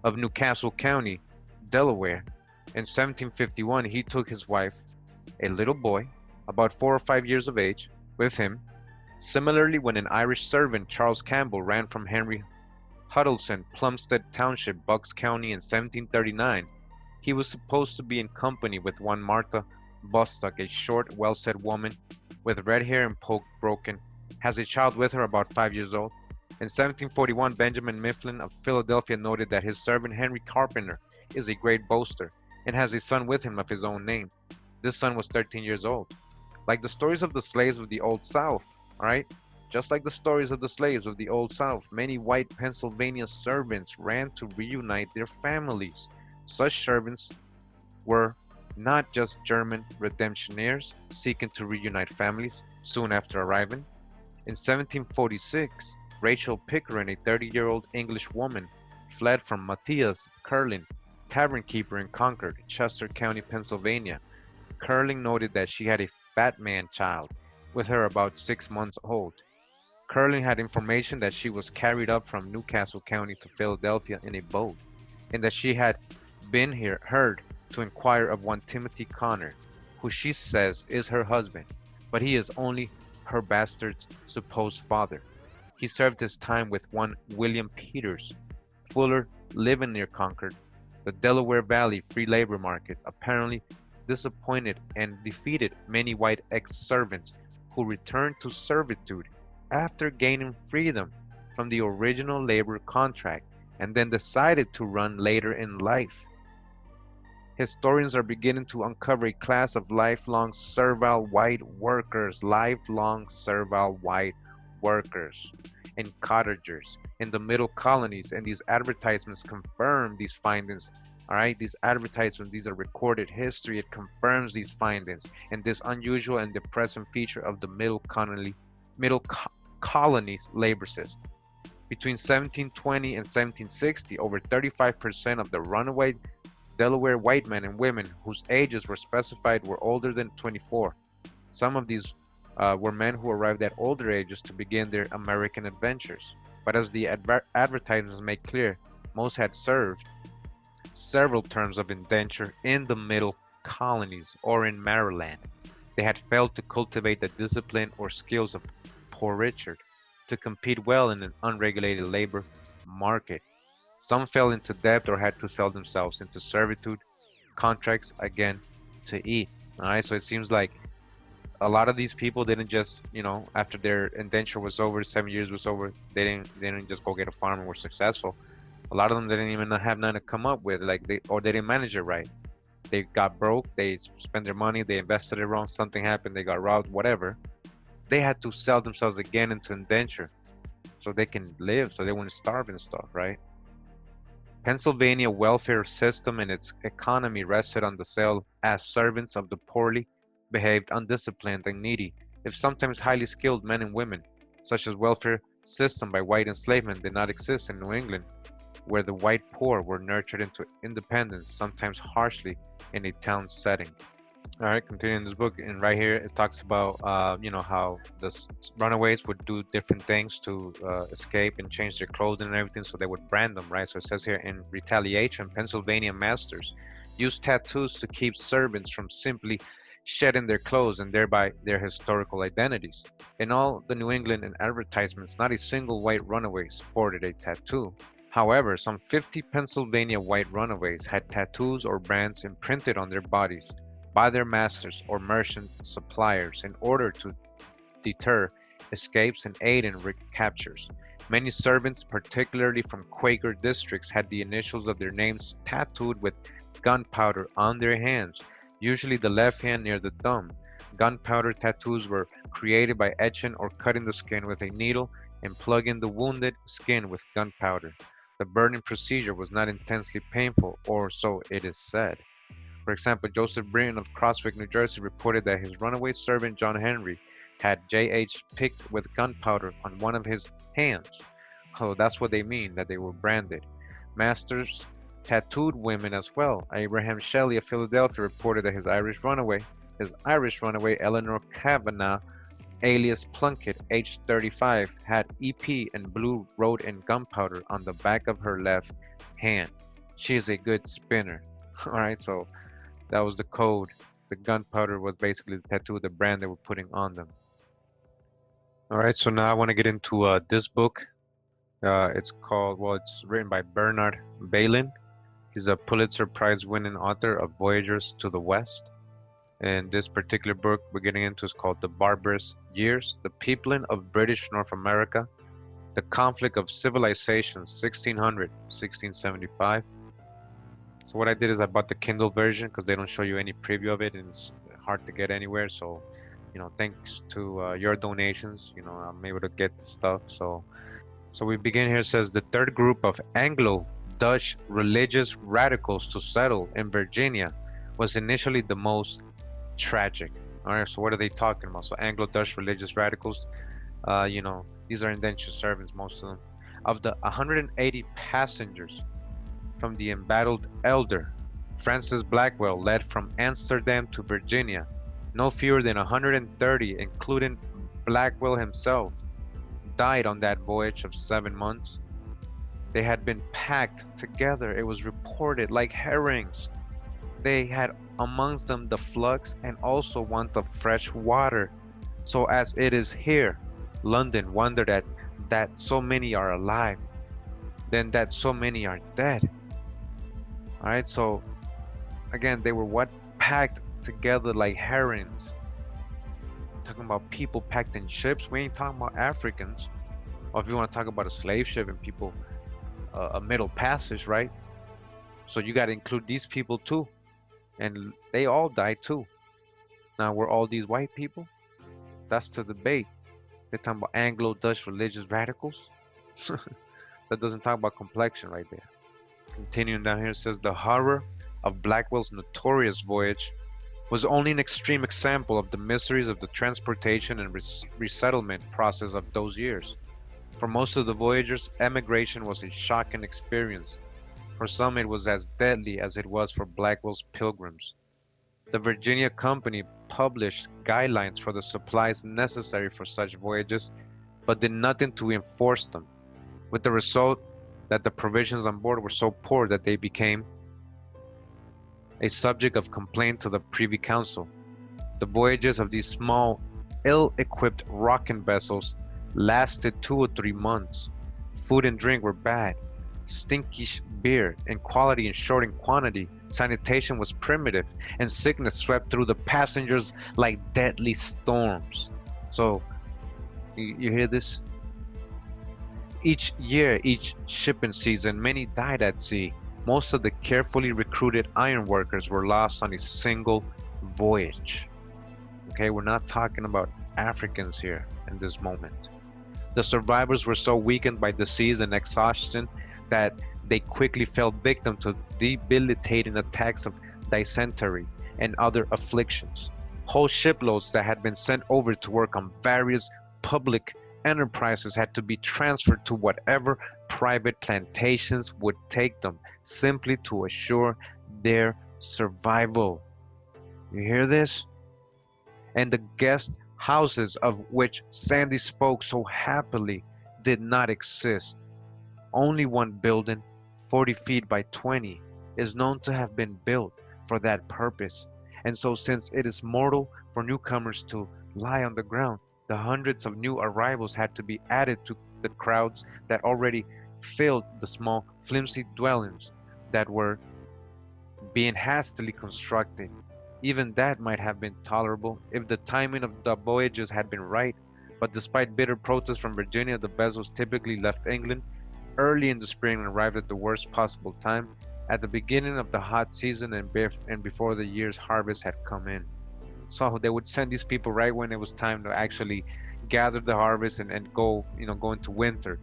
of Newcastle County, Delaware, in 1751, he took his wife, a little boy, about 4 or 5 years of age, with him. Similarly, when an Irish servant, Charles Campbell, ran from Henry Huddleston, Plumstead Township, Bucks County in 1739, he was supposed to be in company with one Martha Bostock, a short, well-set woman with red hair and poke broken, has a child with her about 5 years old. In 1741, Benjamin Mifflin of Philadelphia noted that his servant Henry Carpenter is a great boaster and has a son with him of his own name. This son was 13 years old. Like the stories of the slaves of the Old South, all right? Just like the stories of the slaves of the Old South, many white Pennsylvania servants ran to reunite their families. Such servants were not just German redemptioners seeking to reunite families soon after arriving. In 1746, Rachel Pickering, a 30-year-old English woman, fled from Matthias Curling, tavern keeper in Concord, Chester County, Pennsylvania. Curling noted that she had a fat man child with her about 6 months old. Curling had information that she was carried up from Newcastle County to Philadelphia in a boat, and that she had been heard to inquire of one Timothy Connor, who she says is her husband, but he is only her bastard's supposed father. He served his time with one William Peters, Fuller, living near Concord, the Delaware Valley Free Labor Market, apparently disappointed and defeated many white ex-servants who returned to servitude after gaining freedom from the original labor contract and then decided to run later in life. Historians are beginning to uncover a class of lifelong servile white workers, and cottagers in the middle colonies, and these advertisements confirm these findings. All right, these advertisements, these are recorded history. It confirms these findings and this unusual and depressing feature of the middle colonies labor system. Between 1720 and 1760, over 35% of the runaway Delaware white men and women whose ages were specified were older than 24. Some of these were men who arrived at older ages to begin their American adventures. But as the advertisements make clear, most had served several terms of indenture in the middle colonies or in Maryland. They had failed to cultivate the discipline or skills of Poor Richard to compete well in an unregulated labor market. Some fell into debt or had to sell themselves into servitude contracts again to eat. All right, so it seems like a lot of these people didn't just, after their indenture was over, 7 years was over, they didn't just go get a farm and were successful. A lot of them didn't even have nothing to come up with, they didn't manage it right. They got broke, they spent their money, they invested it wrong, something happened, they got robbed, whatever. They had to sell themselves again into indenture so they can live, so they wouldn't starve and stuff, right? Pennsylvania welfare system and its economy rested on the sale as servants of the poorly behaved, undisciplined, and needy, if sometimes highly skilled men and women. Such as welfare system by white enslavement did not exist in New England, where the white poor were nurtured into independence, sometimes harshly, in a town setting. All right, continuing this book, and right here it talks about, how the runaways would do different things to escape and change their clothing and everything, so they would brand them, right? So it says here, in retaliation, Pennsylvania masters used tattoos to keep servants from simply shedding their clothes and thereby their historical identities. In all the New England and advertisements, not a single white runaway sported a tattoo. However, some 50 Pennsylvania white runaways had tattoos or brands imprinted on their bodies by their masters or merchant suppliers in order to deter escapes and aid in recaptures. Many servants, particularly from Quaker districts, had the initials of their names tattooed with gunpowder on their hands, usually the left hand near the thumb. Gunpowder tattoos were created by etching or cutting the skin with a needle and plugging the wounded skin with gunpowder. The burning procedure was not intensely painful, or so it is said. For example, Joseph Britton of Crosswick, New Jersey, reported that his runaway servant John Henry had J.H. picked with gunpowder on one of his hands. So that's what they mean, that they were branded. Masters tattooed women as well. Abraham Shelley of Philadelphia reported that his Irish runaway, Eleanor Kavanagh, alias Plunkett, aged 35, had EP and blue wrote in gunpowder on the back of her left hand. She is a good spinner. All right, so that was the code. The gunpowder was basically the tattoo, the brand they were putting on them. All right, so now I want to get into this book. It's called, well, it's written by Bernard Bailyn. He's a Pulitzer Prize winning author of Voyagers to the West. And this particular book we're getting into is called The Barbarous Years, The Peopling of British North America, The Conflict of Civilizations, 1600, 1675. So what I did is I bought the Kindle version because they don't show you any preview of it and it's hard to get anywhere. So, you know, thanks to your donations, you know, I'm able to get the stuff. So we begin here. It says the third group of Anglo-Dutch religious radicals to settle in Virginia was initially the most tragic. All right, so what are they talking about? So Anglo-Dutch religious radicals, you know, these are indentured servants, most of them. Of the 180 passengers from the embattled Elder, Francis Blackwell led from Amsterdam to Virginia. No fewer than 130, including Blackwell himself, died on that voyage of 7 months. They had been packed together, it was reported, like herrings. They had amongst them the flux and also want of fresh water. So as it is here, London wondered at that so many are alive, then that so many are dead. All right, so again, they were what? Packed together like herrings. Talking about people packed in ships. We ain't talking about Africans. Or if you want to talk about a slave ship and people, a middle passage, right? So you got to include these people too. And they all died too. Now, were all these white people? That's the debate. They're talking about Anglo-Dutch religious radicals. That doesn't talk about complexion right there. Continuing down here, it says the horror of Blackwell's notorious voyage was only an extreme example of the miseries of the transportation and resettlement process of those years. For most of the voyagers, emigration was a shocking experience. For some, it was as deadly as it was for Blackwell's pilgrims. The Virginia Company published guidelines for the supplies necessary for such voyages, but did nothing to enforce them, with the result that the provisions on board were so poor that they became a subject of complaint to the Privy Council. The voyages of these small, ill-equipped rocking vessels lasted 2 or 3 months. Food and drink were bad, stinkish beer in quality and short in quantity. Sanitation was primitive, and sickness swept through the passengers like deadly storms. So, you hear this? Each year, each shipping season, many died at sea. Most of the carefully recruited iron workers were lost on a single voyage. Okay, we're not talking about Africans here in this moment. The survivors were so weakened by disease and exhaustion that they quickly fell victim to debilitating attacks of dysentery and other afflictions. Whole shiploads that had been sent over to work on various public enterprises had to be transferred to whatever private plantations would take them, simply to assure their survival. You hear this? And the guest houses of which Sandy spoke so happily did not exist. Only one building, 40 feet by 20, is known to have been built for that purpose. And so, since it is mortal for newcomers to lie on the ground, the hundreds of new arrivals had to be added to the crowds that already filled the small, flimsy dwellings that were being hastily constructed. Even that might have been tolerable if the timing of the voyages had been right, but despite bitter protests from Virginia, the vessels typically left England early in the spring and arrived at the worst possible time, at the beginning of the hot season and before the year's harvest had come in. So they would send these people right when it was time to actually gather the harvest and go into winter.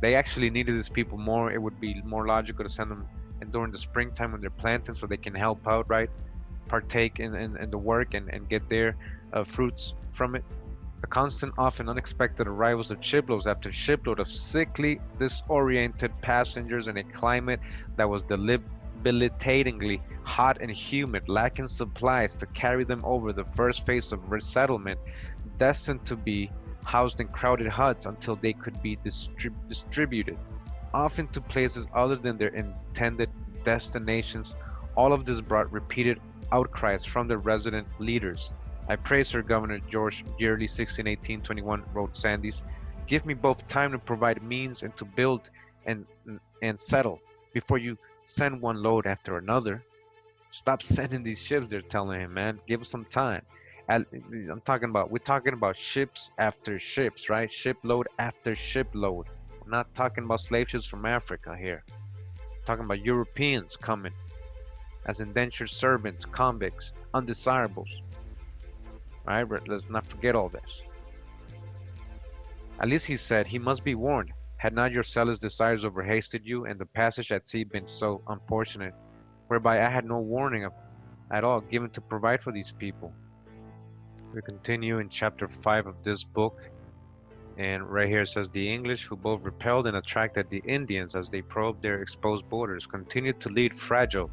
They actually needed these people more. It would be more logical to send them during the springtime when they're planting so they can help out, right? Partake in the work and get their fruits from it. The constant, often unexpected arrivals of shiploads after shipload of sickly, disoriented passengers in a climate that was debilitatingly hot and humid, lacking supplies to carry them over the first phase of resettlement, destined to be housed in crowded huts until they could be distributed, often to places other than their intended destinations. All of this brought repeated outcries from the resident leaders. I pray, Sir Governor George Yearly, 1618-21, wrote Sandys, give me both time to provide means and to build and settle before you send one load after another. Stop sending these ships, they're telling him, man. Give us some time. We're talking about ships after ships, right? Shipload after shipload. We're not talking about slave ships from Africa here. We're talking about Europeans coming as indentured servants, convicts, undesirables. All right, let's not forget all this. At least he said, he must be warned. Had not your zealous desires overhasted you, and the passage at sea been so unfortunate, whereby I had no warning at all given to provide for these people. We continue in chapter 5 of this book, and right here it says, the English, who both repelled and attracted the Indians as they probed their exposed borders, continued to lead fragile,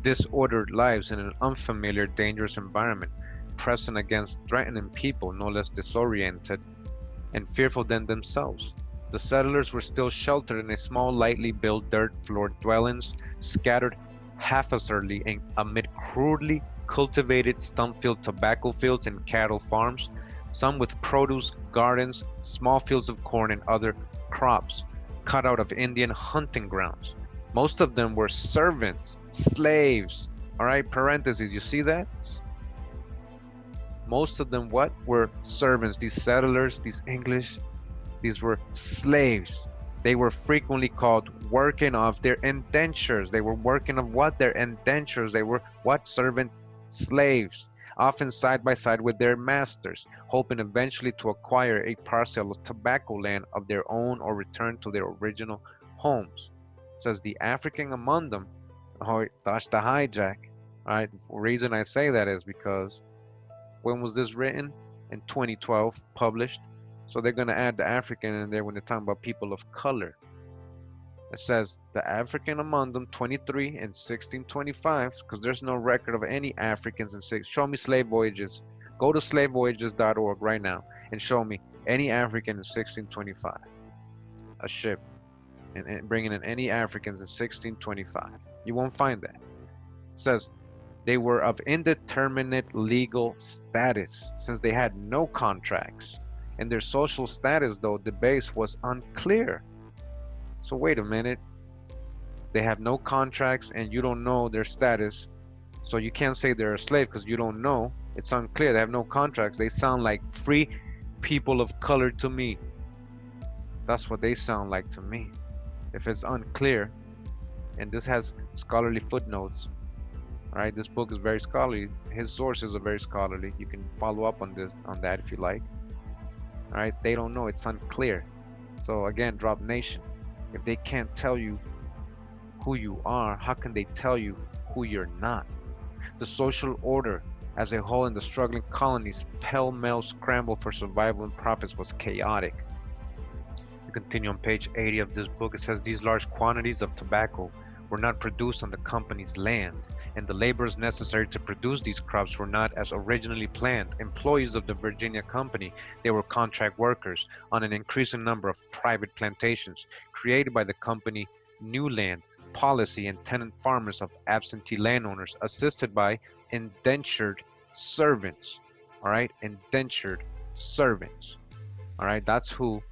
disordered lives in an unfamiliar, dangerous environment, pressing against threatening people no less disoriented and fearful than themselves. The settlers were still sheltered in a small, lightly built, dirt-floored dwellings, scattered haphazardly amid crudely cultivated stump-filled tobacco fields and cattle farms, some with produce gardens, small fields of corn and other crops, cut out of Indian hunting grounds. Most of them were servants, slaves. All right, parentheses, you see that? Most of them were servants. These settlers, these English, these were slaves. They were frequently called working off their indentures. They were working of what? Their indentures. They were what? Servant slaves, often side by side with their masters, hoping eventually to acquire a parcel of tobacco land of their own or return to their original homes. It says the African among them, oh, that's the hijack. All right, the reason I say that is because when was this written? In 2012, published. So they're going to add the African in there when they're talking about people of color. It says the African among them, 23 in 1625, because there's no record of any Africans in six. Show me slave voyages. Go to slavevoyages.org right now and show me any African in 1625. A ship and bringing in any Africans in 1625. You won't find that. It says they were of indeterminate legal status since they had no contracts. And their social status, though the base was unclear. So wait a minute. They have no contracts and you don't know their status. So you can't say they're a slave because you don't know. It's unclear. They have no contracts. They sound like free people of color to me. That's what they sound like to me. If it's unclear, and this has scholarly footnotes. All right, this book is very scholarly. His sources are very scholarly. You can follow up on that if you like. All right, they don't know. It's unclear. So again, drop nation. If they can't tell you who you are, how can they tell you who you're not? The social order as a whole in the struggling colonies, pell-mell scramble for survival and profits was chaotic. We continue on page 80 of this book. It says these large quantities of tobacco were not produced on the company's land, and the laborers necessary to produce these crops were not as originally planned employees of the Virginia Company. They were contract workers on an increasing number of private plantations created by the company new land policy and tenant farmers of absentee landowners, assisted by indentured servants. All right, indentured servants. All right, that's who.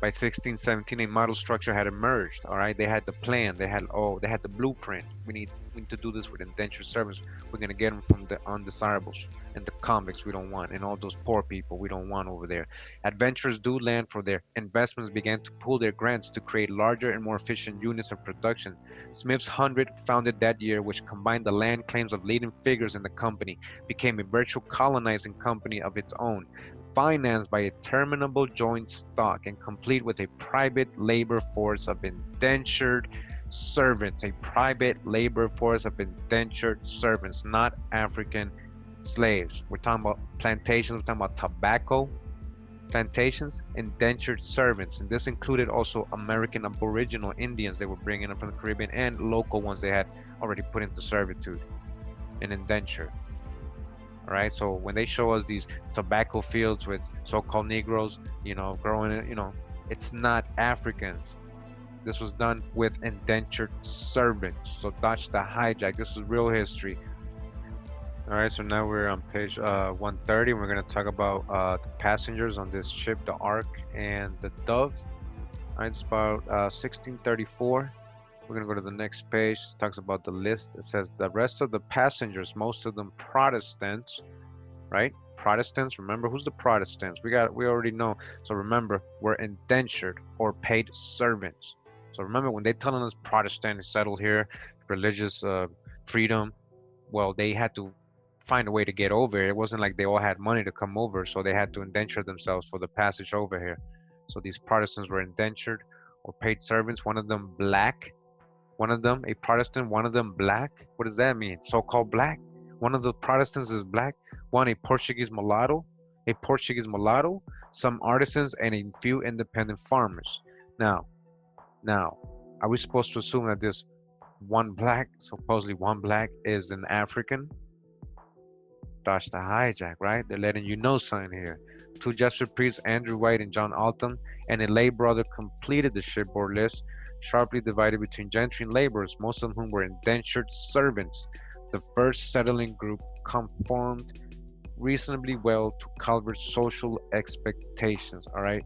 By 1617, a model structure had emerged. All right, they had the plan. They had the blueprint. We need to do this with indentured servants. We're gonna get them from the undesirables and the convicts we don't want, and all those poor people we don't want over there. Adventurers do land for their investments began to pool their grants to create larger and more efficient units of production. Smith's 100, founded that year, which combined the land claims of leading figures in the company, became a virtual colonizing company of its own, financed by a terminable joint stock and complete with a private labor force of indentured servants. A private labor force of indentured servants, not African slaves. We're talking about plantations, we're talking about tobacco plantations, indentured servants. And this included also American Aboriginal Indians they were bringing in from the Caribbean, and local ones they had already put into servitude and indenture. All right, so when they show us these tobacco fields with so-called Negroes, growing it, it's not Africans. This was done with indentured servants. So dodge the hijack. This is real history. All right, so now we're on page 130. We're going to talk about the passengers on this ship, the Ark and the Dove. All right, it's about 1634. We're going to go to the next page. It talks about the list. It says the rest of the passengers, most of them Protestants, right? Protestants, remember who's the Protestants? We already know. So remember, we're indentured or paid servants. So remember, when they telling us Protestant settled here, religious freedom, well, they had to find a way to get over. It wasn't like they all had money to come over, so they had to indenture themselves for the passage over here. So these Protestants were indentured or paid servants. One of them black, one of them a Protestant, one of them black. What does that mean? So-called black. One of the Protestants is black. One a Portuguese mulatto, some artisans, and a few independent farmers. Now, are we supposed to assume that this supposedly one black is an African? That's the hijack, right? They're letting you know something here. 2 Jesuit priests, Andrew White and John Alton, and a lay brother completed the shipboard list, sharply divided between gentry and laborers, most of whom were indentured servants. The first settling group conformed reasonably well to Calvert's social expectations. All right,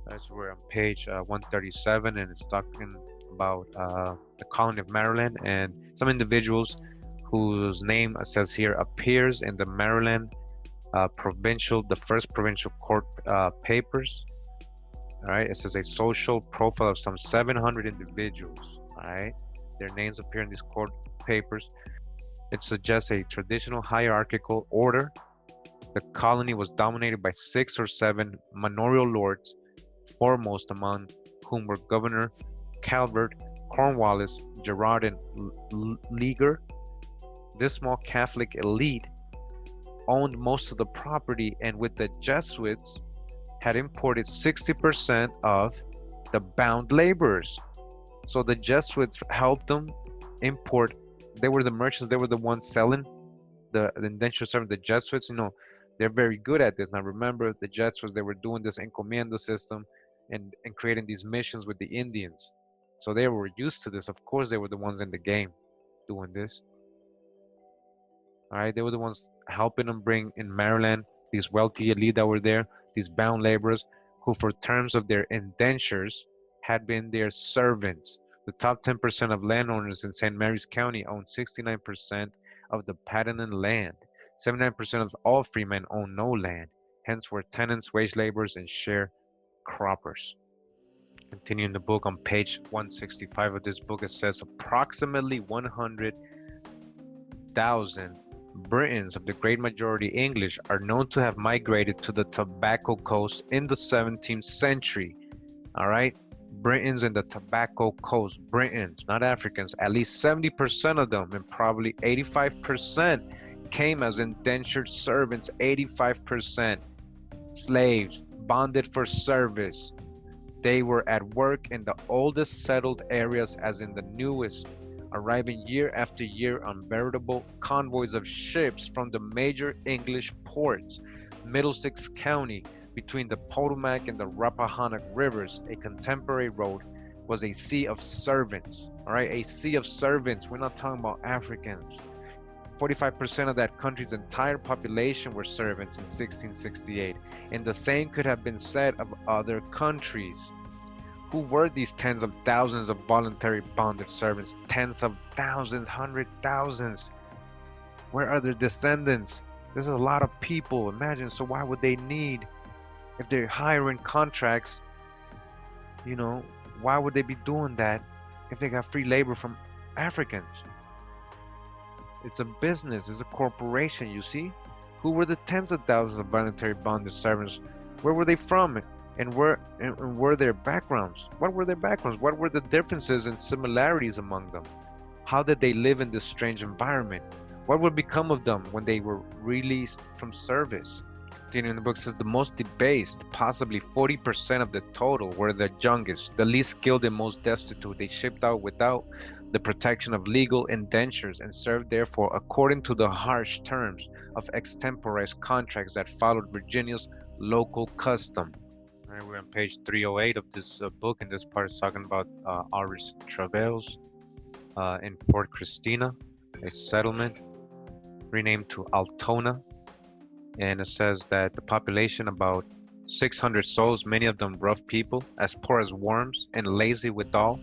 that's where on page 137, and it's talking about the colony of Maryland and some individuals whose name, it says here, appears in the Maryland the first provincial court papers. All right, it says a social profile of some 700 individuals. All right, their names appear in these court papers. It suggests a traditional hierarchical order. The colony was dominated by 6 or 7 manorial lords, foremost among whom were Governor Calvert, Cornwallis, Gerard, and Leaguer. This small Catholic elite owned most of the property, and with the Jesuits had imported 60% of the bound laborers. So the Jesuits helped them import. They were the merchants. They were the ones selling the indentured servants. The Jesuits, they're very good at this. Now remember, the Jesuits, they were doing this encomienda system and creating these missions with the Indians. So they were used to this. Of course, they were the ones in the game doing this. All right, they were the ones helping them bring in Maryland these wealthy elite that were there, these bound laborers who for terms of their indentures had been their servants. The top 10% of landowners in St. Mary's County owned 69% of the patented land. 79% of all freemen own no land, hence were tenants, wage laborers, and sharecroppers. Continuing the book on page 165 of this book, it says approximately 100,000 Britons of the great majority English are known to have migrated to the Tobacco Coast in the 17th century. All right, Britons in the Tobacco Coast, Britons, not Africans. At least 70% of them, and probably 85%, came as indentured servants. 85% slaves, bonded for service. They were at work in the oldest settled areas as in the newest, arriving year after year on veritable convoys of ships from the major English ports. Middlesex County, between the Potomac and the Rappahannock rivers, a contemporary road, was a sea of servants. All right, a sea of servants. We're not talking about Africans. 45% of that country's entire population were servants in 1668, and the same could have been said of other countries. Who were these tens of thousands of voluntary bonded servants? Tens of thousands, 100,000s. Where are their descendants? This is a lot of people. Imagine. So why would they need, if they're hiring contracts, why would they be doing that if they got free labor from Africans? It's a business. It's a corporation, you see? Who were the tens of thousands of voluntary bonded servants? Where were they from? And were their backgrounds? What were their backgrounds? What were the differences and similarities among them? How did they live in this strange environment? What would become of them when they were released from service? Continuing the book says the most debased, possibly 40% of the total, were the youngest, the least skilled and most destitute. They shipped out without the protection of legal indentures and served therefore according to the harsh terms of extemporized contracts that followed Virginia's local custom. All right, we're on page 308 of this book, and this part is talking about Irish travails in Fort Christina, a settlement. renamed to Altona. And it says that the population, about 600 souls, many of them rough people, as poor as worms and lazy withal.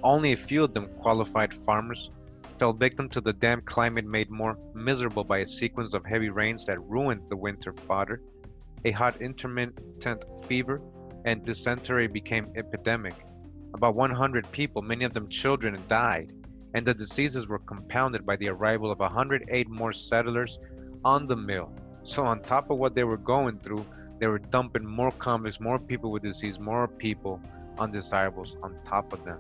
Only a few of them qualified farmers, fell victim to the damp climate made more miserable by a sequence of heavy rains that ruined the winter fodder. A hot intermittent fever and dysentery became epidemic. About 100 people, many of them children, died, and the diseases were compounded by the arrival of 108 more settlers on the mill. So on top of what they were going through, they were dumping more convicts, more people with disease, more people, undesirables on top of them.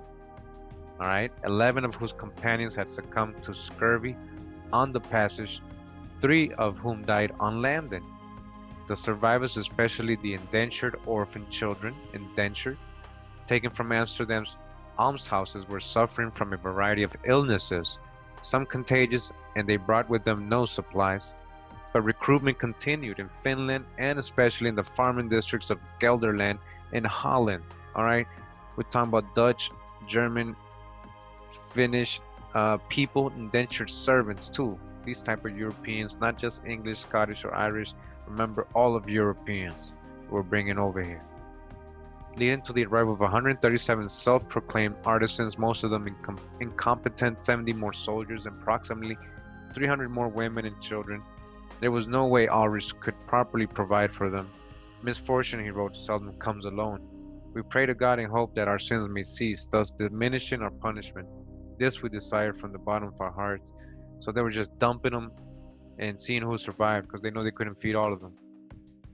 All right, 11 of whose companions had succumbed to scurvy on the passage, 3 of whom died on landing. The survivors, especially the indentured orphan children, indentured, taken from Amsterdam's almshouses, were suffering from a variety of illnesses, some contagious, and they brought with them no supplies. But recruitment continued in Finland and especially in the farming districts of Gelderland and Holland. All right, we're talking about Dutch, German, Finnish people, indentured servants too. These type of Europeans, not just English, Scottish, or Irish. Remember, all of Europeans we're bringing over here. Leading to the arrival of 137 self-proclaimed artisans, most of them incompetent, 70 more soldiers, and approximately 300 more women and children. There was no way Ulrich could properly provide for them. Misfortune, he wrote, seldom comes alone. We pray to God and hope that our sins may cease, thus diminishing our punishment. This we desire from the bottom of our hearts. So they were just dumping them and seeing who survived, because they know they couldn't feed all of them.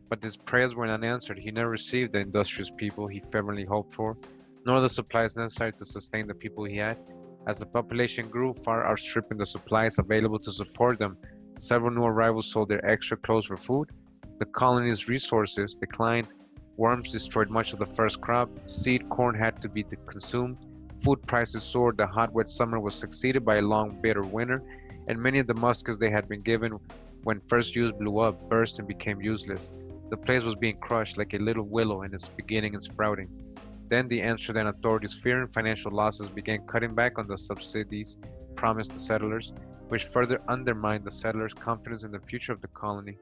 But his prayers were not answered. He never received the industrious people he fervently hoped for, nor the supplies necessary to sustain the people he had. As the population grew, far outstripping the supplies available to support them, several new arrivals sold their extra clothes for food. The colony's resources declined. Worms destroyed much of the first crop. Seed corn had to be consumed. Food prices soared. The hot, wet summer was succeeded by a long, bitter winter, and many of the muskets they had been given when first used blew up, burst, and became useless. The place was being crushed like a little willow in its beginning and sprouting. Then the Amsterdam authorities, fearing financial losses, began cutting back on the subsidies promised to settlers, which further undermined the settlers' confidence in the future of the colony.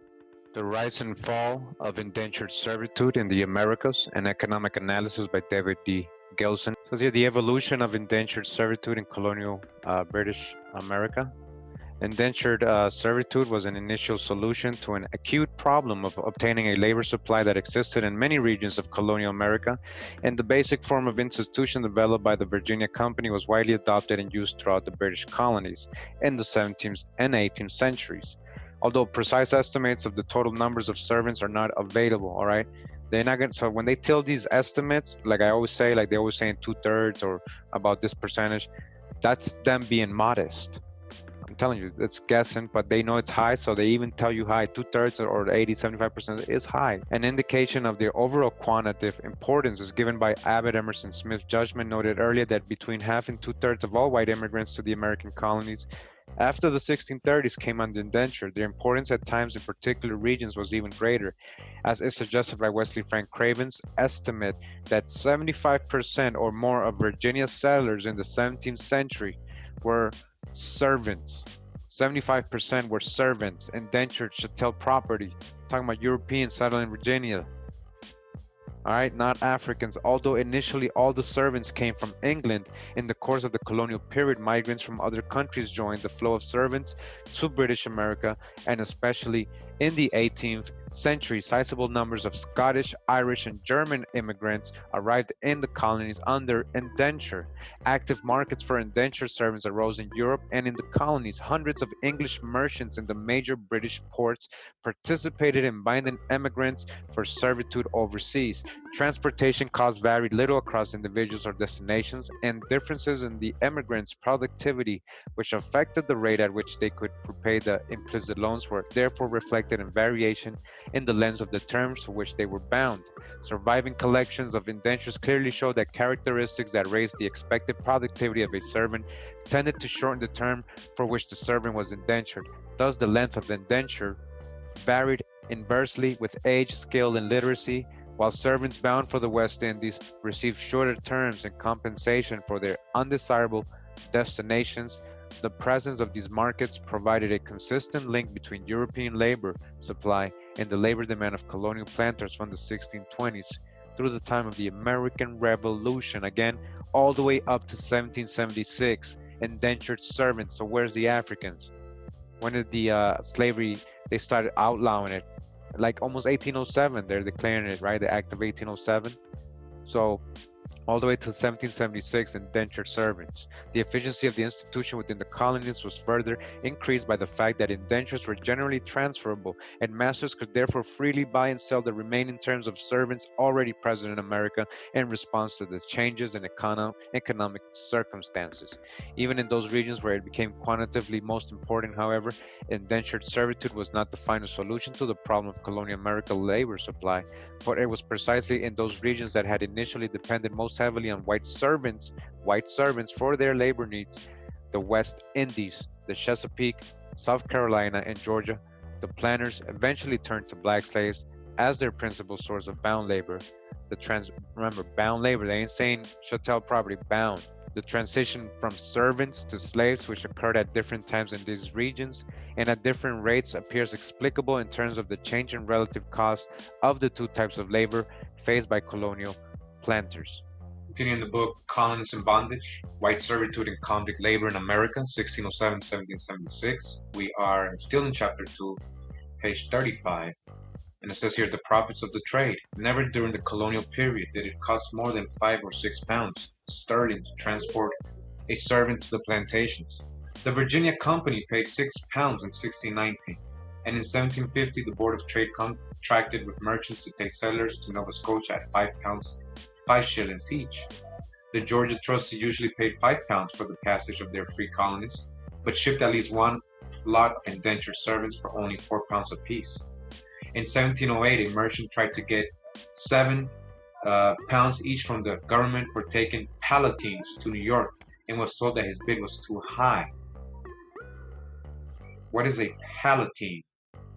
The Rise and Fall of Indentured Servitude in the Americas, an economic analysis by David D. Gelson. So here, the evolution of indentured servitude in colonial British America. Indentured servitude was an initial solution to an acute problem of obtaining a labor supply that existed in many regions of colonial America, and the basic form of institution developed by the Virginia Company was widely adopted and used throughout the British colonies in the 17th and 18th centuries. Although precise estimates of the total numbers of servants are not available, all right? They're not going to, so when they tell these estimates, like I always say, like they always saying 2/3 or about this percentage, that's them being modest. I'm telling you, it's guessing, but they know it's high, so they even tell you high. 2/3 or 80, 75% is high. An indication of their overall quantitative importance is given by Abbott Emerson Smith's judgment noted earlier that between half and 2/3 of all white immigrants to the American colonies after the 1630s came under indenture. Their importance at times in particular regions was even greater, as is suggested by Wesley Frank Craven's estimate that 75% or more of Virginia's settlers in the 17th century were servants. 75% were servants, indentured chattel property. Talking about Europeans settling in Virginia. All right, not Africans. Although initially all the servants came from England, in the course of the colonial period, migrants from other countries joined the flow of servants to British America, and especially in the 18th century, sizable numbers of Scottish, Irish, and German immigrants arrived in the colonies under indenture. Active markets for indentured servants arose in Europe and in the colonies. Hundreds of English merchants in the major British ports participated in binding immigrants for servitude overseas. Transportation costs varied little across individuals or destinations, and differences in the immigrants' productivity, which affected the rate at which they could repay the implicit loans, were therefore reflected in variation in the length of the terms to which they were bound. Surviving collections of indentures clearly show that characteristics that raised the expected productivity of a servant tended to shorten the term for which the servant was indentured. Thus, the length of the indenture varied inversely with age, skill, and literacy, while servants bound for the West Indies received shorter terms in compensation for their undesirable destinations. The presence of these markets provided a consistent link between European labor supply and the labor demand of colonial planters from the 1620s through the time of the American Revolution, again, all the way up to 1776, indentured servants. So where's the Africans? When did the slavery, they started outlawing it? Like almost 1807, they're declaring it, right? The Act of 1807. So all the way to 1776, indentured servants. The efficiency of the institution within the colonies was further increased by the fact that indentures were generally transferable, and masters could therefore freely buy and sell the remaining terms of servants already present in America in response to the changes in economic circumstances. Even in those regions where it became quantitatively most important, however, indentured servitude was not the final solution to the problem of colonial America labor supply, for it was precisely in those regions that had initially depended most heavily on white servants for their labor needs, the West Indies, the Chesapeake, South Carolina, and Georgia. The planters eventually turned to black slaves as their principal source of bound labor. Remember, bound labor, they ain't saying chattel property, bound. The transition from servants to slaves, which occurred at different times in these regions and at different rates, appears explicable in terms of the change in relative cost of the two types of labor faced by colonial planters. Continuing the book, Colonies in Bondage, White Servitude and Convict Labor in America, 1607-1776. We are still in chapter 2, page 35. And it says here, the profits of the trade. Never during the colonial period did it cost more than 5 or 6 pounds sterling to transport a servant to the plantations. The Virginia Company paid 6 pounds in 1619. And in 1750, the Board of Trade contracted with merchants to take settlers to Nova Scotia at 5 pounds 5 shillings each. The Georgia trustees usually paid 5 pounds for the passage of their free colonies, but shipped at least one lot of indentured servants for only 4 pounds apiece. In 1708, a merchant tried to get 7 pounds each from the government for taking palatines to New York and was told that his bid was too high. What is a palatine?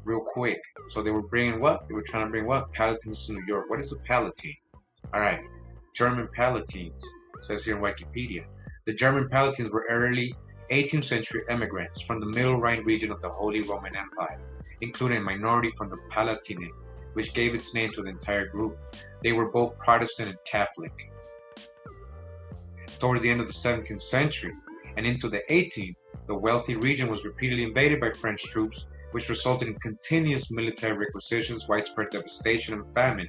Real quick. So they were bringing what? They were trying to bring what? Palatines to New York. What is a palatine? All right. German palatines, says here in Wikipedia. The German palatines were early 18th century immigrants from the Middle Rhine region of the Holy Roman Empire, including a minority from the Palatinate, which gave its name to the entire group. They were both Protestant and Catholic. Towards the end of the 17th century and into the 18th, the wealthy region was repeatedly invaded by French troops, which resulted in continuous military requisitions, widespread devastation, and famine.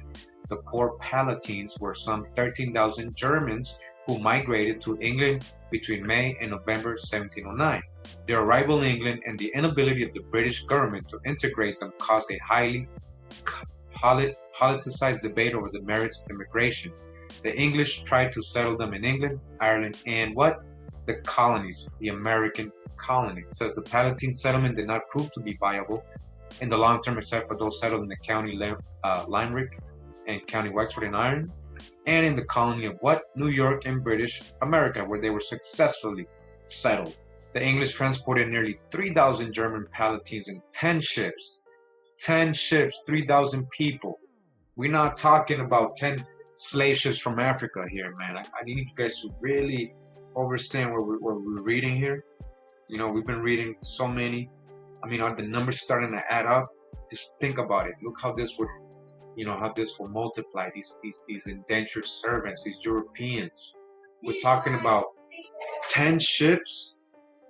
The poor Palatines were some 13,000 Germans who migrated to England between May and November 1709. Their arrival in England and the inability of the British government to integrate them caused a highly politicized debate over the merits of immigration. The English tried to settle them in England, Ireland, and what? The colonies, the American colony. It says the Palatine settlement did not prove to be viable in the long term, except for those settled in the county Limerick and County Wexford in Ireland, and in the colony of what? New York and British America, where they were successfully settled. The English transported nearly 3,000 German Palatines in 10 ships. 10 ships, 3,000 people. We're not talking about 10 slave ships from Africa here, man. I need you guys to really understand what we're reading here. You know, we've been reading so many. I mean, are the numbers starting to add up? Just think about it. Look how this would, you know, how this will multiply. These indentured servants, these Europeans. We're talking about 10 ships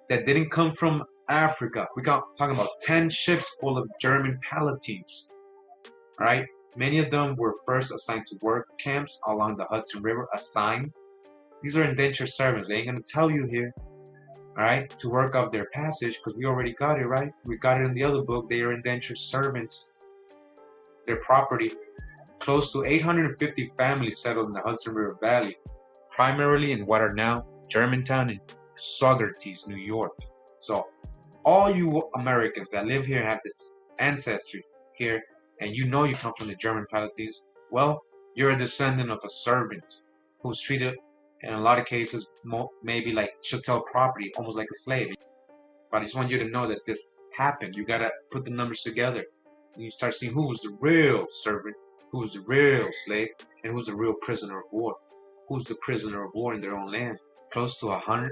that didn't come from Africa. We're talking about 10 ships full of German Palatines. All right? Many of them were first assigned to work camps along the Hudson River, assigned. These are indentured servants. They ain't going to tell you here, all right, to work off their passage, because we already got it, right? We got it in the other book. They are indentured servants. Their property, close to 850 families settled in the Hudson River Valley, primarily in what are now Germantown and Saugerties, New York. So all you Americans that live here have this ancestry here, and you know you come from the German Palatines, well, you're a descendant of a servant who's treated, in a lot of cases, maybe like chattel property, almost like a slave. But I just want you to know that this happened. You got to put the numbers together. And you start seeing who was the real servant, who was the real slave, and who's the real prisoner of war. Who's the prisoner of war in their own land? close to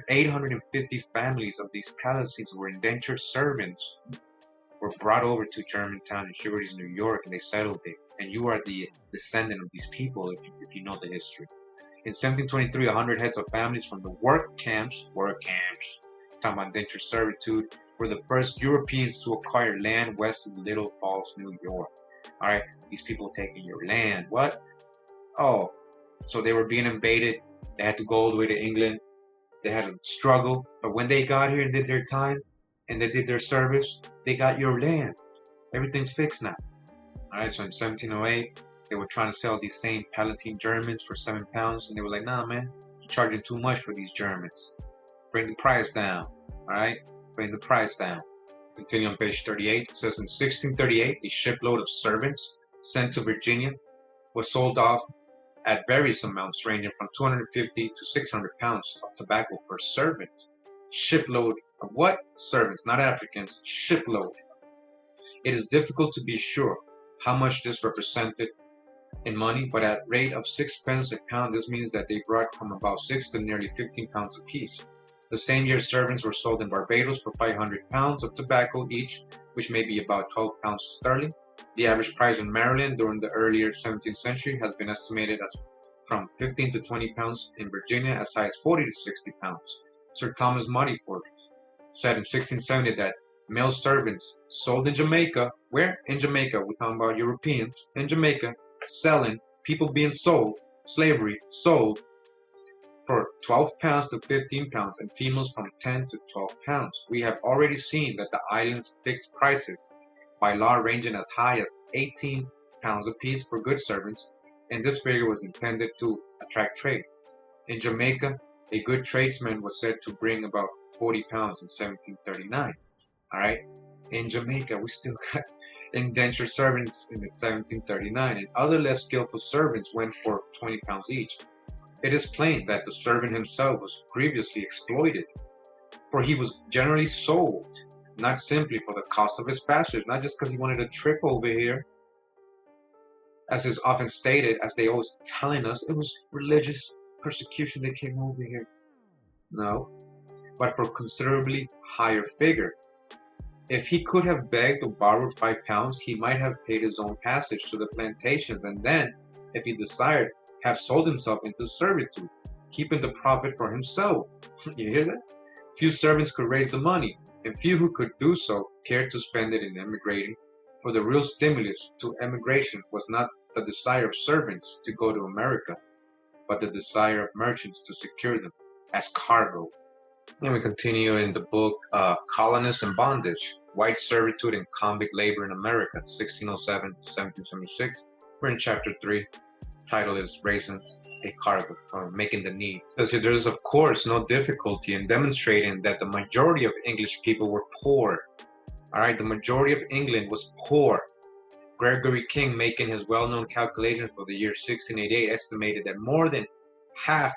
850 families of these Palestinians were indentured servants, were brought over to Germantown and Sugarties, New York, and they settled there. And you are the descendant of these people if you know the history. In 1723, 100 heads of families from the work camps, talking about indentured servitude, were the first Europeans to acquire land west of Little Falls, New York. All right, these people taking your land. What? Oh, so they were being invaded. They had to go all the way to England. They had to struggle. But when they got here and did their time and they did their service, they got your land. Everything's fixed now. All right, so in 1708, they were trying to sell these same Palatine Germans for £7, and they were like, nah, man, you're charging too much for these Germans. Bring the price down. All right, bring the price down. Continue on page 38. It says in 1638, a shipload of servants sent to Virginia was sold off at various amounts ranging from 250 to 600 pounds of tobacco per servant. Shipload of what? Servants, not Africans. Shipload. It is difficult to be sure how much this represented in money, but at rate of 6 pence a pound, this means that they brought from about 6 to nearly 15 pounds apiece. The same year, servants were sold in Barbados for 500 pounds of tobacco each, which may be about 12 pounds sterling. The average price in Maryland during the earlier 17th century has been estimated as from 15 to 20 pounds, in Virginia as high as 40 to 60 pounds. Sir Thomas Muddyford said in 1670 that male servants sold in Jamaica, where? In Jamaica, we're talking about Europeans, in Jamaica, selling, people being sold, slavery, sold, for 12 pounds to 15 pounds, and females from 10 to 12 pounds. We have already seen that the islands fixed prices by law ranging as high as 18 pounds apiece for good servants, and this figure was intended to attract trade. In Jamaica, a good tradesman was said to bring about 40 pounds in 1739. All right, in Jamaica, we still got indentured servants in 1739, and other less skillful servants went for 20 pounds each. It is plain that the servant himself was grievously exploited, for he was generally sold, not simply for the cost of his passage, not just because he wanted a trip over here. As is often stated, as they always telling us, it was religious persecution that came over here. No, but for a considerably higher figure. If he could have begged or borrowed 5 pounds, he might have paid his own passage to the plantations, and then, if he desired, have sold himself into servitude, keeping the profit for himself. You hear that? Few servants could raise the money, and few who could do so cared to spend it in emigrating, for the real stimulus to emigration was not the desire of servants to go to America, but the desire of merchants to secure them as cargo. Then we continue in the book Colonies in Bondage, White Servitude and Convict Labor in America, 1607 to 1776. We're in chapter 3. Title is Raising a Cargo, or Making the Need. So there is, of course, no difficulty in demonstrating that the majority of English people were poor. All right, the majority of England was poor. Gregory King, making his well-known calculation for the year 1688, estimated that more than half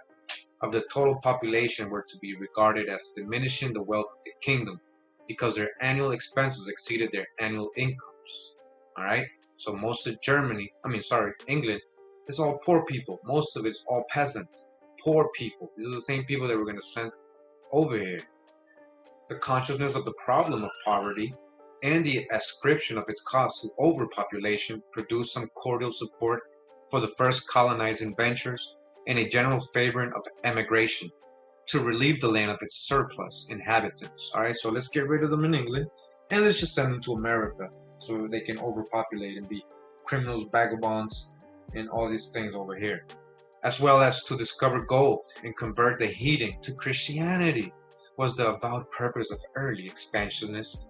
of the total population were to be regarded as diminishing the wealth of the kingdom because their annual expenses exceeded their annual incomes. All right, so most of England, it's all poor people. Most of it's all peasants, poor people. These are the same people that we're going to send over here. The consciousness of the problem of poverty and the ascription of its cause to overpopulation produced some cordial support for the first colonizing ventures and a general favoring of emigration to relieve the land of its surplus inhabitants. All right, so let's get rid of them in England and let's just send them to America so they can overpopulate and be criminals, vagabonds, and all these things over here, as well as to discover gold and convert the heathen to Christianity was the avowed purpose of early expansionists.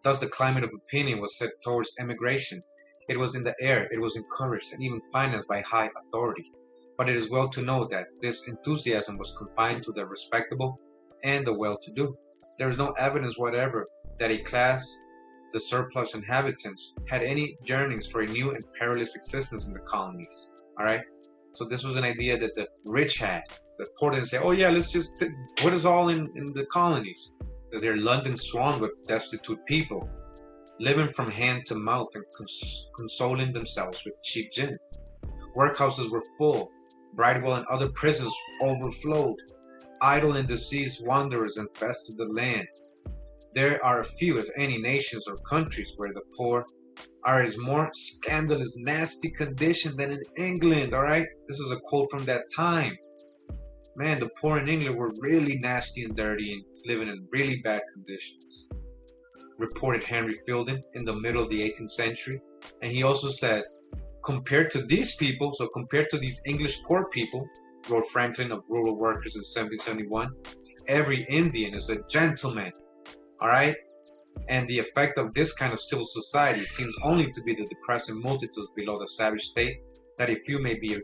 Thus the climate of opinion was set towards emigration. It was in the air, it was encouraged and even financed by high authority. But it is well to know that this enthusiasm was confined to the respectable and the well-to-do. There is no evidence whatever that a class, the surplus inhabitants, had any yearnings for a new and perilous existence in the colonies. All right, so this was an idea that the rich had. The poor didn't say, "Oh yeah, let's just put us all in the colonies," because they're London swarmed with destitute people, living from hand to mouth and consoling themselves with cheap gin. Workhouses were full. Bridewell and other prisons overflowed. idle and diseased wanderers infested the land. There are a few, if any, nations or countries where the poor are in more scandalous, nasty condition than in England, all right? This is a quote from that time. Man, the poor in England were really nasty and dirty and living in really bad conditions, reported Henry Fielding in the middle of the 18th century. And he also said, compared to these people, so compared to these English poor people, wrote Franklin of Rural Workers in 1771, every Indian is a gentleman, all right? And the effect of this kind of civil society seems only to be the depressing multitudes below the savage state, that a few may be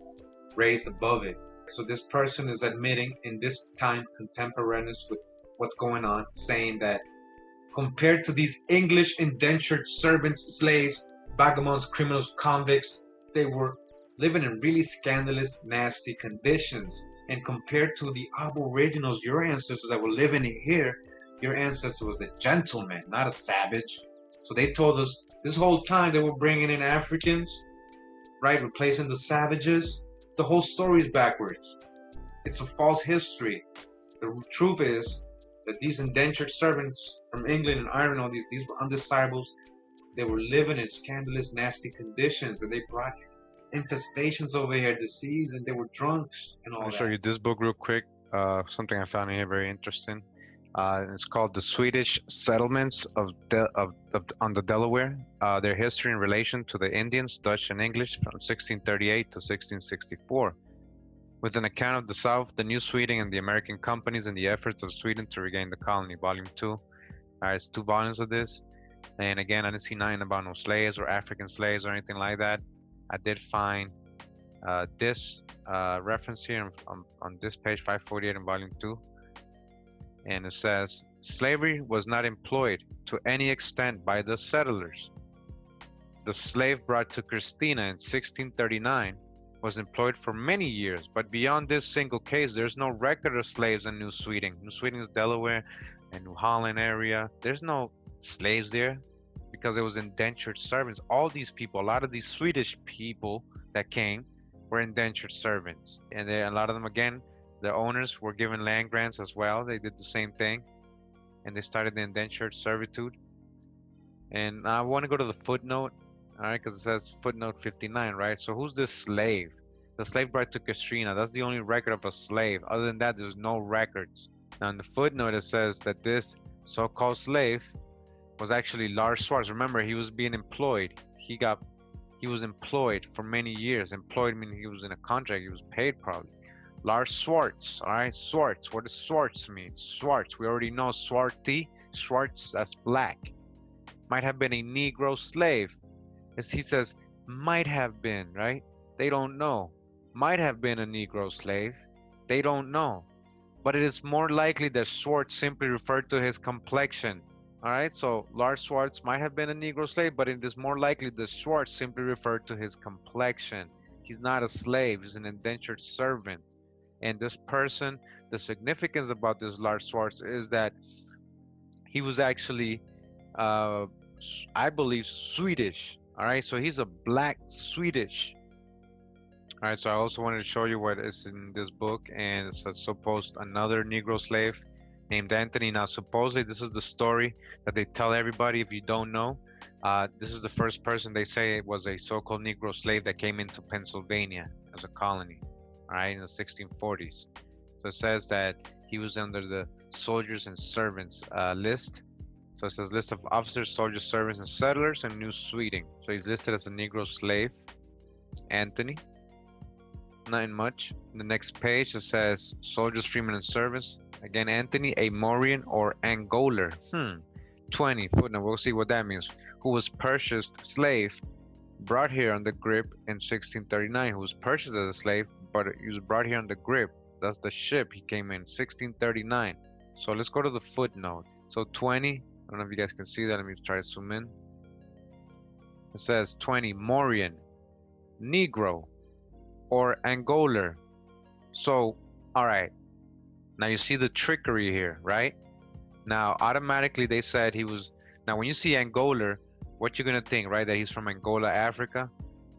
raised above it. So this person is admitting in this time contemporaneous with what's going on, saying that compared to these English indentured servants, slaves, vagabonds, criminals, convicts, they were living in really scandalous, nasty conditions. And compared to the aboriginals, your ancestors that were living here, your ancestor was a gentleman, not a savage. So they told us this whole time they were bringing in Africans, right, replacing the savages. The whole story is backwards. It's a false history. The truth is that these indentured servants from England and Ireland, all these were undesirables. They were living in scandalous, nasty conditions, and they brought infestations over here, disease, and they were drunks and all that. I'll show you this book real quick. Something I found here very interesting. It's called The Swedish Settlements on the Delaware, their history in relation to the Indians, Dutch and English from 1638 to 1664. With an account of the South, the New Sweden and the American companies and the efforts of Sweden to regain the colony, Volume 2. It's 2 volumes of this. And again, I didn't see nothing about no slaves or African slaves or anything like that. I did find this reference here on this page 548 in Volume 2. And it says, slavery was not employed to any extent by the settlers. The slave brought to Christina in 1639 was employed for many years, but beyond this single case, there's no record of slaves in New Sweden. New Sweden is Delaware and New Holland area. There's no slaves there because it was indentured servants. All these people, a lot of these Swedish people that came were indentured servants. And a lot of them, again, the owners were given land grants as well. They did the same thing. And they started the indentured servitude. And I want to go to the footnote, all right, because it says footnote 59, right? So who's this slave? The slave brought to Katrina. That's the only record of a slave. Other than that, there's no records. Now in the footnote, it says that this so-called slave was actually Lars Swartz. Remember, he was being employed. He was employed for many years. Employed meaning he was in a contract. He was paid probably. Lars Swartz, all right, Swartz. What does Swartz mean? Swartz, we already know Swarty. Swartz, that's black. Might have been a Negro slave. As he says, might have been, right? They don't know. Might have been a Negro slave. They don't know. But it is more likely that Swartz simply referred to his complexion. All right, so Lars Swartz might have been a Negro slave, but it is more likely that Swartz simply referred to his complexion. He's not a slave, he's an indentured servant. And this person, the significance about this Lars Swartz is that he was actually, I believe, Swedish. All right, so he's a black Swedish. All right, so I also wanted to show you what is in this book, and it's supposed another Negro slave named Anthony. Now, supposedly, this is the story that they tell everybody if you don't know. This is the first person they say was a so-called Negro slave that came into Pennsylvania as a colony, all right, in the 1640s. So it says that he was under the soldiers and servants list. So it says list of officers, soldiers, servants, and settlers in New Sweden. So he's listed as a Negro slave, Anthony. Nothing much. In the next page, it says soldiers, freemen, and servants. Again, Anthony, a Mauryan or Angolar. 20 footnote. We'll see what that means. Who was purchased slave, brought here on the grip in 1639. Who was purchased as a slave, but he was brought here on the grip. That's the ship he came in 1639. So let's go to the footnote. So 20. I don't know if you guys can see that. Let me try to zoom in. It says 20 Mauryan, Negro, or Angolar. So, all right. Now you see the trickery here, right? Now, automatically they said he was. Now, when you see Angolar, what you're gonna think, right? That he's from Angola, Africa.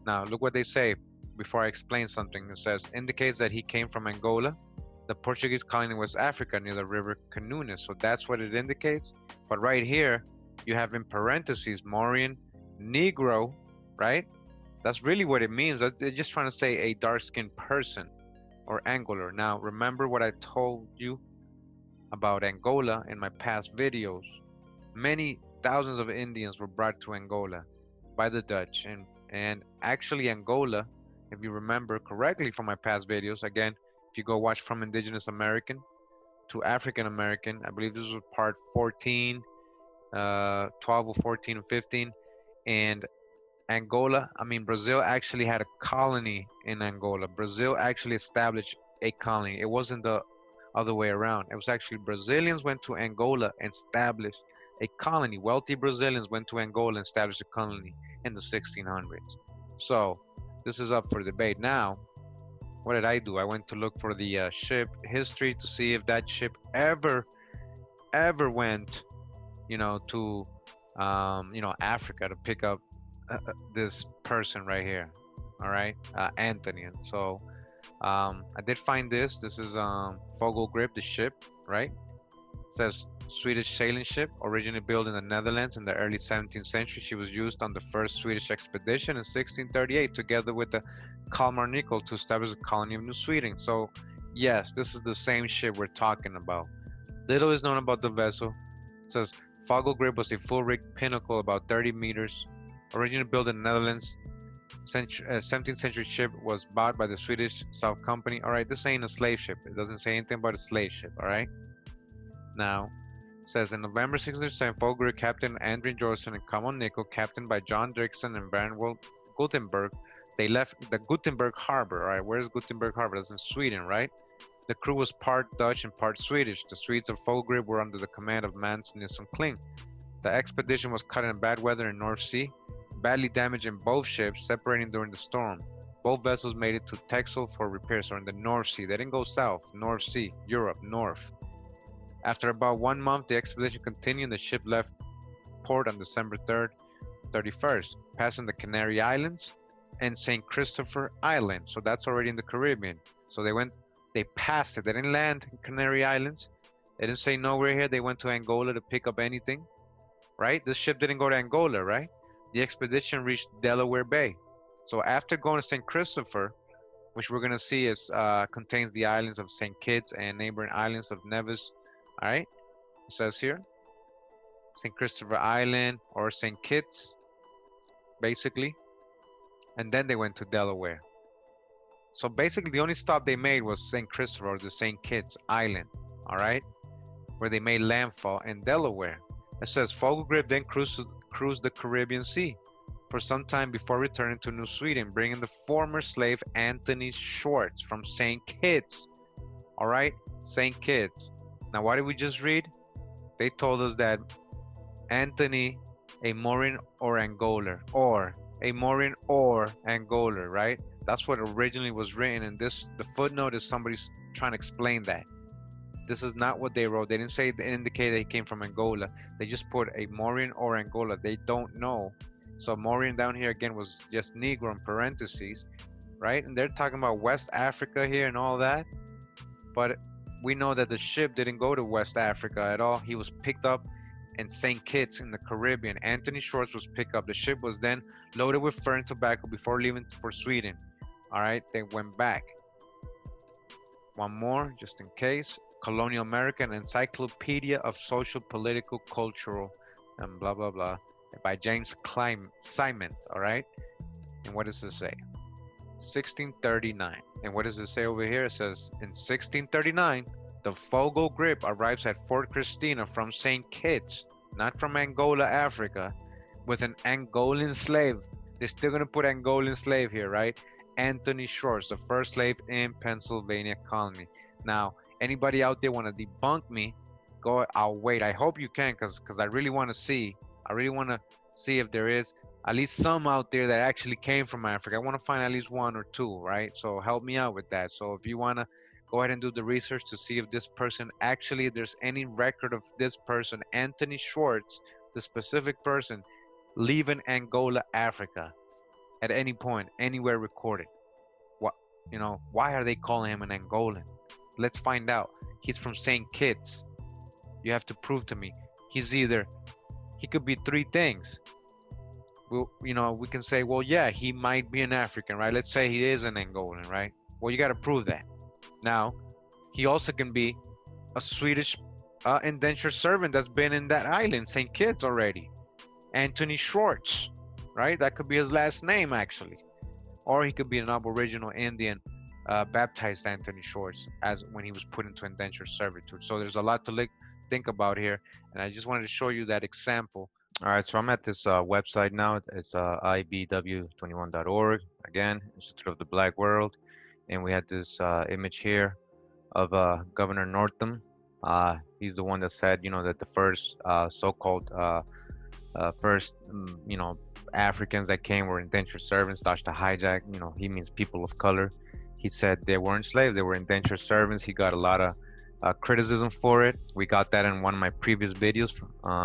Now, look what they say before I explain something. It says indicates that he came from Angola, the Portuguese colony in West Africa near the river Canunes. So that's what it indicates. But right here, you have in parentheses, Mauryan, Negro, right? That's really what it means. They're just trying to say a dark-skinned person or Angular. Now, remember what I told you about Angola in my past videos. Many thousands of Indians were brought to Angola by the Dutch. And actually Angola, if you remember correctly from my past videos, again, if you go watch From Indigenous American to African American, I believe this was part 14, 12 or 14 or 15. And Angola, Brazil actually had a colony in Angola. Brazil actually established a colony. It wasn't the other way around. It was actually Brazilians went to Angola and established a colony. Wealthy Brazilians went to Angola and established a colony in the 1600s. So this is up for debate. Now, what did I do? I went to look for the ship history to see if that ship ever went, to, Africa to pick up this person right here. All right, Anthony. And so I did find this. This is Vogelgriep, the ship, right? It says Swedish sailing ship, originally built in the Netherlands in the early 17th century. She was used on the first Swedish expedition in 1638, together with the Kalmar Nickel, to establish a colony of New Sweden. So, yes, this is the same ship we're talking about. Little is known about the vessel. It says Vogelgriep was a full-rigged pinnacle about 30 meters, originally built in the Netherlands. 17th century ship was bought by the Swedish South Company. All right, this ain't a slave ship. It doesn't say anything about a slave ship. All right. Now, it says in November 1607, Vogelgriep, Captain Andrew Jorson, and Kalmar Nickel, captained by John Dirksen and Bernwald Gutenberg, they left the Gutenberg Harbor. All right, where's Gutenberg Harbor? That's in Sweden, right? The crew was part Dutch and part Swedish. The Swedes of Vogelgriep were under the command of Mans Nilsson Kling. The expedition was caught in bad weather in North Sea, badly damaged in both ships, separating during the storm. Both vessels made it to Texel for repairs, or in the North Sea. They didn't go south. North Sea, Europe, north. After about 1 month, the expedition continued. The ship left port on December 3rd, 31st, passing the Canary Islands and St. Christopher Island. So that's already in the Caribbean. So they passed it. They didn't land in Canary Islands. They didn't say no, we're here. They went to Angola to pick up anything, right? This ship didn't go to Angola, right? The expedition reached Delaware Bay. So after going to St. Christopher, which we're going to see is contains the islands of St. Kitts and neighboring islands of Nevis. All right, it says here, St. Christopher Island or St. Kitts, basically. And then they went to Delaware. So basically the only stop they made was St. Christopher or the St. Kitts Island, all right, where they made landfall in Delaware. It says Vogelgriep then cruised the Caribbean Sea for some time before returning to New Sweden, bringing the former slave Anthony Schwartz from St. Kitts. All right, St. Kitts. Now, what did we just read? They told us that Anthony, a Mauryan or Angolar, or a Mauryan or Angolar, right? That's what originally was written, and the footnote is somebody's trying to explain that. This is not what they wrote. They didn't say, they indicated they came from Angola. They just put a Mauryan or Angola. They don't know. So Mauryan down here again was just Negro in parentheses, right? And they're talking about West Africa here and all that. But we know that the ship didn't go to West Africa at all. He was picked up in St. Kitts in the Caribbean. Anthony Schwartz was picked up. The ship was then loaded with fur and tobacco before leaving for Sweden. All right, they went back. One more, just in case. Colonial American Encyclopedia of Social, Political, Cultural, and blah, blah, blah, by James Simon, all right? And what does it say? 1639. And what does it say over here? It says, in 1639, the Vogelgriep arrives at Fort Christina from St. Kitts, not from Angola, Africa, with an Angolan slave. They're still going to put Angolan slave here, right? Anthony Schwartz, the first slave in Pennsylvania colony. Now, anybody out there want to debunk me, go, I'll wait. I hope you can, because I really want to see. I really want to see if there is at least some out there that actually came from Africa. I want to find at least one or two, right? So help me out with that. So if you want to go ahead and do the research to see if this person actually, there's any record of this person, Anthony Schwartz, the specific person, leaving Angola, Africa, at any point, anywhere recorded. What, why are they calling him an Angolan? Let's find out. He's from St. Kitts. You have to prove to me. He could be three things. Well, we can say, well, yeah, he might be an African, right? Let's say he is an Angolan, right? Well, you got to prove that. Now, he also can be a Swedish indentured servant that's been in that island, St. Kitts already. Anthony Schwartz, right? That could be his last name, actually. Or he could be an Aboriginal Indian, baptized Anthony Schwartz, as when he was put into indentured servitude. So there's a lot to think about here, and I just wanted to show you that example. All right, so I'm at this website now. It's ibw21.org, again, Institute of the Black World, and we had this image here of Governor Northam. He's the one that said, that the first so-called Africans that came were indentured servants. Dodged the hijack. He means people of color. He said they weren't slaves; they were indentured servants. He got a lot of criticism for it. We got that in one of my previous videos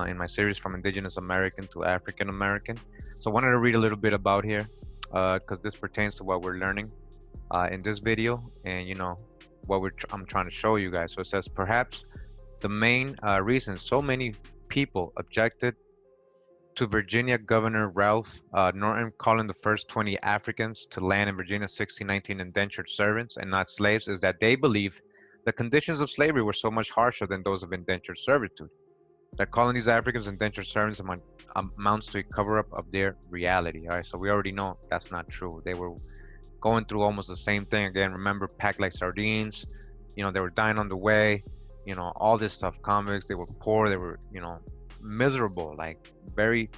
in my series From Indigenous American to African American. So I wanted to read a little bit about here because this pertains to what we're learning in this video, and what I'm trying to show you guys. So it says, perhaps the main reason so many people objected to Virginia Governor Ralph Northam calling the first 20 Africans to land in Virginia 1619 indentured servants and not slaves is that they believed the conditions of slavery were so much harsher than those of indentured servitude. That calling these Africans indentured servants amounts to a cover-up of their reality. All right, so we already know that's not true. They were going through almost the same thing. Again, remember, packed like sardines. They were dying on the way. All this stuff. Convicts, they were poor. They were, miserable, like very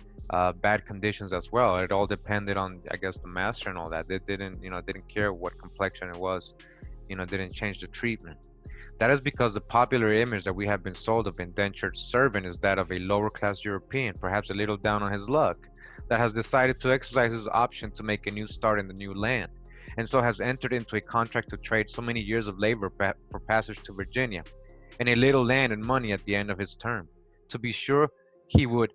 bad conditions as well. It all depended on, I guess, the master and all that. They didn't care what complexion it was. Didn't change the treatment. That is because the popular image that we have been sold of indentured servant is that of a lower class European, perhaps a little down on his luck, that has decided to exercise his option to make a new start in the new land, and so has entered into a contract to trade so many years of labor for passage to Virginia, and a little land and money at the end of his term. To be sure, he would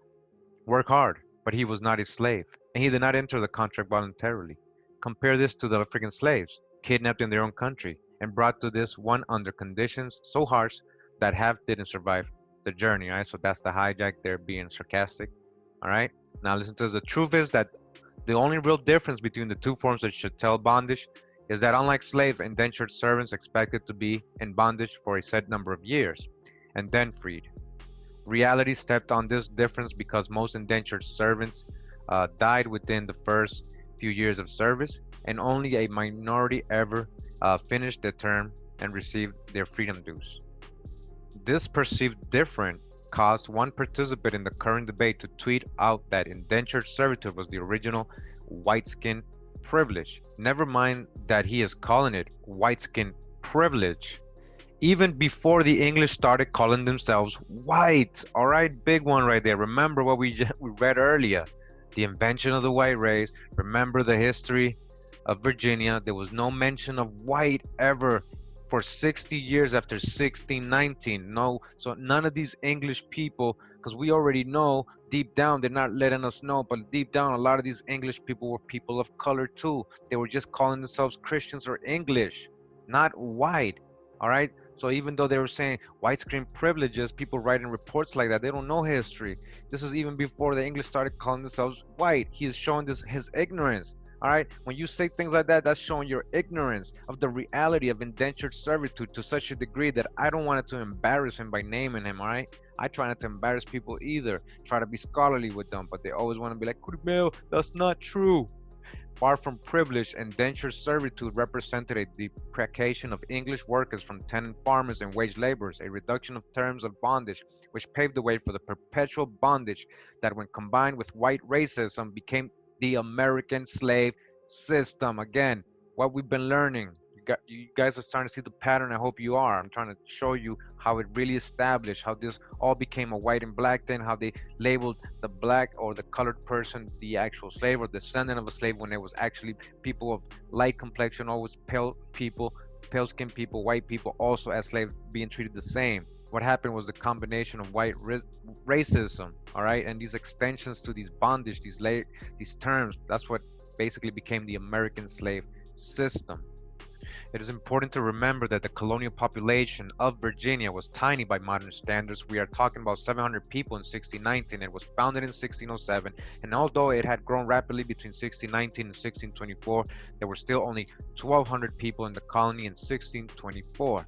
work hard, but he was not a slave, and he did not enter the contract voluntarily. Compare this to the African slaves, kidnapped in their own country, and brought to this one under conditions so harsh that half didn't survive the journey. All right, so that's the hijack. They're being sarcastic. All right, now listen to this. The truth is that the only real difference between the two forms of chattel bondage is that unlike slaves, indentured servants expected to be in bondage for a set number of years and then freed. Reality stepped on this difference because most indentured servants died within the first few years of service, and only a minority ever finished their term and received their freedom dues. This perceived difference caused one participant in the current debate to tweet out that indentured servitude was the original white skin privilege. Never mind that he is calling it white skin privilege even before the English started calling themselves white. All right, big one right there. Remember what we read earlier, the invention of the white race. Remember the history of Virginia. There was no mention of white ever for 60 years after 1619. No, so none of these English people, because we already know deep down, they're not letting us know, but deep down, a lot of these English people were people of color too. They were just calling themselves Christians or English, not white. All right. So even though they were saying white skin privileges, people writing reports like that, they don't know history. This is even before the English started calling themselves white. He is showing his ignorance. All right, when you say things like that, that's showing your ignorance of the reality of indentured servitude to such a degree that I don't want to embarrass him by naming him. All right, I try not to embarrass people either. Try to be scholarly with them, but they always want to be like, Kurimeo, that's not true. Far from privilege, indentured servitude represented a deprecation of English workers from tenant farmers and wage laborers, a reduction of terms of bondage, which paved the way for the perpetual bondage that, when combined with white racism, became the American slave system. Again, what we've been learning. You guys are starting to see the pattern. I hope you are. I'm trying to show you how it really established, how this all became a white and black thing, how they labeled the black or the colored person the actual slave or descendant of a slave, when it was actually people of light complexion, always pale people, pale skinned people, white people also as slaves being treated the same. What happened was the combination of white racism, all right, and these extensions to these bondage, these terms. That's what basically became the American slave system. It is important to remember that the colonial population of Virginia was tiny by modern standards. We are talking about 700 people in 1619. It was founded in 1607, and although it had grown rapidly between 1619 and 1624, there were still only 1,200 people in the colony in 1624.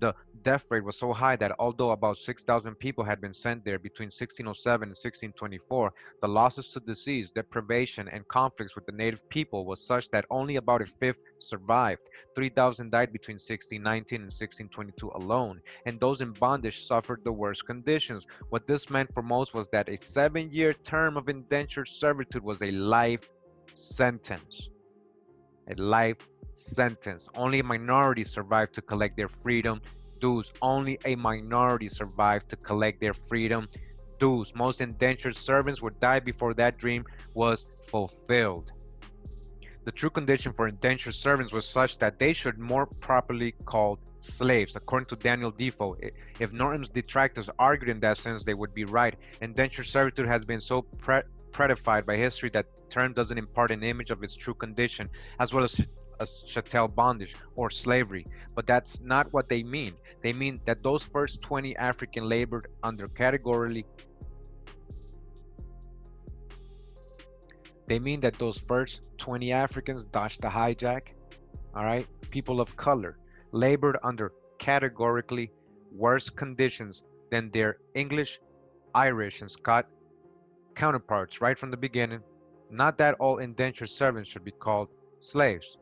The death rate was so high that although about 6,000 people had been sent there between 1607 and 1624, the losses to disease, deprivation, and conflicts with the native people was such that only about a fifth survived. 3,000 died between 1619 and 1622 alone, and those in bondage suffered the worst conditions. What this meant for most was that a 7-year term of indentured servitude was a life sentence. A life sentence. Only a minority survived to collect their freedom dues. Only a minority survived to collect their freedom dues. Most indentured servants would die before that dream was fulfilled. The true condition for indentured servants was such that they should more properly called slaves. According to Daniel Defoe, if Norton's detractors argued in that sense, they would be right. Indentured servitude has been so predified by history that the term doesn't impart an image of its true condition, as well as chattel bondage or slavery. But that's not what they mean. They mean that those first 20 African labored under categorically. They mean that those first 20 Africans dodged the hijack, all right? People of color labored under categorically worse conditions than their English, Irish, and Scotch counterparts right from the beginning. Not that all indentured servants should be called slaves.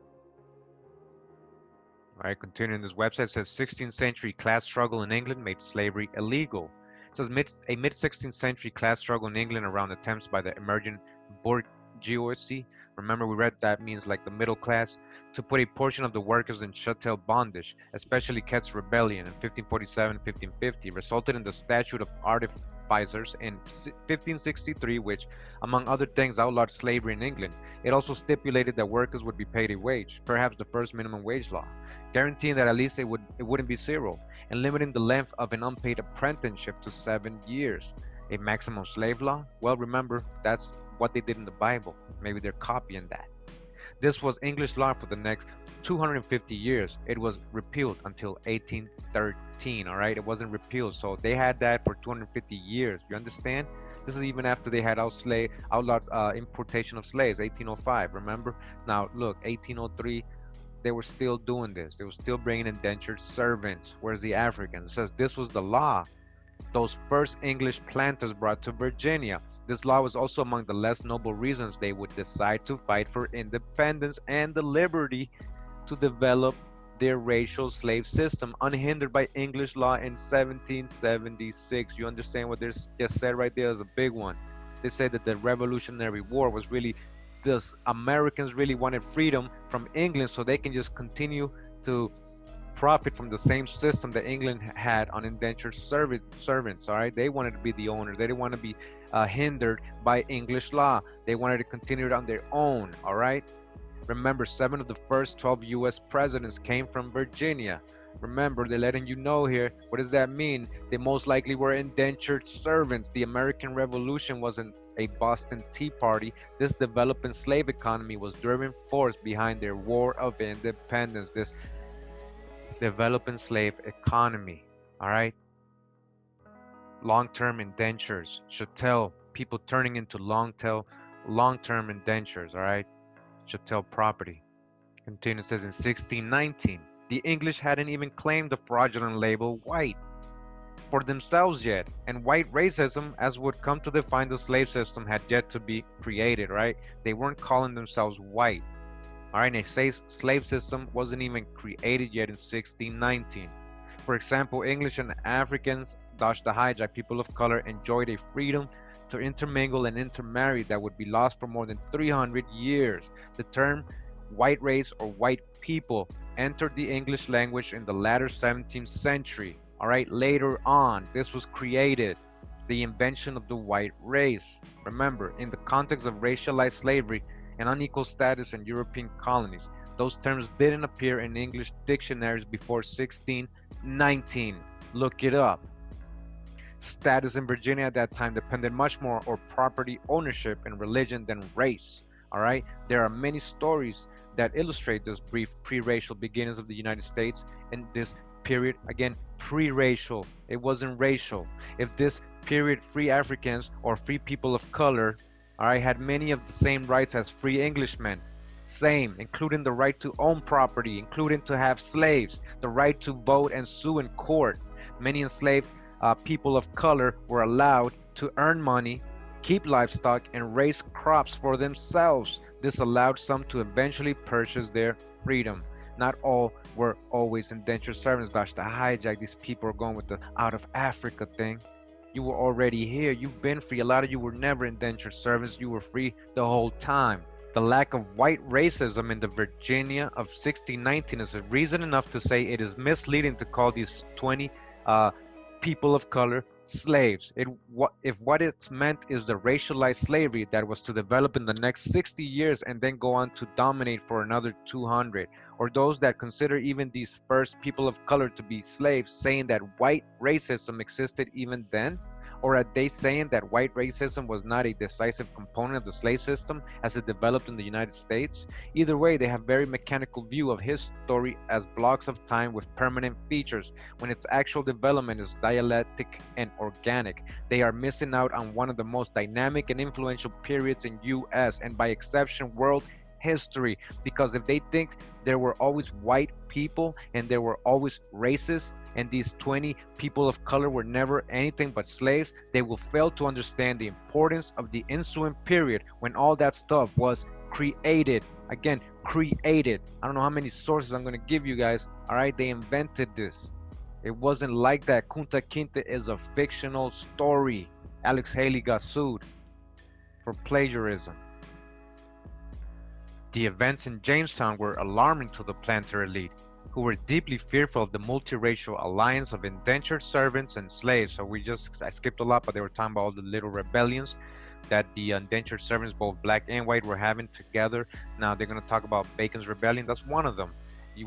All right, continuing, this website says 16th century class struggle in England made slavery illegal. It says a mid-16th century class struggle in England around attempts by the emerging bourgeoisie, remember we read that means like the middle class, to put a portion of the workers in chattel bondage, especially Kett's Rebellion in 1547-1550, resulted in the Statute of Artificers in 1563, which, among other things, outlawed slavery in England. It also stipulated that workers would be paid a wage, perhaps the first minimum wage law, guaranteeing that at least it wouldn't be zero, and limiting the length of an unpaid apprenticeship to 7 years. A maximum slave law? Well, remember, that's what they did in the Bible. Maybe they're copying that. This was English law for the next 250 years. It was repealed until 1813, all right? It wasn't repealed, so they had that for 250 years. You understand? This is even after they had outlawed importation of slaves, 1805, remember? Now, look, 1803, they were still doing this. They were still bringing indentured servants. Where's the Africans? It says this was the law those first English planters brought to Virginia. This law was also among the less noble reasons they would decide to fight for independence and the liberty to develop their racial slave system unhindered by English law in 1776. You understand what they just said right there is a big one. They said that the Revolutionary War was really, the Americans really wanted freedom from England so they can just continue to profit from the same system that England had on indentured servants, all right? They wanted to be the owners. They didn't want to be hindered by English law. They wanted to continue it on their own, all right? Remember, 7 of the first 12 U.S. presidents came from Virginia. Remember, they're letting you know here. What does that mean? They most likely were indentured servants. The American Revolution wasn't a Boston Tea Party. This developing slave economy was driving force behind their War of Independence. This developing slave economy, all right? Long-term indentures, chattel, people turning into long-term indentures, all right? Chattel property. Continues, says in 1619, the English hadn't even claimed the fraudulent label white for themselves yet, and white racism, as would come to define the slave system, had yet to be created, right? They weren't calling themselves white. All right, and a slave system wasn't even created yet in 1619. For example, English and Africans dodged the hijack. People of color enjoyed a freedom to intermingle and intermarry that would be lost for more than 300 years. The term white race or white people entered the English language in the latter 17th century. All right, later on, this was created, the invention of the white race. Remember, in the context of racialized slavery and unequal status in European colonies, those terms didn't appear in English dictionaries before 1619. Look it up. Status in Virginia at that time depended much more on property ownership and religion than race. All right, there are many stories that illustrate this brief pre-racial beginnings of the United States in this period. Again, pre-racial, it wasn't racial. If this period free Africans or free people of color, all right, had many of the same rights as free Englishmen, same, including the right to own property, including to have slaves, the right to vote and sue in court. Many enslaved people of color were allowed to earn money, keep livestock, and raise crops for themselves. This allowed some to eventually purchase their freedom. Not all were always indentured servants. That's the hijack. These people are going with the out of Africa thing. You were already here. You've been free. A lot of you were never indentured servants. You were free the whole time. The lack of white racism in the Virginia of 1619 is a reason enough to say it is misleading to call these 20 people of color slaves. If what it's meant is the racialized slavery that was to develop in the next 60 years and then go on to dominate for another 200, or those that consider even these first people of color to be slaves saying that white racism existed even then, or are they saying that white racism was not a decisive component of the slave system as it developed in the United States? Either way, they have very mechanical view of history as blocks of time with permanent features, when its actual development is dialectic and organic. They are missing out on one of the most dynamic and influential periods in U.S. and by exception world history, because if they think there were always white people and there were always racists and these 20 people of color were never anything but slaves, they will fail to understand the importance of the ensuing period when all that stuff was created. Again, created. I don't know how many sources I'm going to give you guys. All right, they invented this. It wasn't like that. Kunta Kinte is a fictional story. Alex Haley got sued for plagiarism. The events in Jamestown were alarming to the planter elite, who were deeply fearful of the multiracial alliance of indentured servants and slaves. So I skipped a lot, but they were talking about all the little rebellions that the indentured servants, both black and white, were having together. Now they're going to talk about Bacon's Rebellion. That's one of them.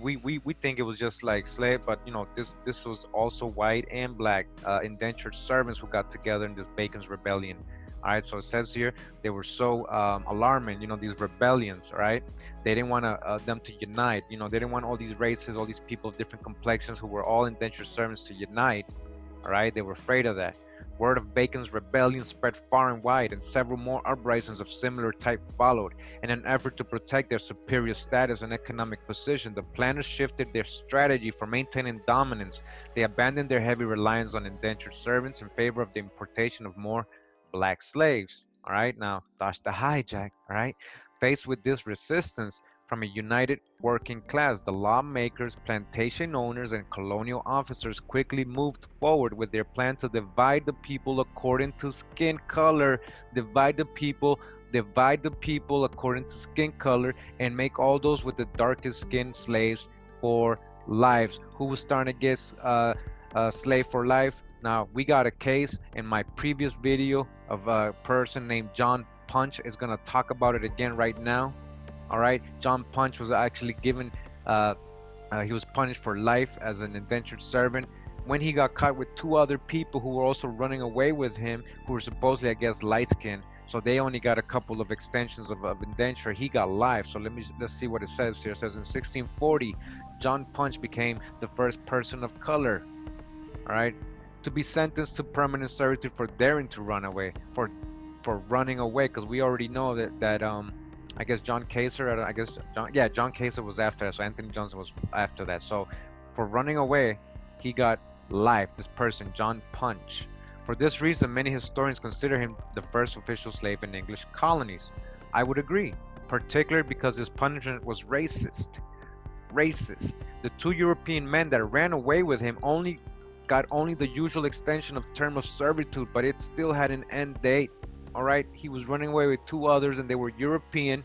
We think it was just like slave, but you know, this was also white and black indentured servants who got together in this Bacon's Rebellion. All right, so it says here they were so alarming, you know, these rebellions, right? They didn't want them to unite, you know, they didn't want all these races, all these people of different complexions who were all indentured servants to unite, all right? They were afraid of that. Word of Bacon's Rebellion spread far and wide, and several more uprisings of similar type followed. In an effort to protect their superior status and economic position, the planners shifted their strategy for maintaining dominance. They abandoned their heavy reliance on indentured servants in favor of the importation of more black slaves. All right, now that's the hijack. All right, faced with this resistance from a united working class, the lawmakers, plantation owners, and colonial officers quickly moved forward with their plan to divide the people according to skin color. Divide the people according to skin color, and make all those with the darkest skin slaves for lives. Who was starting to get slave for life? Now, we got a case in my previous video of a person named John Punch. Is going to talk about it again right now. All right, John Punch was actually given, he was punished for life as an indentured servant when he got caught with two other people who were also running away with him, who were supposedly, I guess, light-skinned. So they only got a couple of extensions of indenture. He got life. So let's see what it says here. It says in 1640, John Punch became the first person of color, all right, to be sentenced to permanent servitude for daring to run away, for running away, because we already know that I guess John Kaiser, John Kaiser was after that, so Anthony Johnson was after that. So for running away, he got life, this person, John Punch. For this reason, many historians consider him the first official slave in English colonies. I would agree, particularly because his punishment was racist. The two European men that ran away with him got only the usual extension of term of servitude, but it still had an end date. All right, he was running away with two others, and they were European.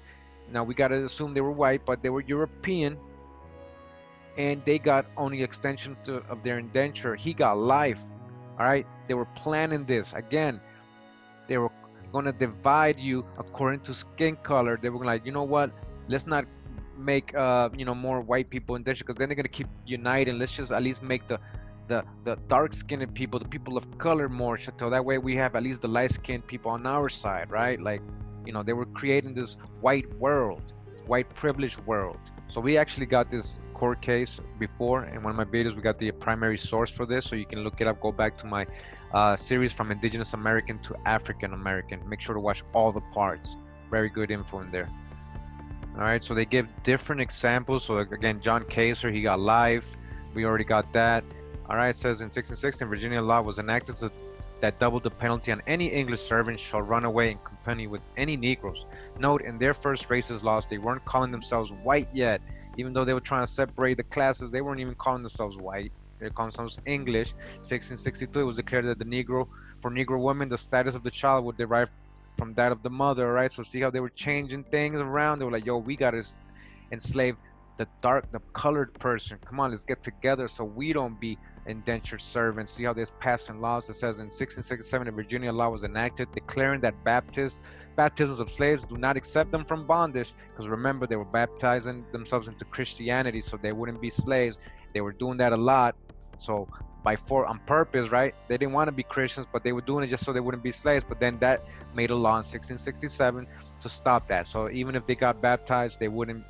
Now we gotta assume they were white, but they were European, and they got only extension of their indenture. He got life. All right, they were planning this again. They were gonna divide you according to skin color. They were like, you know what? Let's not make more white people indenture, because then they're gonna keep uniting. Let's just at least make the dark-skinned people, the people of color, more, so that way we have at least the light-skinned people on our side, right? Like, You know, they were creating this white world, white privileged world. So we actually got this court case before. In one of my videos, we got the primary source for this, so you can look it up. Go back to my series from Indigenous American to African American. Make sure to watch all the parts. Very good info in there. All right, so they give different examples. So again, John Kaiser, he got life. We already got that. All right, it says in 1616, Virginia law was enacted that doubled the penalty on any English servant shall run away in company with any Negroes. Note, in their first racist laws, they weren't calling themselves white yet. Even though they were trying to separate the classes, they weren't even calling themselves white. They were calling themselves English. 1662, it was declared that for Negro women, the status of the child would derive from that of the mother, right? So see how they were changing things around. They were like, yo, we got to enslave the colored person. Come on, let's get together so we don't be indentured servants. See how they're passing laws. It says in 1667, a Virginia law was enacted declaring that baptisms of slaves do not accept them from bondage, because remember, they were baptizing themselves into Christianity so they wouldn't be slaves. They were doing that a lot. So on purpose, right? They didn't want to be Christians, but they were doing it just so they wouldn't be slaves. But then that made a law in 1667 to stop that. So even if they got baptized, they wouldn't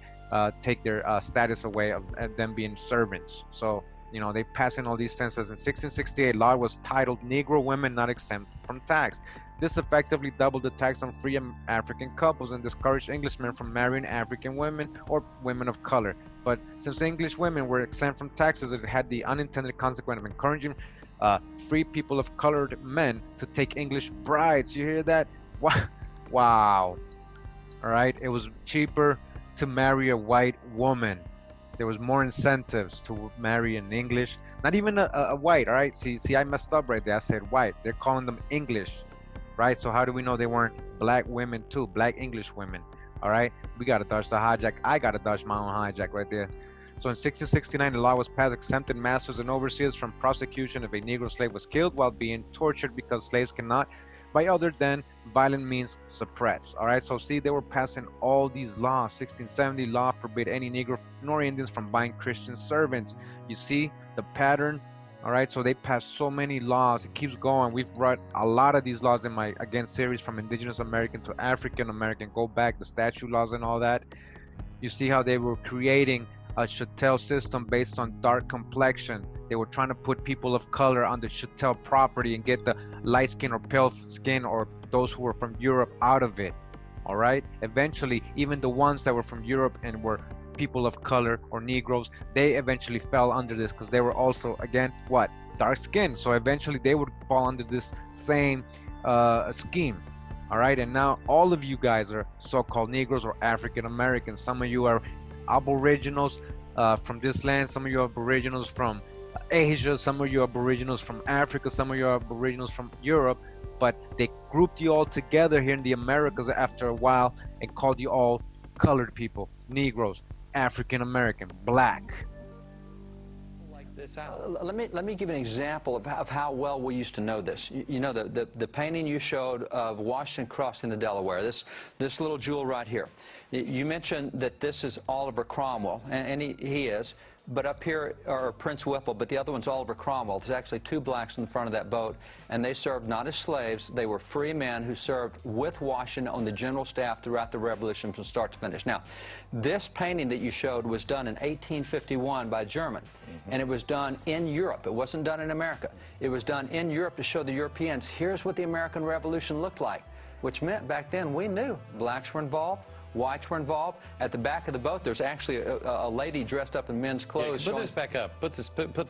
take their status away of them being servants. So, you know, they passed in all these censuses. In 1668, law was titled Negro Women Not Exempt from Tax. This effectively doubled the tax on free African couples and discouraged Englishmen from marrying African women or women of color. But since English women were exempt from taxes, it had the unintended consequence of encouraging free people of colored men to take English brides. You hear that? Wow. All right. It was cheaper to marry a white woman. There was more incentives to marry an English, not even a white. All right. See, I messed up right there. I said white. They're calling them English, right? So how do we know they weren't black women too? Black English women. All right. We got to dodge the hijack. I got to dodge my own hijack right there. So in 1669, the law was passed exempted masters and overseers from prosecution if a Negro slave was killed while being tortured, because slaves cannot, by other than violent means, suppress. All right, so see, they were passing all these laws. 1670 law forbid any Negro nor Indians from buying Christian servants. You see the pattern. All right, so they passed so many laws. It keeps going. We've read a lot of these laws in my, again, series from Indigenous American to African American. Go back, the statute laws and all that. You see how they were creating a chattel system based on dark complexion. They were trying to put people of color on the chattel property and get the light skin or pale skin or those who were from Europe out of it. All right, eventually even the ones that were from Europe and were people of color or Negroes, they eventually fell under this, because they were also, again, what, dark skin. So eventually they would fall under this same scheme. All right, and now all of you guys are so-called Negroes or African Americans. Some of you are aboriginals from this land, some of you are aboriginals from Asia, some of you are aboriginals from Africa, some of you are aboriginals from Europe, but they grouped you all together here in the Americas after a while and called you all colored people, Negroes, African American, black. Let me give an example of how well we used to know this. You know, the painting you showed of Washington crossing the Delaware, this little jewel right here. You mentioned that this is Oliver Cromwell, and he is. But up here are Prince Whipple, but the other one's Oliver Cromwell. There's actually two blacks in the front of that boat, and they served not as slaves. They were free men who served with Washington on the general staff throughout the Revolution from start to finish. Now, this painting that you showed was done in 1851 by German, and it was done in Europe. It wasn't done in America. It was done in Europe to show the Europeans, here's what the American Revolution looked like, which meant back then we knew blacks were involved, whites were involved. At the back of the boat, there's actually a lady dressed up in men's clothes. Yeah, put this back up. Put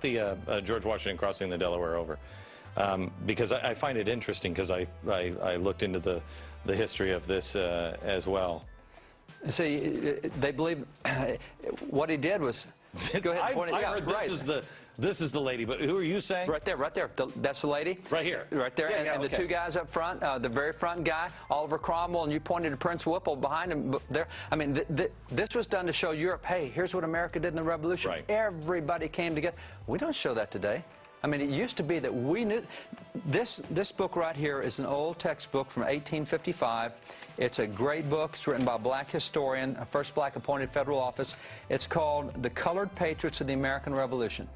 the George Washington crossing the Delaware over, because I find it interesting, because I looked into the history of this as well. See, they believe what he did was. Go ahead. I heard this is the lady, but who are you saying? Right there, right there. That's the lady. Right here. Right there. Yeah, and the two guys up front, the very front guy, Oliver Cromwell, and you pointed to Prince Whipple behind him there. I mean, this was done to show Europe, hey, here's what America did in the Revolution. Right. Everybody came together. We don't show that today. I mean, it used to be that we knew. This book right here is an old textbook from 1855. It's a great book. It's written by a black historian, a first black appointed federal office. It's called The Colored Patriots of the American Revolution.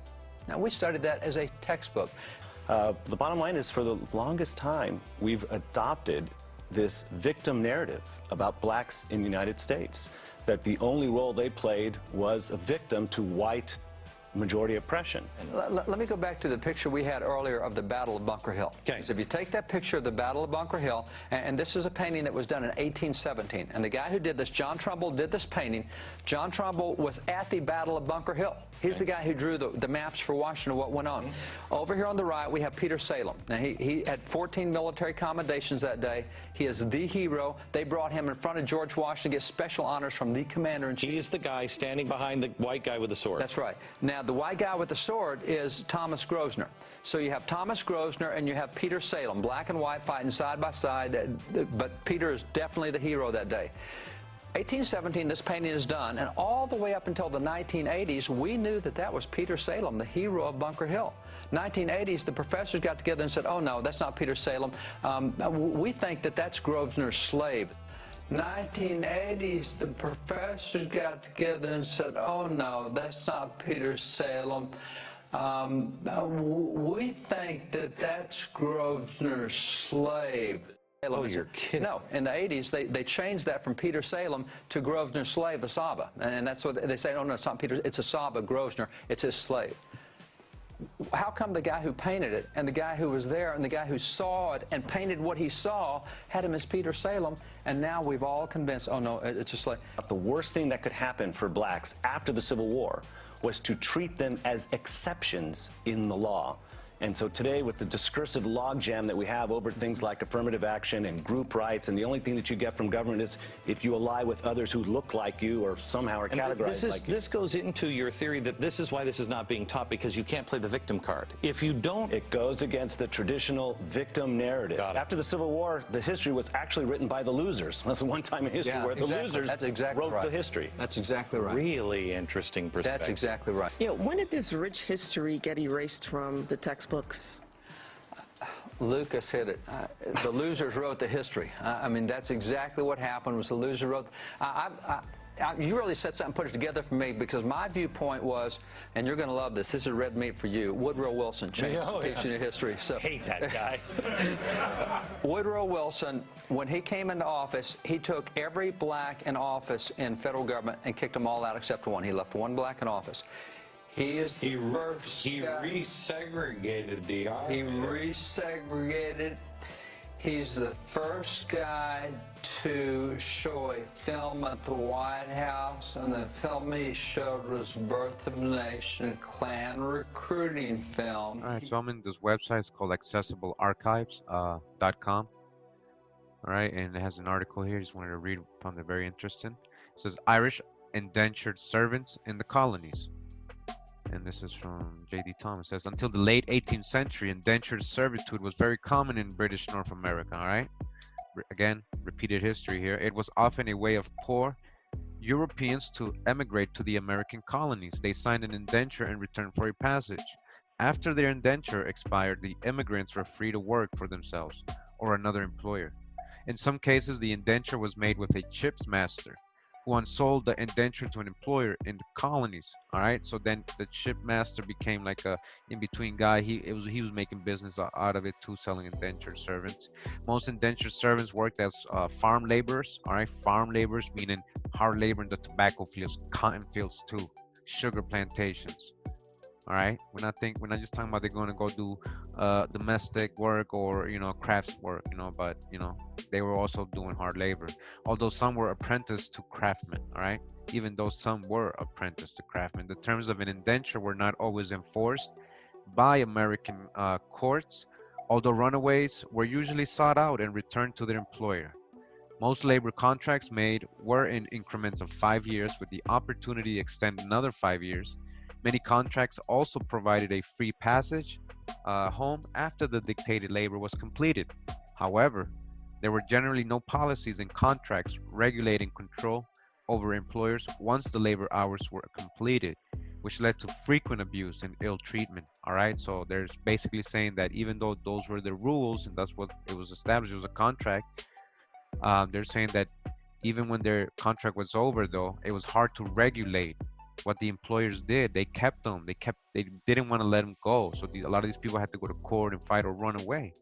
Now, we studied that as a textbook. The bottom line is, for the longest time, we've adopted this victim narrative about blacks in the United States, that the only role they played was a victim to white majority oppression. Let me go back to the picture we had earlier of the Battle of Bunker Hill. Okay. So if you take that picture of the Battle of Bunker Hill, and this is a painting that was done in 1817, and the guy who did this, John Trumbull, did this painting. John Trumbull was at the Battle of Bunker Hill. He's the guy who drew the maps for Washington, what went on. Over here on the right, we have Peter Salem. Now, he had 14 military commendations that day. He is the hero. They brought him in front of George Washington to get special honors from the commander-in-chief. He's the guy standing behind the white guy with the sword. That's right. Now, the white guy with the sword is Thomas Grosvenor. So you have Thomas Grosvenor and you have Peter Salem, black and white fighting side by side, but Peter is definitely the hero that day. 1817, this painting is done, and all the way up until the 1980s, we knew that that was Peter Salem, the hero of Bunker Hill. 1980s, the professors got together and said, oh no, that's not Peter Salem. We think that that's Grosvenor's slave. 1980s, the professors got together and said, oh no, that's not Peter Salem. We think that that's Grosvenor's slave. Oh, you're kidding. No, in the 80s, they changed that from Peter Salem to Grosvenor's slave, Asaba. And that's what they say, oh no, it's not Peter, it's Asaba, Grosvenor, it's his slave. How come the guy who painted it and the guy who was there and the guy who saw it and painted what he saw had him as Peter Salem, and now we've all convinced, oh no, it's a slave. The worst thing that could happen for blacks after the Civil War was to treat them as exceptions in the law. And so today, with the discursive logjam that we have over things like affirmative action and group rights, and the only thing that you get from government is if you ally with others who look like you or somehow are categorized like you. This goes into your theory that this is why this is not being taught, because you can't play the victim card. If you don't... It goes against the traditional victim narrative. After the Civil War, the history was actually written by the losers. That's the one time in history where the losers wrote the history. That's exactly right. Really interesting perspective. That's exactly right. You know, when did this rich history get erased from the textbooks? Lucas hit it. The losers wrote the history. I mean, that's exactly what happened, was the loser wrote. You really set something, put it together for me, because my viewpoint was, and you're going to love this, this is red meat for you, Woodrow Wilson changed teaching you history. So, hate that guy. Woodrow Wilson, when he came into office, he took every black in office in federal government and kicked them all out except one. He left one black in office. He is the first. He resegregated the army. He resegregated. He's the first guy to show a film at the White House, and the film he showed was Birth of a Nation, Klan recruiting film. All right, so I'm in this website. It's called accessiblearchives.com. All right, and it has an article here. Just wanted to read, found it very interesting. It says Irish Indentured Servants in the Colonies. And this is from J.D. Thomas. It says, until the late 18th century, indentured servitude was very common in British North America, all right? Again, repeated history here. It was often a way of poor Europeans to emigrate to the American colonies. They signed an indenture in return for a passage. After their indenture expired, the immigrants were free to work for themselves or another employer. In some cases, the indenture was made with a chips master, who unsold the indenture to an employer in the colonies. All right, so then the ship master became like a in-between guy. He was making business out of it too, selling indentured servants. Most indentured servants worked as farm laborers. All right, farm laborers meaning hard labor in the tobacco fields, cotton fields too, sugar plantations. All right, we're not just talking about they're going to go do domestic work or crafts work, but they were also doing hard labor. Although some were apprenticed to craftsmen, all right, even though some were apprenticed to craftsmen. The terms of an indenture were not always enforced by American courts, although runaways were usually sought out and returned to their employer. Most labor contracts made were in increments of 5 years with the opportunity to extend another 5 years. Many contracts also provided a free passage home after the dictated labor was completed. However, there were generally no policies and contracts regulating control over employers once the labor hours were completed, which led to frequent abuse and ill treatment. All right, so there's basically saying that even though those were the rules and that's what it was established, it was a contract, they're saying that even when their contract was over, though, it was hard to regulate what the employers did, they kept them. They didn't want to let them go. So a lot of these people had to go to court and fight or run away.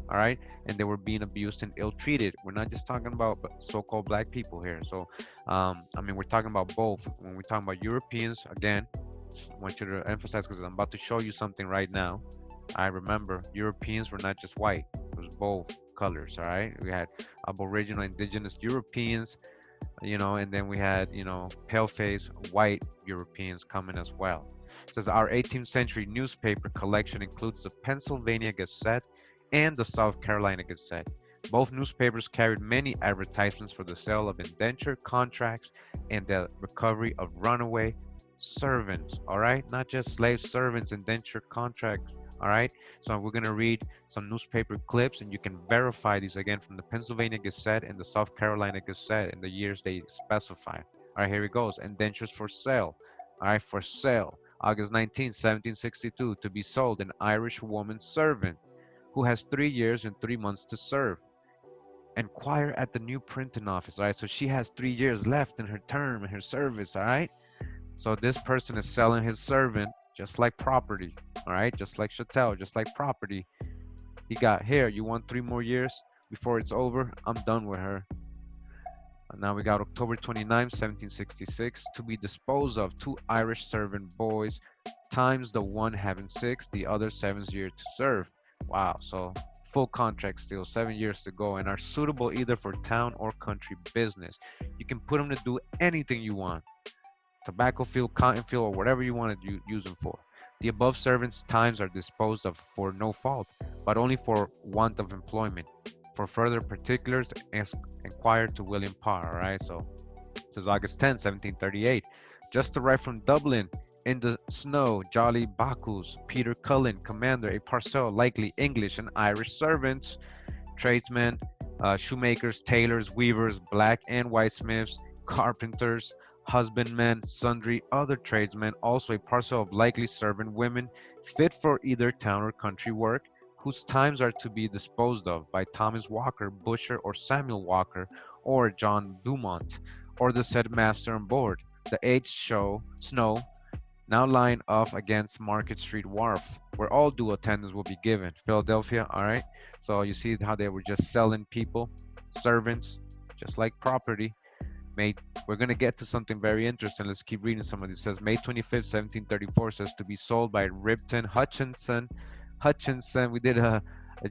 All right, and they were being abused and ill-treated. We're not just talking about so-called black people here. So, I mean, we're talking about both. When we're talking about Europeans, again, I want you to emphasize because I'm about to show you something right now. I remember Europeans were not just white; it was both colors. All right, we had Aboriginal, indigenous Europeans, you know, and then we had, you know, pale-faced white Europeans coming as well. It says our 18th century newspaper collection includes the Pennsylvania Gazette and the South Carolina Gazette. Both newspapers carried many advertisements for the sale of indenture contracts and the recovery of runaway servants. All right, not just slave servants, indenture contracts. All right, so we're going to read some newspaper clips and you can verify these again from the Pennsylvania Gazette and the South Carolina Gazette in the years they specify. All right, here it goes. Indentures for sale. All right, for sale. August 19, 1762, to be sold, an Irish woman servant who has 3 years and 3 months to serve. Inquire at the new printing office. All right, so she has 3 years left in her term and her service. All right, so this person is selling his servant just like property. All right, just like chattel, just like property. He got, here, you want 3 more years before it's over? I'm done with her. And now we got October 29, 1766, to be disposed of 2 Irish servant boys, times the one having 6, the other 7 years to serve. Wow, so full contract still, 7 years to go, and are suitable either for town or country business. You can put them to do anything you want. Tobacco field, cotton field, or whatever you want to use them for. The above servants' times are disposed of for no fault, but only for want of employment. For further particulars, inquire to William Parr. All right, so this is August 10, 1738. Just arrived from Dublin in the snow, Jolly Bacchus, Peter Cullen, commander, a parcel, likely English and Irish servants, tradesmen, shoemakers, tailors, weavers, black and white smiths, carpenters, husbandmen, sundry other tradesmen, also a parcel of likely servant women, fit for either town or country work, whose times are to be disposed of by Thomas Walker, Butcher, or Samuel Walker, or John Dumont, or the said master on board. The age snow, now lying off against Market Street Wharf, where all due attendance will be given. Philadelphia, all right? So you see how they were just selling people, servants, just like property. We're going to get to something very interesting. Let's keep reading some of this. It says May 25th, 1734, says to be sold by Ripton Hutchinson. We did a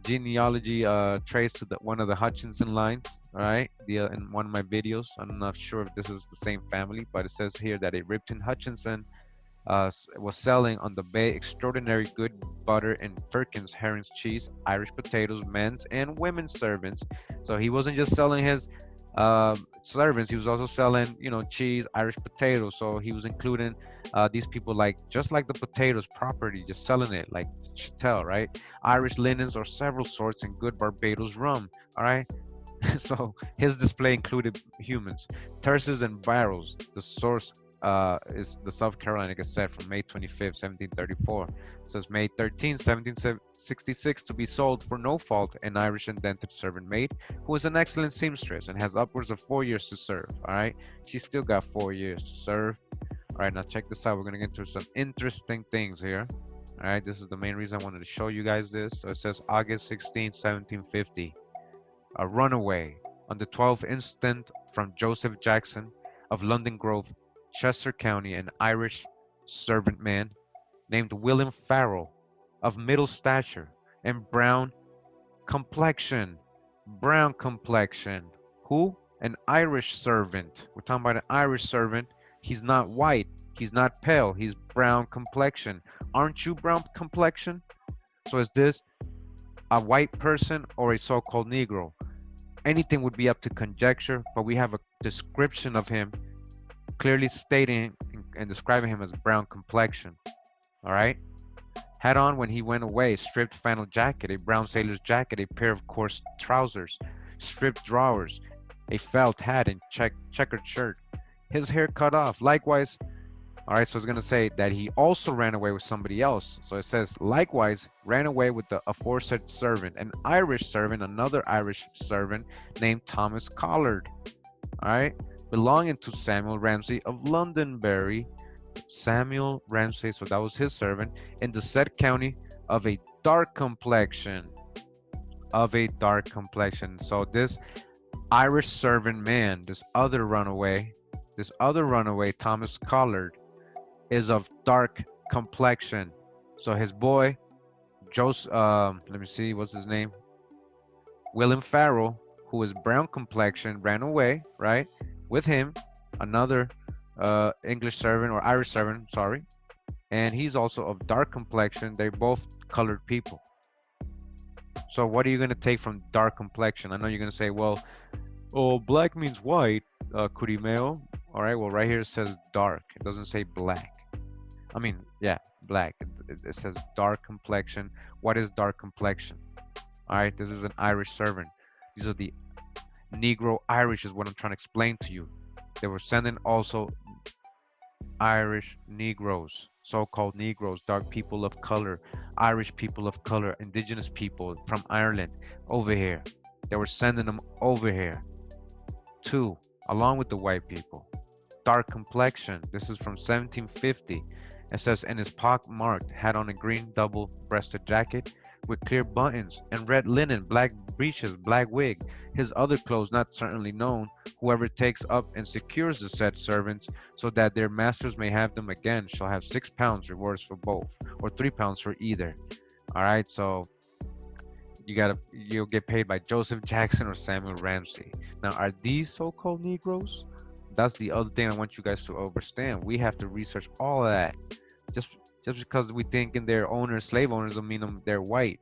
genealogy trace to one of the Hutchinson lines, all right, in one of my videos. I'm not sure if this is the same family, but it says here that a Ripton Hutchinson was selling on the bay extraordinary good butter and firkins, herrings, cheese, Irish potatoes, men's and women's servants. So he wasn't just selling his servants, he was also selling, you know, cheese, Irish potatoes. So he was including these people, like just like the potatoes property, just selling it like chattel, right? Irish linens or several sorts and good Barbados rum, all right? So his display included humans, terces and barrels. The source is the South Carolina Gazette from May 25th, 1734. It says May 13, 1766, to be sold for no fault, an Irish indented servant maid who is an excellent seamstress and has upwards of 4 years to serve. All right, she still got 4 years to serve. All right, now check this out. We're gonna get into some interesting things here. All right, this is the main reason I wanted to show you guys this. So it says August 16, 1750, a runaway on the 12th instant from Joseph Jackson of London Grove, Chester County, an Irish servant man named William Farrell, of middle stature and brown complexion. Who? An Irish servant. We're talking about an Irish servant. He's not white. He's not pale. He's brown complexion. Aren't you brown complexion? So is this a white person or a so-called Negro? Anything would be up to conjecture, but we have a description of him clearly stating and describing him as brown complexion. All right, had on when he went away stripped flannel jacket, a brown sailor's jacket, a pair of coarse trousers, stripped drawers, a felt hat, and checkered shirt. His hair cut off. Likewise, all right, so it's going to say that he also ran away with somebody else. So it says, likewise, ran away with the aforesaid servant, an Irish servant, another Irish servant named Thomas Collard, all right, belonging to Samuel Ramsey of Londonderry, Samuel Ramsey, so that was his servant, in the said county of a dark complexion. Of a dark complexion. So this Irish servant man, this other runaway, Thomas Collard, is of dark complexion. So his boy, Joseph, let me see, what's his name? William Farrell, who is brown complexion, ran away, right? With him, another English servant or Irish servant, sorry. And he's also of dark complexion. They're both colored people. So what are you going to take from dark complexion? I know you're going to say, well, oh, black means white, Kurimeo. All right, well, right here it says dark. It doesn't say black. I mean, yeah, black. It says dark complexion. What is dark complexion? All right, this is an Irish servant. These are the Negro Irish is what I'm trying to explain to you. They were sending also Irish Negroes, so-called Negroes, dark people of color, Irish people of color, indigenous people from Ireland over here. They were sending them over here too, along with the white people. Dark complexion. This is from 1750. It says, and his pock-marked, had on a green double-breasted jacket with clear buttons and red linen, black breeches, black wig. His other clothes not certainly known. Whoever takes up and secures the said servants, so that their masters may have them again, shall have 6 pounds rewards for both, or 3 pounds for either. All right, so you'll get paid by Joseph Jackson or Samuel Ramsey. Now, are these so-called Negroes? That's the other thing I want you guys to understand. We have to research all of that. Just because we think in their owners, slave owners, don't mean they're white.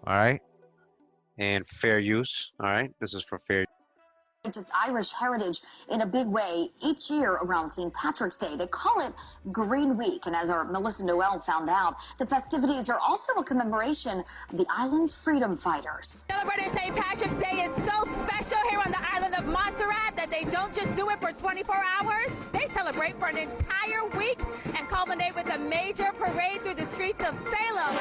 All right. And fair use. All right. This is for fair. Its Irish heritage in a big way each year around St. Patrick's Day. They call it Green Week, and as our Melissa Noel found out, the festivities are also a commemoration of the island's freedom fighters. Celebrating St. Patrick's Day is so special here on the island of Montserrat that they don't just do it for 24 hours. They celebrate for an entire week and culminate with a major parade through the streets of Salem.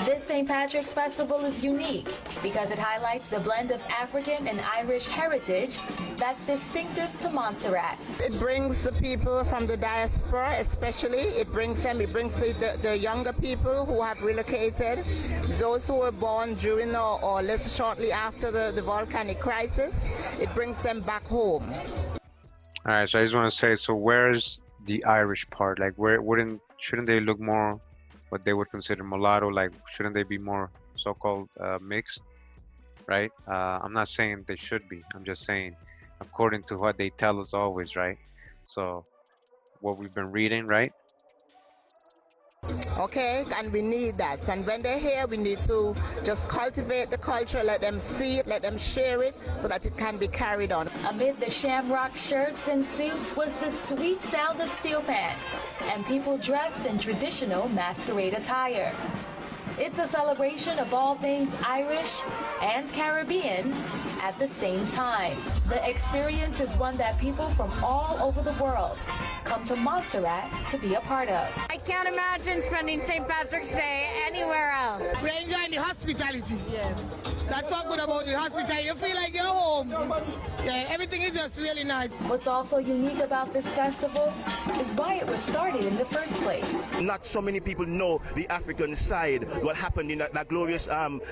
This St. Patrick's Festival is unique because it highlights the blend of African and Irish heritage that's distinctive to Montserrat. It brings the people from the diaspora, especially. It brings the younger people who have relocated, those who were born during or shortly after the volcanic crisis. It brings them back home. All right, so I just want to say, so where's the Irish part? Like, shouldn't they look more what they would consider mulatto? Like, shouldn't they be more so-called mixed, right? I'm not saying they should be. I'm just saying according to what they tell us always, right? So what we've been reading, right? Okay, and we need that. And when they're here, we need to just cultivate the culture, let them see it, let them share it, so that it can be carried on. Amid the shamrock shirts and suits was the sweet sound of steel pan, and people dressed in traditional masquerade attire. It's a celebration of all things Irish and Caribbean at the same time. The experience is one that people from all over the world come to Montserrat to be a part of. I can't imagine spending St. Patrick's Day anywhere else. We're enjoying the hospitality. Yeah. That's what's good about the hospitality. You feel like you're home. Yeah, everything is just really nice. What's also unique about this festival is why it was started in the first place. Not so many people know the African side, what happened in that glorious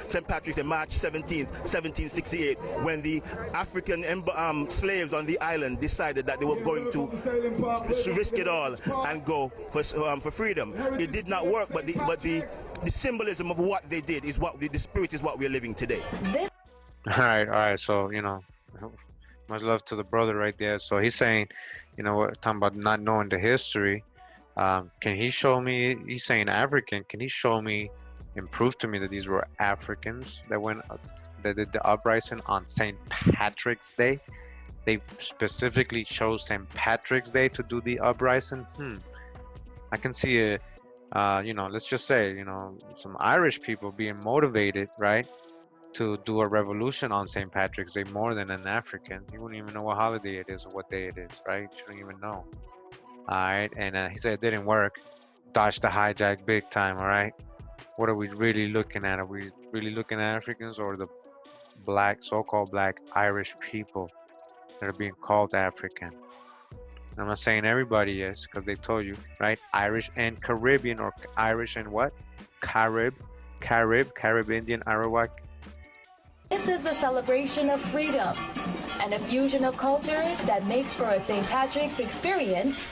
St. Patrick's Day, March 17th, 1768, when the African slaves on the island decided that they were going to risk it all and go for freedom. It did not work, but the symbolism of what they did is what the spirit is what we're living today. All right. So, much love to the brother right there. So he's saying, talking about not knowing the history. Can he show me? He's saying African. Can he show me and prove to me that these were Africans that did the uprising on St. Patrick's Day? They specifically chose St. Patrick's Day to do the uprising. I can see let's just say, some Irish people being motivated, right, to do a revolution on St. Patrick's Day more than an African. He wouldn't even know what holiday it is or what day it is, right? He shouldn't even know. All right, and he said it didn't work. Dodged the hijack big time, all right? What are we really looking at? Are we really looking at Africans or the black, so-called black Irish people? that are being called African. I'm not saying everybody is, because they told you, right? Irish and Caribbean, or Irish and what? Carib, Indian, Arawak. This is a celebration of freedom and a fusion of cultures that makes for a St. Patrick's experience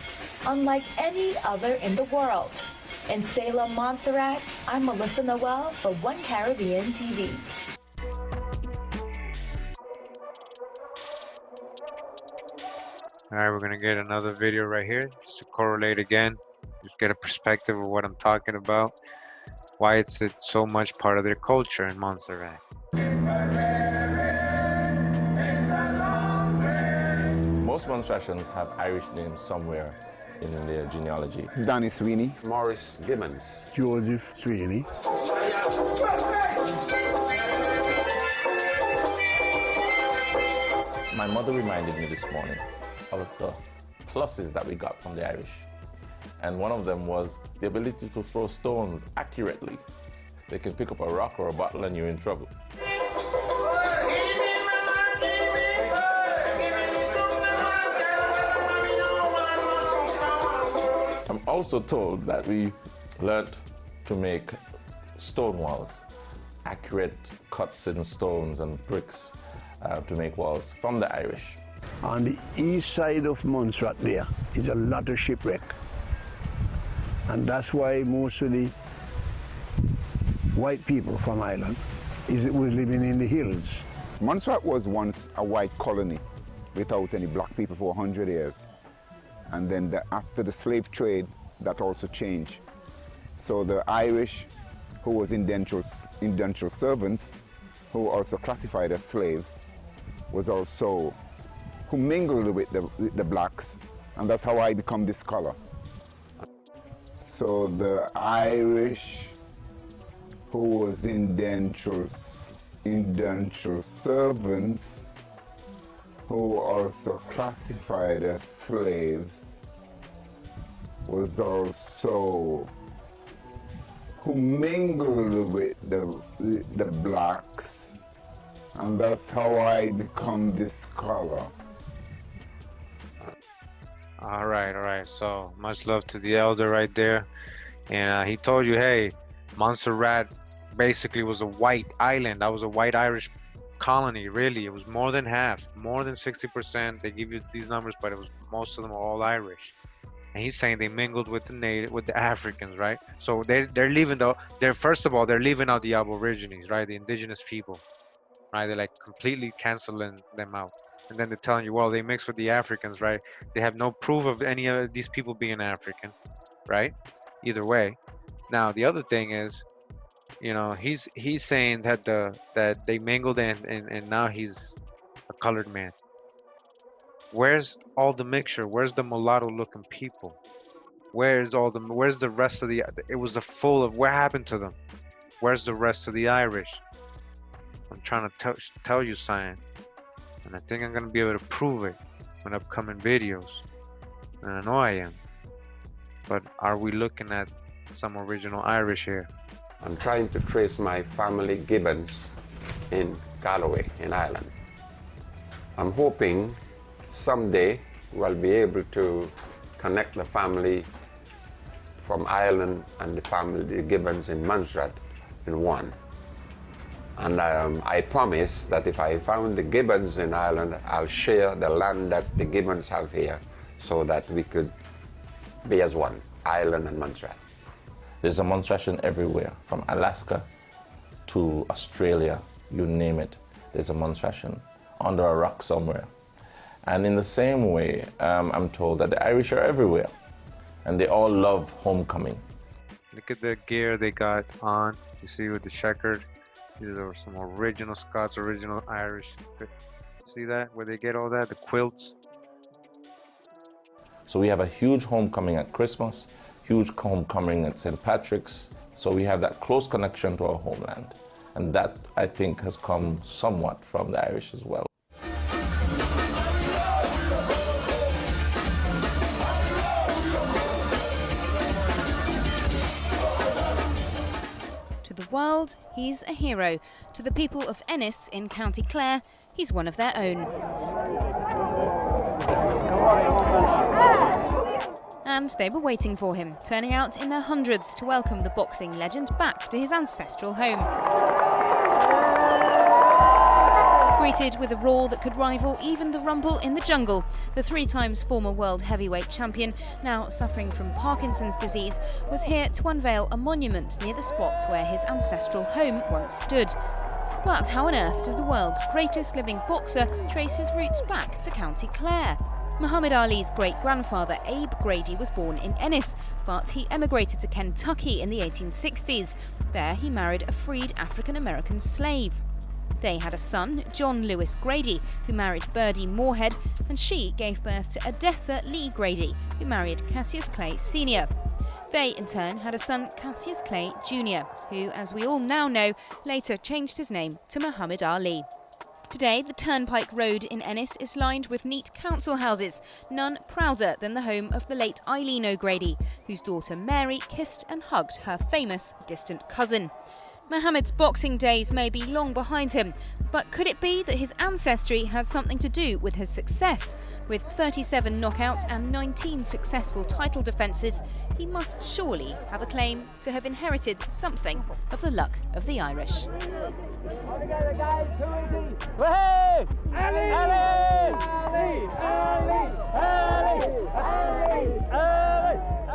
unlike any other in the world. In Salem, Montserrat, I'm Melissa Noel for One Caribbean TV. All right, we're gonna get another video right here just to correlate again, just get a perspective of what I'm talking about, why it's so much part of their culture in Montserrat. Most Montserratians have Irish names somewhere in their genealogy. Danny Sweeney, Morris Gibbons, Joseph Sweeney. My mother reminded me this morning of the pluses that we got from the Irish. And one of them was the ability to throw stones accurately. They can pick up a rock or a bottle and you're in trouble. I'm also told that we learned to make stone walls, accurate cuts in stones and bricks to make walls from the Irish. On the east side of Montserrat there is a lot of shipwreck. And that's why most of the white people from Ireland was living in the hills. Montserrat was once a white colony without any black people for 100 years. And then after the slave trade, that also changed. So the Irish, who was indentured servants, who were also classified as slaves, was also who mingled with the blacks, and that's how I become this color. So the Irish, who was indentured servants, who were also classified as slaves, was also who mingled with the blacks, and that's how I become this color. All right. So much love to the elder right there. And he told you, hey, Montserrat basically was a white island. That was a white Irish colony, really. It was more than half, more than 60%. They give you these numbers, but it was most of them are all Irish. And he's saying they mingled with the Africans, right? So they're leaving first of all, they're leaving out the Aborigines, right? The indigenous people, right? They're like completely canceling them out. And then they're telling you, well, they mix with the Africans, right? They have no proof of any of these people being African, right? Either way. Now, the other thing is, you know, he's saying that that they mingled and now he's a colored man. Where's all the mixture? Where's the mulatto-looking people? Where's the rest of the? It was a full of. What happened to them? Where's the rest of the Irish? I'm trying to tell you something. And I think I'm going to be able to prove it in upcoming videos. And I know I am. But are we looking at some original Irish here? I'm trying to trace my family Gibbons in Galloway, in Ireland. I'm hoping someday we'll be able to connect the family from Ireland and the family, the Gibbons in Montserrat, in one. And I promise that if I found the Gibbons in Ireland, I'll share the land that the Gibbons have here so that we could be as one, Ireland and Montserrat. There's a Montserratian everywhere, from Alaska to Australia, you name it. There's a Montserratian under a rock somewhere. And in the same way, I'm told that the Irish are everywhere, and they all love homecoming. Look at the gear they got on. You see with the checkered. These are some original Scots, original Irish. See that? Where they get all that? The quilts. So we have a huge homecoming at Christmas, huge homecoming at St. Patrick's. So we have that close connection to our homeland. And that, I think, has come somewhat from the Irish as well. To the world, he's a hero. To the people of Ennis in County Clare, he's one of their own. And they were waiting for him, turning out in their hundreds to welcome the boxing legend back to his ancestral home. Greeted with a roar that could rival even the rumble in the jungle, the 3-time former world heavyweight champion, now suffering from Parkinson's disease, was here to unveil a monument near the spot where his ancestral home once stood. But how on earth does the world's greatest living boxer trace his roots back to County Clare? Muhammad Ali's great-grandfather Abe Grady was born in Ennis, but he emigrated to Kentucky in the 1860s. There he married a freed African-American slave. They had a son, John Lewis Grady, who married Birdie Moorhead, and she gave birth to Odessa Lee Grady, who married Cassius Clay Sr. They, in turn, had a son, Cassius Clay Jr., who, as we all now know, later changed his name to Muhammad Ali. Today, the Turnpike Road in Ennis is lined with neat council houses, none prouder than the home of the late Eileen O'Grady, whose daughter Mary kissed and hugged her famous distant cousin. Muhammad's boxing days may be long behind him, but could it be that his ancestry had something to do with his success? With 37 knockouts and 19 successful title defences, he must surely have a claim to have inherited something of the luck of the Irish. All together, guys. Who is he? Hey! Ali! Ali! Ali! Ali! Ali! Ali! Ali! Ali!